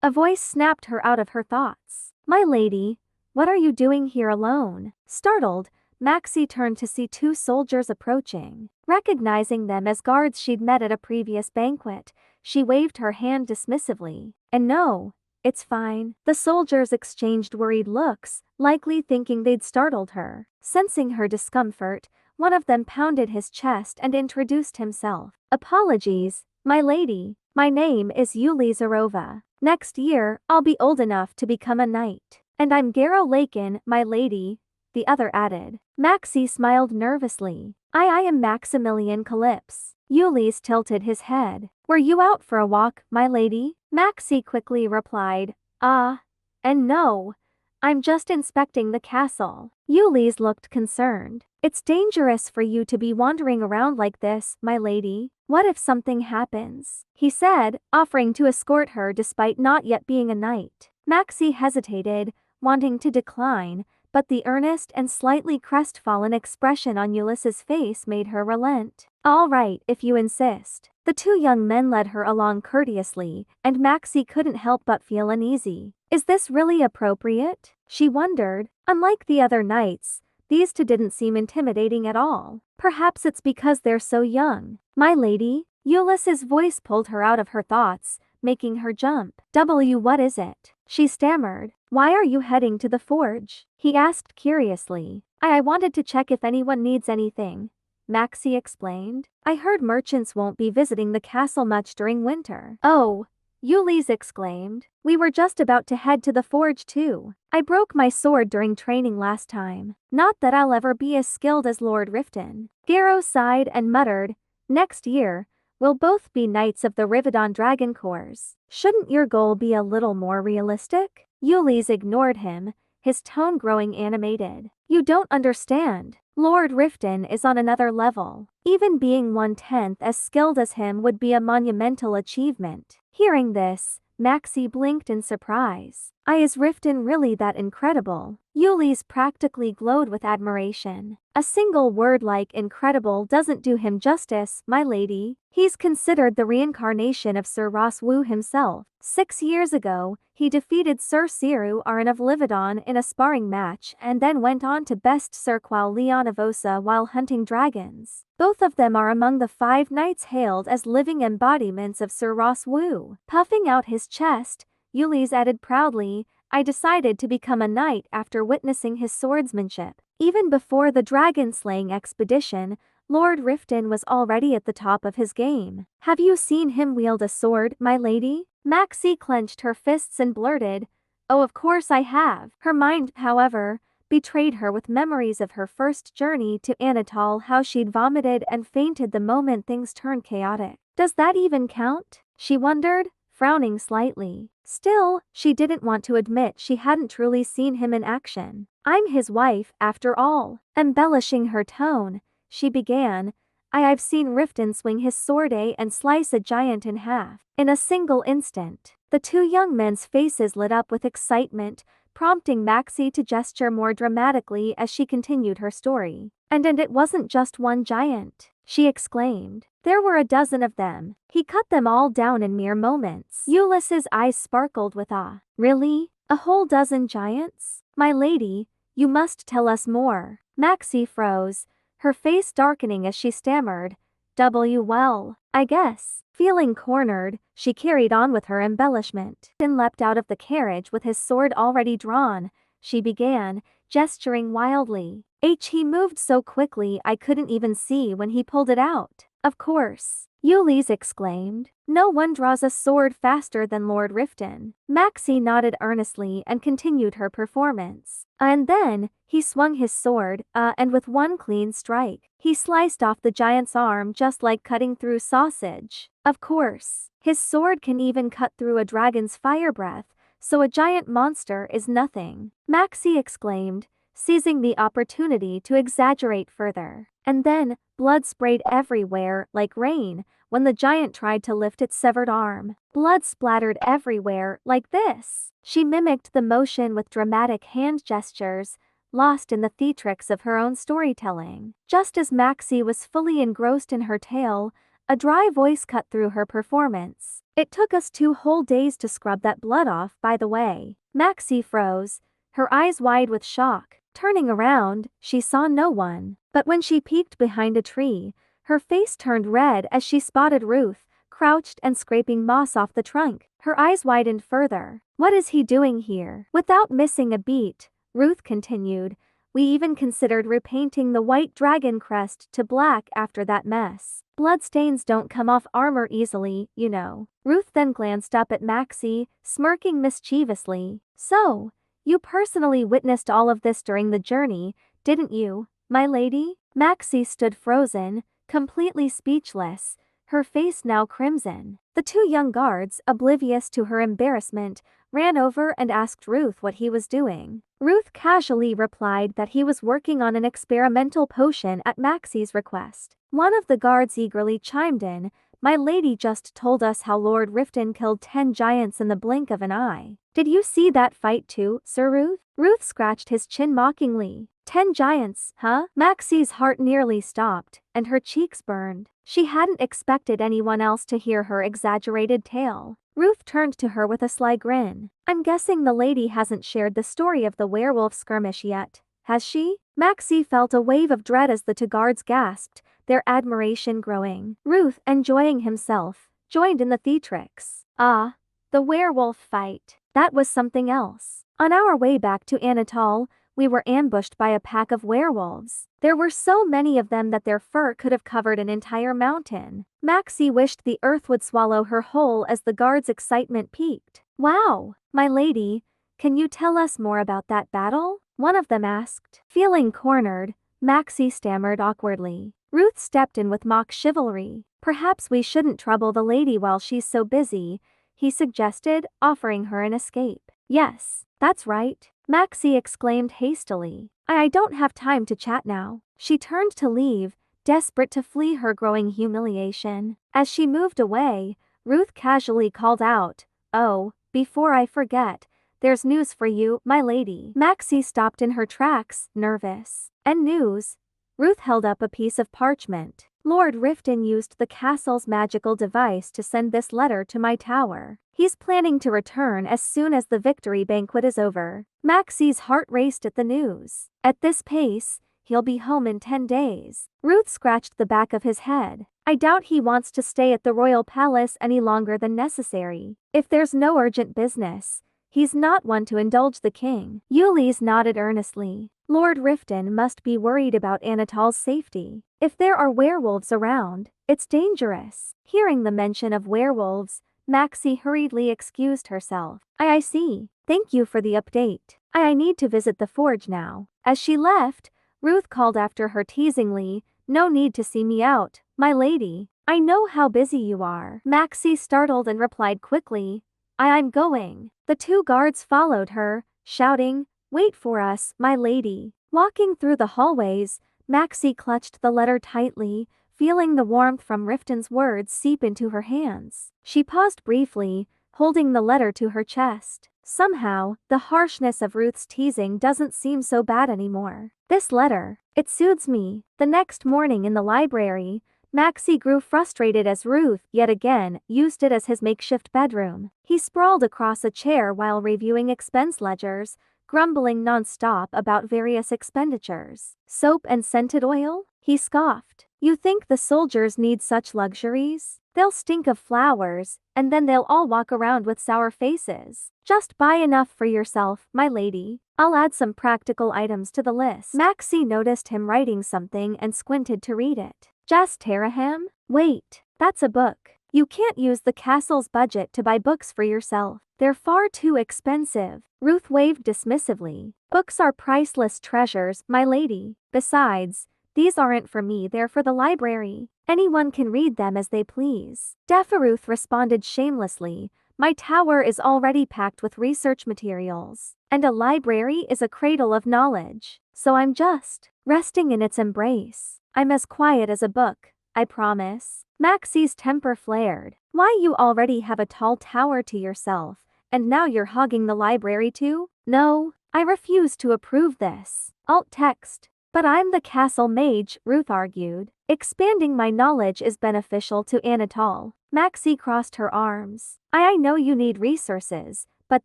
A voice snapped her out of her thoughts. My lady, what are you doing here alone? Startled, Maxie turned to see two soldiers approaching. Recognizing them as guards she'd met at a previous banquet, she waved her hand dismissively. And no, it's fine. The soldiers exchanged worried looks, likely thinking they'd startled her. Sensing her discomfort, one of them pounded his chest and introduced himself. Apologies, my lady. My name is Yulia Zarova. Next year, I'll be old enough to become a knight. And I'm Garo Lakin, my lady, the other added. Maxie smiled nervously. I am Maximilian Calypse. Ulysse tilted his head. Were you out for a walk, my lady? Maxie quickly replied, and no. I'm just inspecting the castle. Ulysse looked concerned. It's dangerous for you to be wandering around like this, my lady. What if something happens? He said, offering to escort her despite not yet being a knight. Maxie hesitated, wanting to decline, but the earnest and slightly crestfallen expression on Ulysses' face made her relent. All right, if you insist. The two young men led her along courteously, and Maxie couldn't help but feel uneasy. Is this really appropriate? She wondered. Unlike the other knights, These two didn't seem intimidating at all. Perhaps it's because they're so young. My lady, Ulysses' voice pulled her out of her thoughts, making her jump. What is it? She stammered. Why are you heading to the forge? He asked curiously. I wanted to check if anyone needs anything, Maxie explained. I heard merchants won't be visiting the castle much during winter. Oh, Ulysses exclaimed. We were just about to head to the forge too. I broke my sword during training last time. Not that I'll ever be as skilled as Lord Riften. Garrow sighed and muttered, next year, we'll both be knights of the Rivedon Dragon Corps. Shouldn't your goal be a little more realistic? Ulysses ignored him, his tone growing animated. You don't understand. Lord Riften is on another level. Even being 1/10 as skilled as him would be a monumental achievement. Hearing this, Maxie blinked in surprise. Is Riften really that incredible? Ulysses practically glowed with admiration. A single word like incredible doesn't do him justice, my lady. He's considered the reincarnation of Sir Ross Wu himself. 6 years ago, he defeated Sir Siru Aran of Livedon in a sparring match and then went on to best Sir Quao Leon of Osa while hunting dragons. Both of them are among the 5 knights hailed as living embodiments of Sir Ross Wu. Puffing out his chest, Ulysses added proudly, I decided to become a knight after witnessing his swordsmanship. Even before the dragon-slaying expedition, Lord Riften was already at the top of his game. Have you seen him wield a sword, my lady? Maxie clenched her fists and blurted, oh, of course I have. Her mind, however, betrayed her with memories of her first journey to Anatole, how she'd vomited and fainted the moment things turned chaotic. Does that even count? She wondered, frowning slightly. Still, she didn't want to admit she hadn't truly seen him in action. I'm his wife, after all. Embellishing her tone, she began, I've seen Riften swing his sword and slice a giant in half. In a single instant, the 2 young men's faces lit up with excitement, prompting Maxie to gesture more dramatically as she continued her story. And it wasn't just one giant, she exclaimed. There were a dozen of them. He cut them all down in mere moments. Ulysses' eyes sparkled with awe. Really? A whole dozen giants? My lady, you must tell us more. Maxie froze, her face darkening as she stammered, well, I guess. Feeling cornered, she carried on with her embellishment. Then leapt out of the carriage with his sword already drawn, she began, gesturing wildly. He moved so quickly I couldn't even see when he pulled it out. Of course, Ulysses exclaimed. No one draws a sword faster than Lord Riften. Maxie nodded earnestly and continued her performance. And then, he swung his sword, and with one clean strike, he sliced off the giant's arm just like cutting through sausage. Of course, his sword can even cut through a dragon's fire breath, so a giant monster is nothing, Maxie exclaimed, seizing the opportunity to exaggerate further. And then, blood sprayed everywhere like rain when the giant tried to lift its severed arm. Blood splattered everywhere like this. She mimicked the motion with dramatic hand gestures, lost in the theatrics of her own storytelling. Just as Maxie was fully engrossed in her tale, a dry voice cut through her performance. It took us 2 whole days to scrub that blood off, by the way. Maxie froze, her eyes wide with shock. Turning around, she saw no one. But when she peeked behind a tree, her face turned red as she spotted Ruth, crouched and scraping moss off the trunk. Her eyes widened further. What is he doing here? Without missing a beat, Ruth continued, we even considered repainting the white dragon crest to black after that mess. Bloodstains don't come off armor easily, you know. Ruth then glanced up at Maxie, smirking mischievously. So, you personally witnessed all of this during the journey, didn't you, my lady? Maxie stood frozen, completely speechless, her face now crimson. The 2 young guards, oblivious to her embarrassment, ran over and asked Ruth what he was doing. Ruth casually replied that he was working on an experimental potion at Maxie's request. One of the guards eagerly chimed in, my lady just told us how Lord Riften killed 10 giants in the blink of an eye. Did you see that fight too, Sir Ruth? Ruth scratched his chin mockingly. 10 giants, huh? Maxie's heart nearly stopped, and her cheeks burned. She hadn't expected anyone else to hear her exaggerated tale. Ruth turned to her with a sly grin. I'm guessing the lady hasn't shared the story of the werewolf skirmish yet, Has she? Maxie felt a wave of dread as the two guards gasped, their admiration growing. Ruth, enjoying himself, joined in the theatrics. Ah, the werewolf fight. That was something else. On our way back to Anatole, we were ambushed by a pack of werewolves. There were so many of them that their fur could have covered an entire mountain. Maxie wished the earth would swallow her whole as the guards' excitement peaked. Wow, my lady, can you tell us more about that battle? One of them asked. Feeling cornered, Maxie stammered awkwardly. Ruth stepped in with mock chivalry. Perhaps we shouldn't trouble the lady while she's so busy, he suggested, offering her an escape. Yes, that's right, Maxie exclaimed hastily. I don't have time to chat now. She turned to leave, desperate to flee her growing humiliation. As she moved away, Ruth casually called out, "Oh, before I forget, there's news for you, my lady." Maxie stopped in her tracks, nervous. And news? Ruth held up a piece of parchment. Lord Riften used the castle's magical device to send this letter to my tower. He's planning to return as soon as the victory banquet is over. Maxie's heart raced at the news. At this pace, he'll be home in 10 days. Ruth scratched the back of his head. I doubt he wants to stay at the royal palace any longer than necessary. If there's no urgent business, he's not one to indulge the king. Yuli's nodded earnestly. Lord Riften must be worried about Anatole's safety. If there are werewolves around, it's dangerous. Hearing the mention of werewolves, Maxie hurriedly excused herself. I see. Thank you for the update. I need to visit the forge now. As she left, Ruth called after her teasingly, "No need to see me out, my lady. I know how busy you are." Maxie startled and replied quickly, I'm going." The two guards followed her, shouting, "Wait for us, my lady." Walking through the hallways, Maxie clutched the letter tightly, feeling the warmth from Riften's words seep into her hands. She paused briefly, holding the letter to her chest. Somehow, the harshness of Ruth's teasing doesn't seem so bad anymore. This letter, it soothes me. The next morning in the library, Maxie grew frustrated as Ruth, yet again, used it as his makeshift bedroom. He sprawled across a chair while reviewing expense ledgers, grumbling non-stop about various expenditures. Soap and scented oil? He scoffed. You think the soldiers need such luxuries? They'll stink of flowers, and then they'll all walk around with sour faces. Just buy enough for yourself, my lady. I'll add some practical items to the list. Maxie noticed him writing something and squinted to read it. Jas Teraham? Wait, that's a book. You can't use the castle's budget to buy books for yourself. They're far too expensive. Ruth waved dismissively. Books are priceless treasures, my lady. Besides, these aren't for me, they're for the library. Anyone can read them as they please. Ruth responded shamelessly. My tower is already packed with research materials. And a library is a cradle of knowledge. So I'm just resting in its embrace. I'm as quiet as a book, I promise. Maxie's temper flared. Why, you already have a tall tower to yourself, and now you're hogging the library too? No, I refuse to approve this. Alt text. But I'm the castle mage, Ruth argued. Expanding my knowledge is beneficial to Anatole. Maxie crossed her arms. I know you need resources, but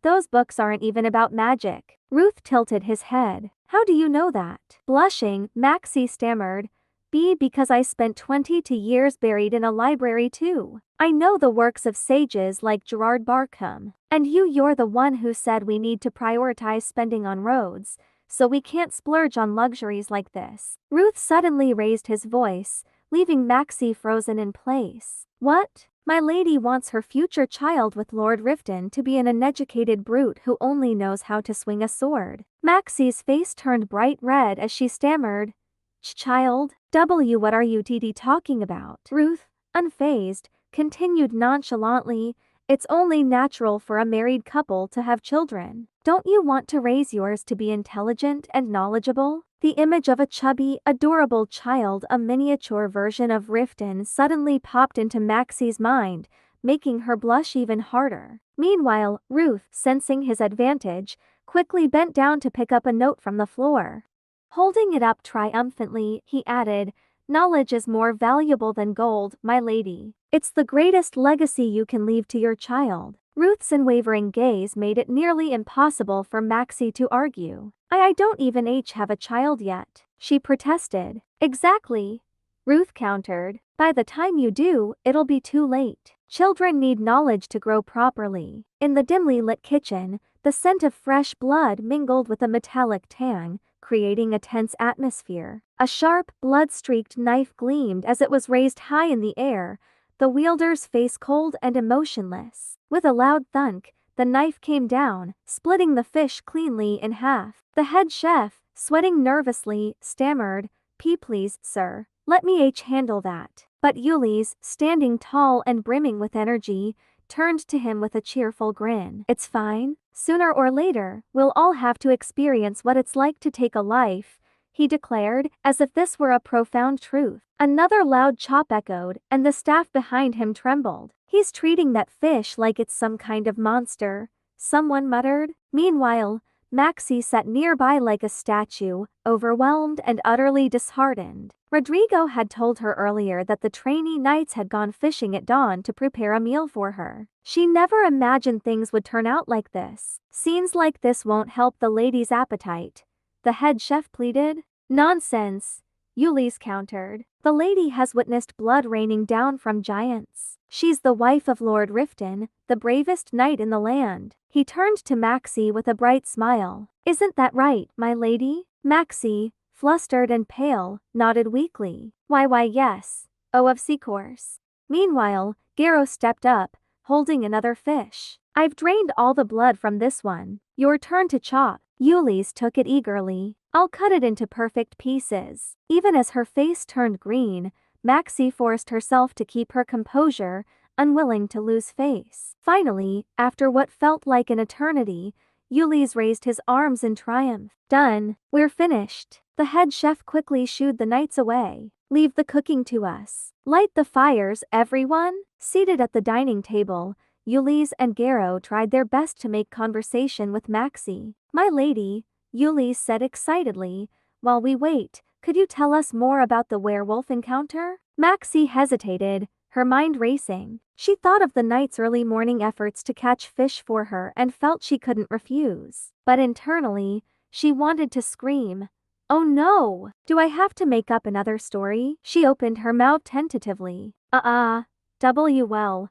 those books aren't even about magic. Ruth tilted his head. How do you know that? Blushing, Maxie stammered. Because I spent 22 years buried in a library too. I know the works of sages like Gerard Barkham. And you're the one who said we need to prioritize spending on roads, so we can't splurge on luxuries like this. Ruth suddenly raised his voice, leaving Maxie frozen in place. What? My lady wants her future child with Lord Riften to be an uneducated brute who only knows how to swing a sword. Maxie's face turned bright red as she stammered. Child? What are you talking about? Ruth, unfazed, continued nonchalantly, it's only natural for a married couple to have children. Don't you want to raise yours to be intelligent and knowledgeable? The image of a chubby, adorable child, a miniature version of Riften, suddenly popped into Maxie's mind, making her blush even harder. Meanwhile, Ruth, sensing his advantage, quickly bent down to pick up a note from the floor. Holding it up triumphantly, he added, "Knowledge is more valuable than gold, my lady. It's the greatest legacy you can leave to your child." Ruth's unwavering gaze made it nearly impossible for Maxie to argue. I don't even have a child yet, she protested. Exactly, Ruth countered. By the time you do, it'll be too late. Children need knowledge to grow properly. In the dimly lit kitchen, the scent of fresh blood mingled with a metallic tang, creating a tense atmosphere. A sharp, blood-streaked knife gleamed as it was raised high in the air, the wielder's face cold and emotionless. With a loud thunk, the knife came down, splitting the fish cleanly in half. The head chef, sweating nervously, stammered, Please, sir, let me handle that." But Yuli's, standing tall and brimming with energy, turned to him with a cheerful grin. "It's fine. Sooner or later, we'll all have to experience what it's like to take a life," he declared, as if this were a profound truth. Another loud chop echoed, and the staff behind him trembled. "He's treating that fish like it's some kind of monster," someone muttered. Meanwhile, Maxie sat nearby like a statue, overwhelmed and utterly disheartened. Rodrigo had told her earlier that the trainee knights had gone fishing at dawn to prepare a meal for her. She never imagined things would turn out like this. "Scenes like this won't help the lady's appetite," the head chef pleaded. "Nonsense," Ulysse countered. "The lady has witnessed blood raining down from giants. She's the wife of Lord Riften, the bravest knight in the land." He turned to Maxie with a bright smile. "Isn't that right, my lady?" Maxie, flustered and pale, nodded weakly. Why yes. Oh, of course." Meanwhile, Garo stepped up, holding another fish. "I've drained all the blood from this one. Your turn to chop." Ulysse took it eagerly. "I'll cut it into perfect pieces." Even as her face turned green, Maxie forced herself to keep her composure, unwilling to lose face. Finally, after what felt like an eternity, Ulysse raised his arms in triumph. "Done. We're finished." The head chef quickly shooed the knights away. "Leave the cooking to us. Light the fires, everyone." Seated at the dining table, Ulysse and Garo tried their best to make conversation with Maxie. "My lady," Ulysse said excitedly, "while we wait, could you tell us more about the werewolf encounter?" Maxie hesitated, her mind racing. She thought of the knight's early morning efforts to catch fish for her and felt she couldn't refuse. But internally, she wanted to scream, "Oh no! Do I have to make up another story?" She opened her mouth tentatively. Well.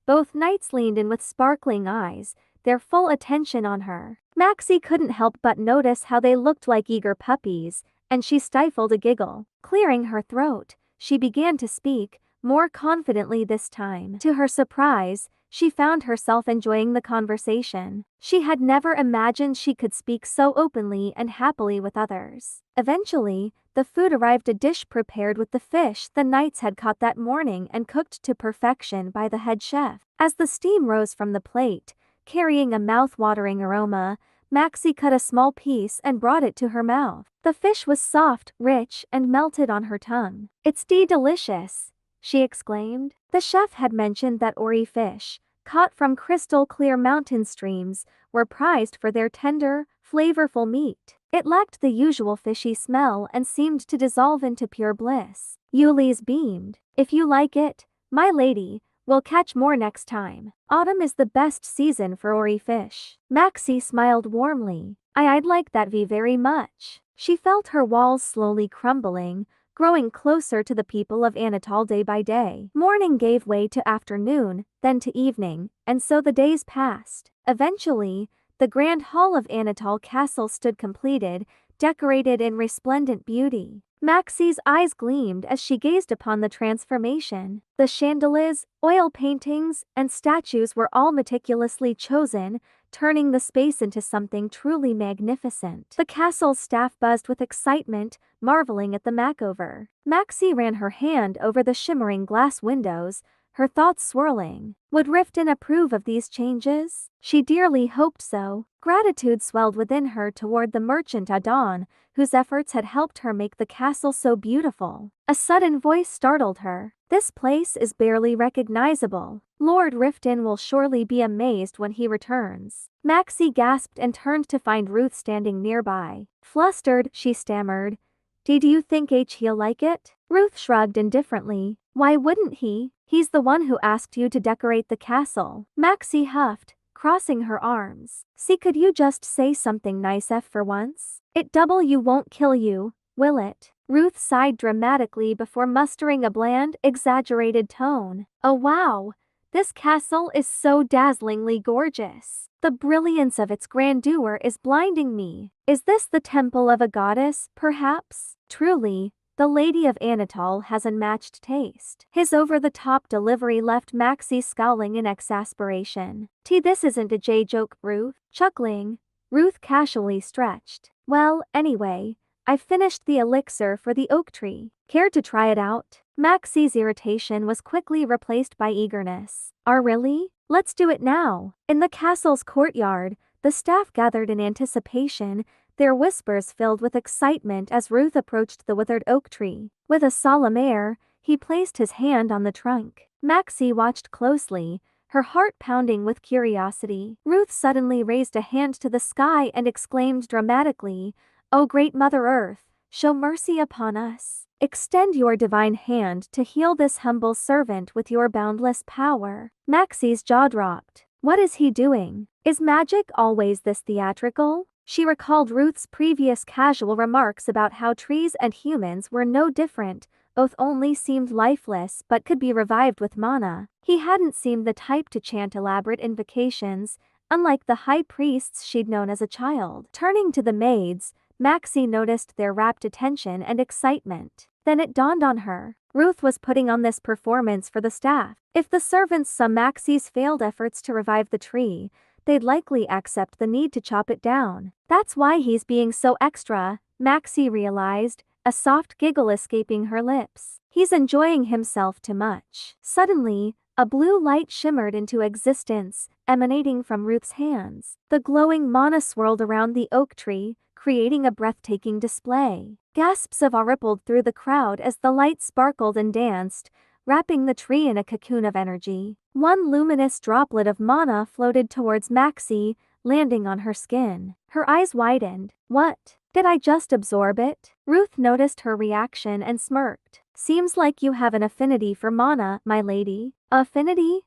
Both knights leaned in with sparkling eyes, their full attention on her. Maxie couldn't help but notice how they looked like eager puppies, and she stifled a giggle. Clearing her throat, she began to speak, more confidently this time. To her surprise, she found herself enjoying the conversation. She had never imagined she could speak so openly and happily with others. Eventually, the food arrived, a dish prepared with the fish the knights had caught that morning and cooked to perfection by the head chef. As the steam rose from the plate, carrying a mouth-watering aroma, Maxie cut a small piece and brought it to her mouth. The fish was soft, rich, and melted on her tongue. "It's delicious," she exclaimed. The chef had mentioned that ori fish, caught from crystal-clear mountain streams, were prized for their tender, flavorful meat. It lacked the usual fishy smell and seemed to dissolve into pure bliss. Ulysse beamed. "If you like it, my lady, we'll catch more next time. Autumn is the best season for ori fish." Maxie smiled warmly. I'd like that very much." She felt her walls slowly crumbling, growing closer to the people of Anatole day by day. Morning gave way to afternoon, then to evening, and so the days passed. Eventually, the grand hall of Anatole Castle stood completed, decorated in resplendent beauty. Maxie's eyes gleamed as she gazed upon the transformation. The chandeliers, oil paintings, and statues were all meticulously chosen, turning the space into something truly magnificent. The castle's staff buzzed with excitement, marveling at the makeover. Maxie ran her hand over the shimmering glass windows, her thoughts swirling. Would Riften approve of these changes? She dearly hoped so. Gratitude swelled within her toward the merchant Adon, whose efforts had helped her make the castle so beautiful. A sudden voice startled her. "This place is barely recognizable. Lord Riften will surely be amazed when he returns." Maxie gasped and turned to find Ruth standing nearby. Flustered, she stammered, Do you think he'll like it?" Ruth shrugged indifferently. "Why wouldn't he? He's the one who asked you to decorate the castle." Maxie huffed, crossing her arms. See, could you just say something nice for once? It won't kill you, will it? Ruth sighed dramatically before mustering a bland, exaggerated tone. Oh wow! This castle is so dazzlingly gorgeous. The brilliance of its grandeur is blinding me. Is this the temple of a goddess, perhaps? Truly, the Lady of Anatole has unmatched taste. His over-the-top delivery left Maxie scowling in exasperation. This isn't a joke, Ruth. Chuckling, Ruth casually stretched. Well, anyway, I've finished the elixir for the oak tree. Care to try it out? Maxie's irritation was quickly replaced by eagerness. Really? Let's do it now. In the castle's courtyard, the staff gathered in anticipation, their whispers filled with excitement as Ruth approached the withered oak tree. With a solemn air, he placed his hand on the trunk. Maxie watched closely, her heart pounding with curiosity. Ruth suddenly raised a hand to the sky and exclaimed dramatically, "O great Mother Earth, show mercy upon us. Extend your divine hand to heal this humble servant with your boundless power." Maxie's jaw dropped. What is he doing? Is magic always this theatrical? She recalled Ruth's previous casual remarks about how trees and humans were no different, both only seemed lifeless but could be revived with mana. He hadn't seemed the type to chant elaborate invocations, unlike the high priests she'd known as a child. Turning to the maids, Maxie noticed their rapt attention and excitement. Then it dawned on her. Ruth was putting on this performance for the staff. If the servants saw Maxie's failed efforts to revive the tree, they'd likely accept the need to chop it down. That's why he's being so extra, Maxie realized, a soft giggle escaping her lips. He's enjoying himself too much. Suddenly, a blue light shimmered into existence, emanating from Ruth's hands. The glowing mana swirled around the oak tree, creating a breathtaking display. Gasps of awe rippled through the crowd as the light sparkled and danced, wrapping the tree in a cocoon of energy. One luminous droplet of mana floated towards Maxie, landing on her skin. Her eyes widened. What? Did I just absorb it? Ruth noticed her reaction and smirked. Seems like you have an affinity for mana, my lady. Affinity?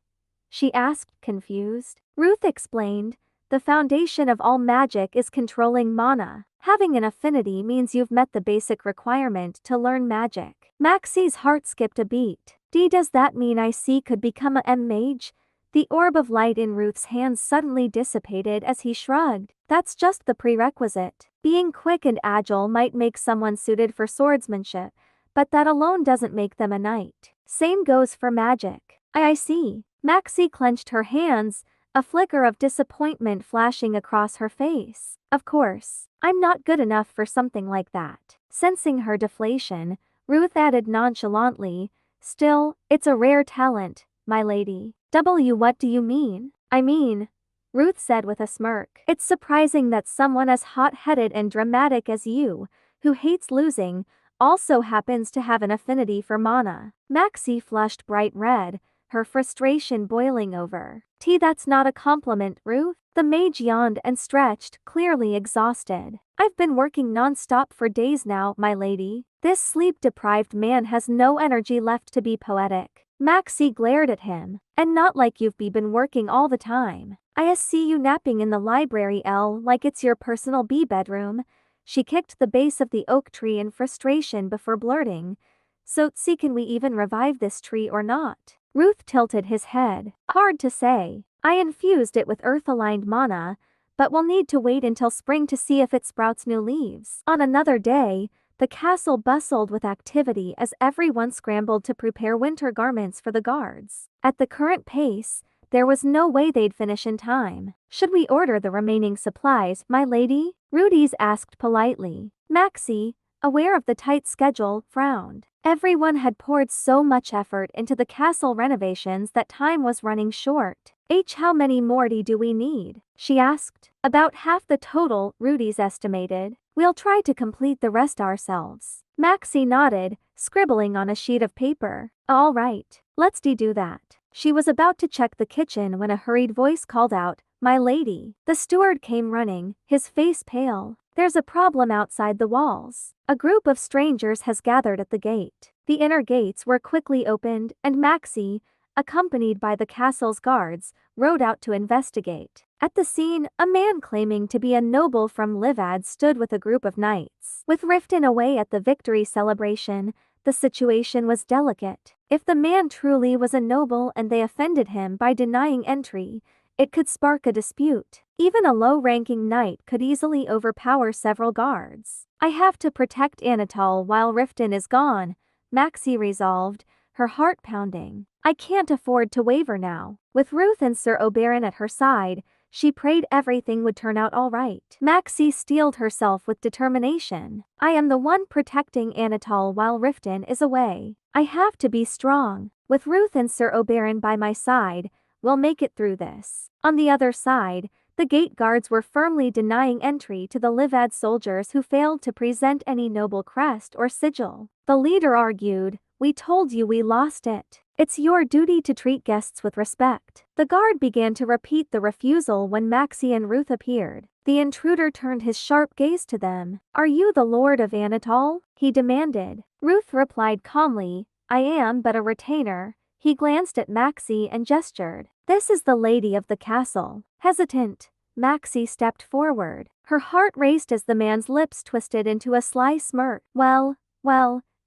She asked, confused. Ruth explained, the foundation of all magic is controlling mana. Having an affinity means you've met the basic requirement to learn magic. Maxie's heart skipped a beat. Does that mean I could become a mage? The orb of light in Ruth's hands suddenly dissipated as he shrugged. That's just the prerequisite. Being quick and agile might make someone suited for swordsmanship, but that alone doesn't make them a knight. Same goes for magic. I see. Maxie clenched her hands, a flicker of disappointment flashing across her face. Of course, I'm not good enough for something like that. Sensing her deflation, Ruth added nonchalantly, still, it's a rare talent, my lady. What do you mean? I mean, Ruth said with a smirk. It's surprising that someone as hot-headed and dramatic as you, who hates losing, also happens to have an affinity for mana. Maxie flushed bright red, her frustration boiling over. That's not a compliment, Ruth. The mage yawned and stretched, clearly exhausted. I've been working non-stop for days now, my lady. This sleep-deprived man has no energy left to be poetic. Maxie glared at him. And not like you've been working all the time. I see you napping in the library, like it's your personal bedroom. She kicked the base of the oak tree in frustration before blurting, so can we even revive this tree or not? Ruth tilted his head. Hard to say. I infused it with earth-aligned mana, but we'll need to wait until spring to see if it sprouts new leaves. On another day, the castle bustled with activity as everyone scrambled to prepare winter garments for the guards. At the current pace, there was no way they'd finish in time. Should we order the remaining supplies, my lady? Rudy's asked politely. Maxie, aware of the tight schedule, frowned. Everyone had poured so much effort into the castle renovations that time was running short. How many more do we need? She asked. About half the total, Rudy's estimated. We'll try to complete the rest ourselves. Maxie nodded, scribbling on a sheet of paper. All right, let's do that. She was about to check the kitchen when a hurried voice called out, my lady. The steward came running, his face pale. There's a problem outside the walls. A group of strangers has gathered at the gate. The inner gates were quickly opened, and Maxie, accompanied by the castle's guards, rode out to investigate. At the scene, a man claiming to be a noble from Livad stood with a group of knights. With Riften away at the victory celebration, the situation was delicate. If the man truly was a noble and they offended him by denying entry, it could spark a dispute. Even a low-ranking knight could easily overpower several guards. I have to protect Anatole while Riften is gone, Maxie resolved, her heart pounding. I can't afford to waver now. With Ruth and Sir Oberon at her side, she prayed everything would turn out all right. Maxie steeled herself with determination. I am the one protecting Anatole while Riften is away. I have to be strong. With Ruth and Sir Oberon by my side, we'll make it through this. On the other side, the gate guards were firmly denying entry to the Livad soldiers who failed to present any noble crest or sigil. The leader argued, "We told you we lost it. It's your duty to treat guests with respect." The guard began to repeat the refusal when Maxie and Ruth appeared. The intruder turned his sharp gaze to them. "Are you the Lord of Anatole?" he demanded. Ruth replied calmly, "I am but a retainer." He glanced at Maxie and gestured. "This is the lady of the castle." Hesitant, Maxie stepped forward. Her heart raced as the man's lips twisted into a sly smirk. Well,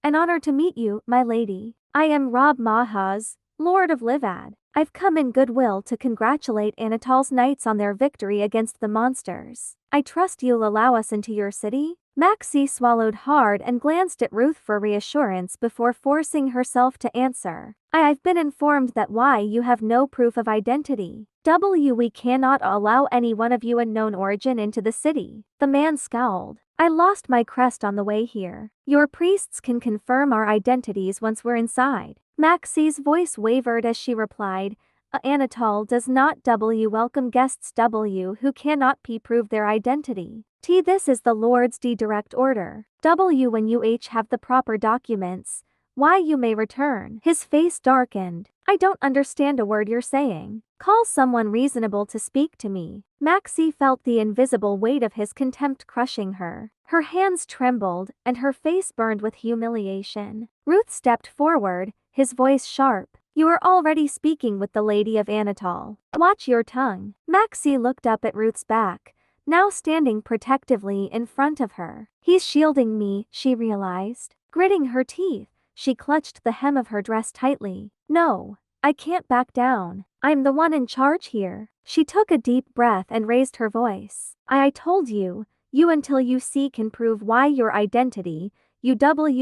an honor to meet you, my lady. I am Rob Mahaz, Lord of Livad. I've come in goodwill to congratulate Anatole's knights on their victory against the monsters. I trust you'll allow us into your city?" Maxie swallowed hard and glanced at Ruth for reassurance before forcing herself to answer. I've been informed that you have no proof of identity. We cannot allow any one of you unknown origin into the city. The man scowled. I lost my crest on the way here. Your priests can confirm our identities once we're inside. Maxie's voice wavered as she replied, Anatole does not welcome guests who cannot prove their identity. This is the Lord's direct order. When you have the proper documents, you may return. His face darkened. I don't understand a word you're saying. Call someone reasonable to speak to me. Maxie felt the invisible weight of his contempt crushing her. Her hands trembled, and her face burned with humiliation. Ruth stepped forward, his voice sharp. You are already speaking with the Lady of Anatole. Watch your tongue. Maxie looked up at Ruth's back, now standing protectively in front of her. He's shielding me, she realized. Gritting her teeth, she clutched the hem of her dress tightly. No, I can't back down. I'm the one in charge here. She took a deep breath and raised her voice. I told you, until you can prove your identity, you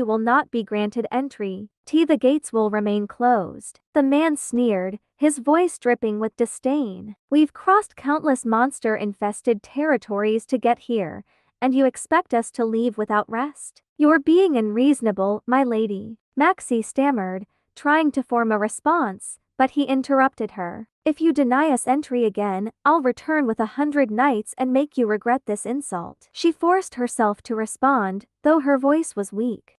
will not be granted entry. The gates will remain closed. The man sneered, his voice dripping with disdain. We've crossed countless monster-infested territories to get here, and you expect us to leave without rest? You're being unreasonable, my lady. Maxie stammered, trying to form a response, but he interrupted her. If you deny us entry again, I'll return with 100 knights and make you regret this insult. She forced herself to respond, though her voice was weak.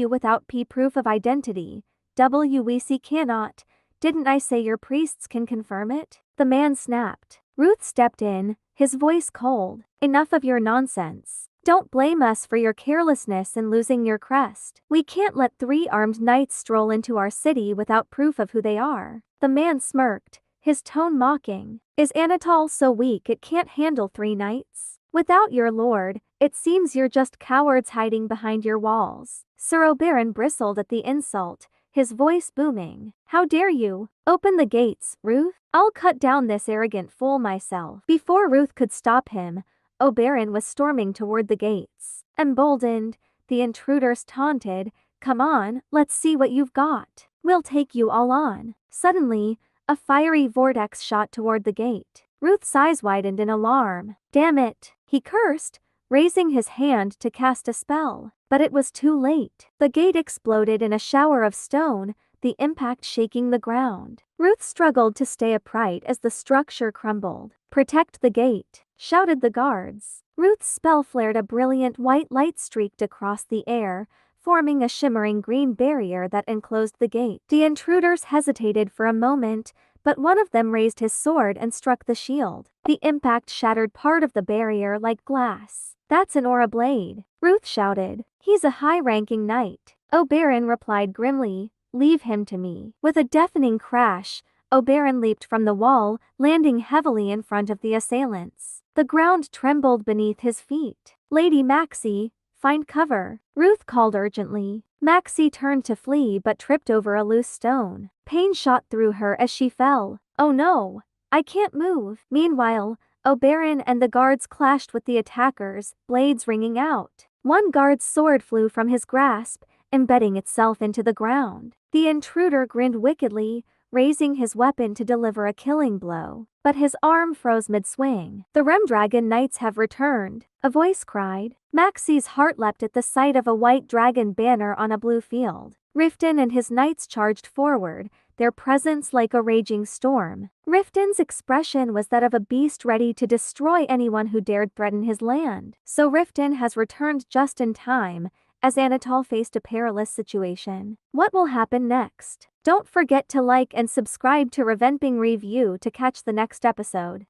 Without proof of identity. We cannot. Didn't I say your priests can confirm it? The man snapped. Ruth stepped in, his voice cold. Enough of your nonsense. Don't blame us for your carelessness in losing your crest. We can't let 3 armed knights stroll into our city without proof of who they are. The man smirked, his tone mocking. Is Anatole so weak it can't handle 3 knights? Without your lord, it seems you're just cowards hiding behind your walls. Sir Oberon bristled at the insult, his voice booming. How dare you? Open the gates, Ruth. I'll cut down this arrogant fool myself. Before Ruth could stop him, Oberon was storming toward the gates. Emboldened, the intruders taunted, Come on, let's see what you've got. We'll take you all on. Suddenly, a fiery vortex shot toward the gate. Ruth's eyes widened in alarm. Damn it, he cursed, raising his hand to cast a spell. But it was too late. The gate exploded in a shower of stone, the impact shaking the ground. Ruth struggled to stay upright as the structure crumbled. Protect the gate, shouted the guards. Ruth's spell flared, a brilliant white light streaked across the air, forming a shimmering green barrier that enclosed the gate. The intruders hesitated for a moment, but one of them raised his sword and struck the shield. The impact shattered part of the barrier like glass. That's an aura blade, Ruth shouted. He's a high-ranking knight. Oberon replied grimly, leave him to me. With a deafening crash, Oberon leaped from the wall, landing heavily in front of the assailants. The ground trembled beneath his feet. Lady Maxie, find cover, Ruth called urgently. Maxie turned to flee but tripped over a loose stone. Pain shot through her as she fell. Oh no, I can't move. Meanwhile, Oberon and the guards clashed with the attackers, blades ringing out. One guard's sword flew from his grasp, embedding itself into the ground. The intruder grinned wickedly, raising his weapon to deliver a killing blow. But his arm froze mid-swing. The Remdragon Knights have returned, a voice cried. Maxie's heart leapt at the sight of a white dragon banner on a blue field. Riften and his knights charged forward, their presence like a raging storm. Riften's expression was that of a beast ready to destroy anyone who dared threaten his land. So Riften has returned just in time, as Anatole faced a perilous situation. What will happen next? Don't forget to like and subscribe to Reven Review to catch the next episode.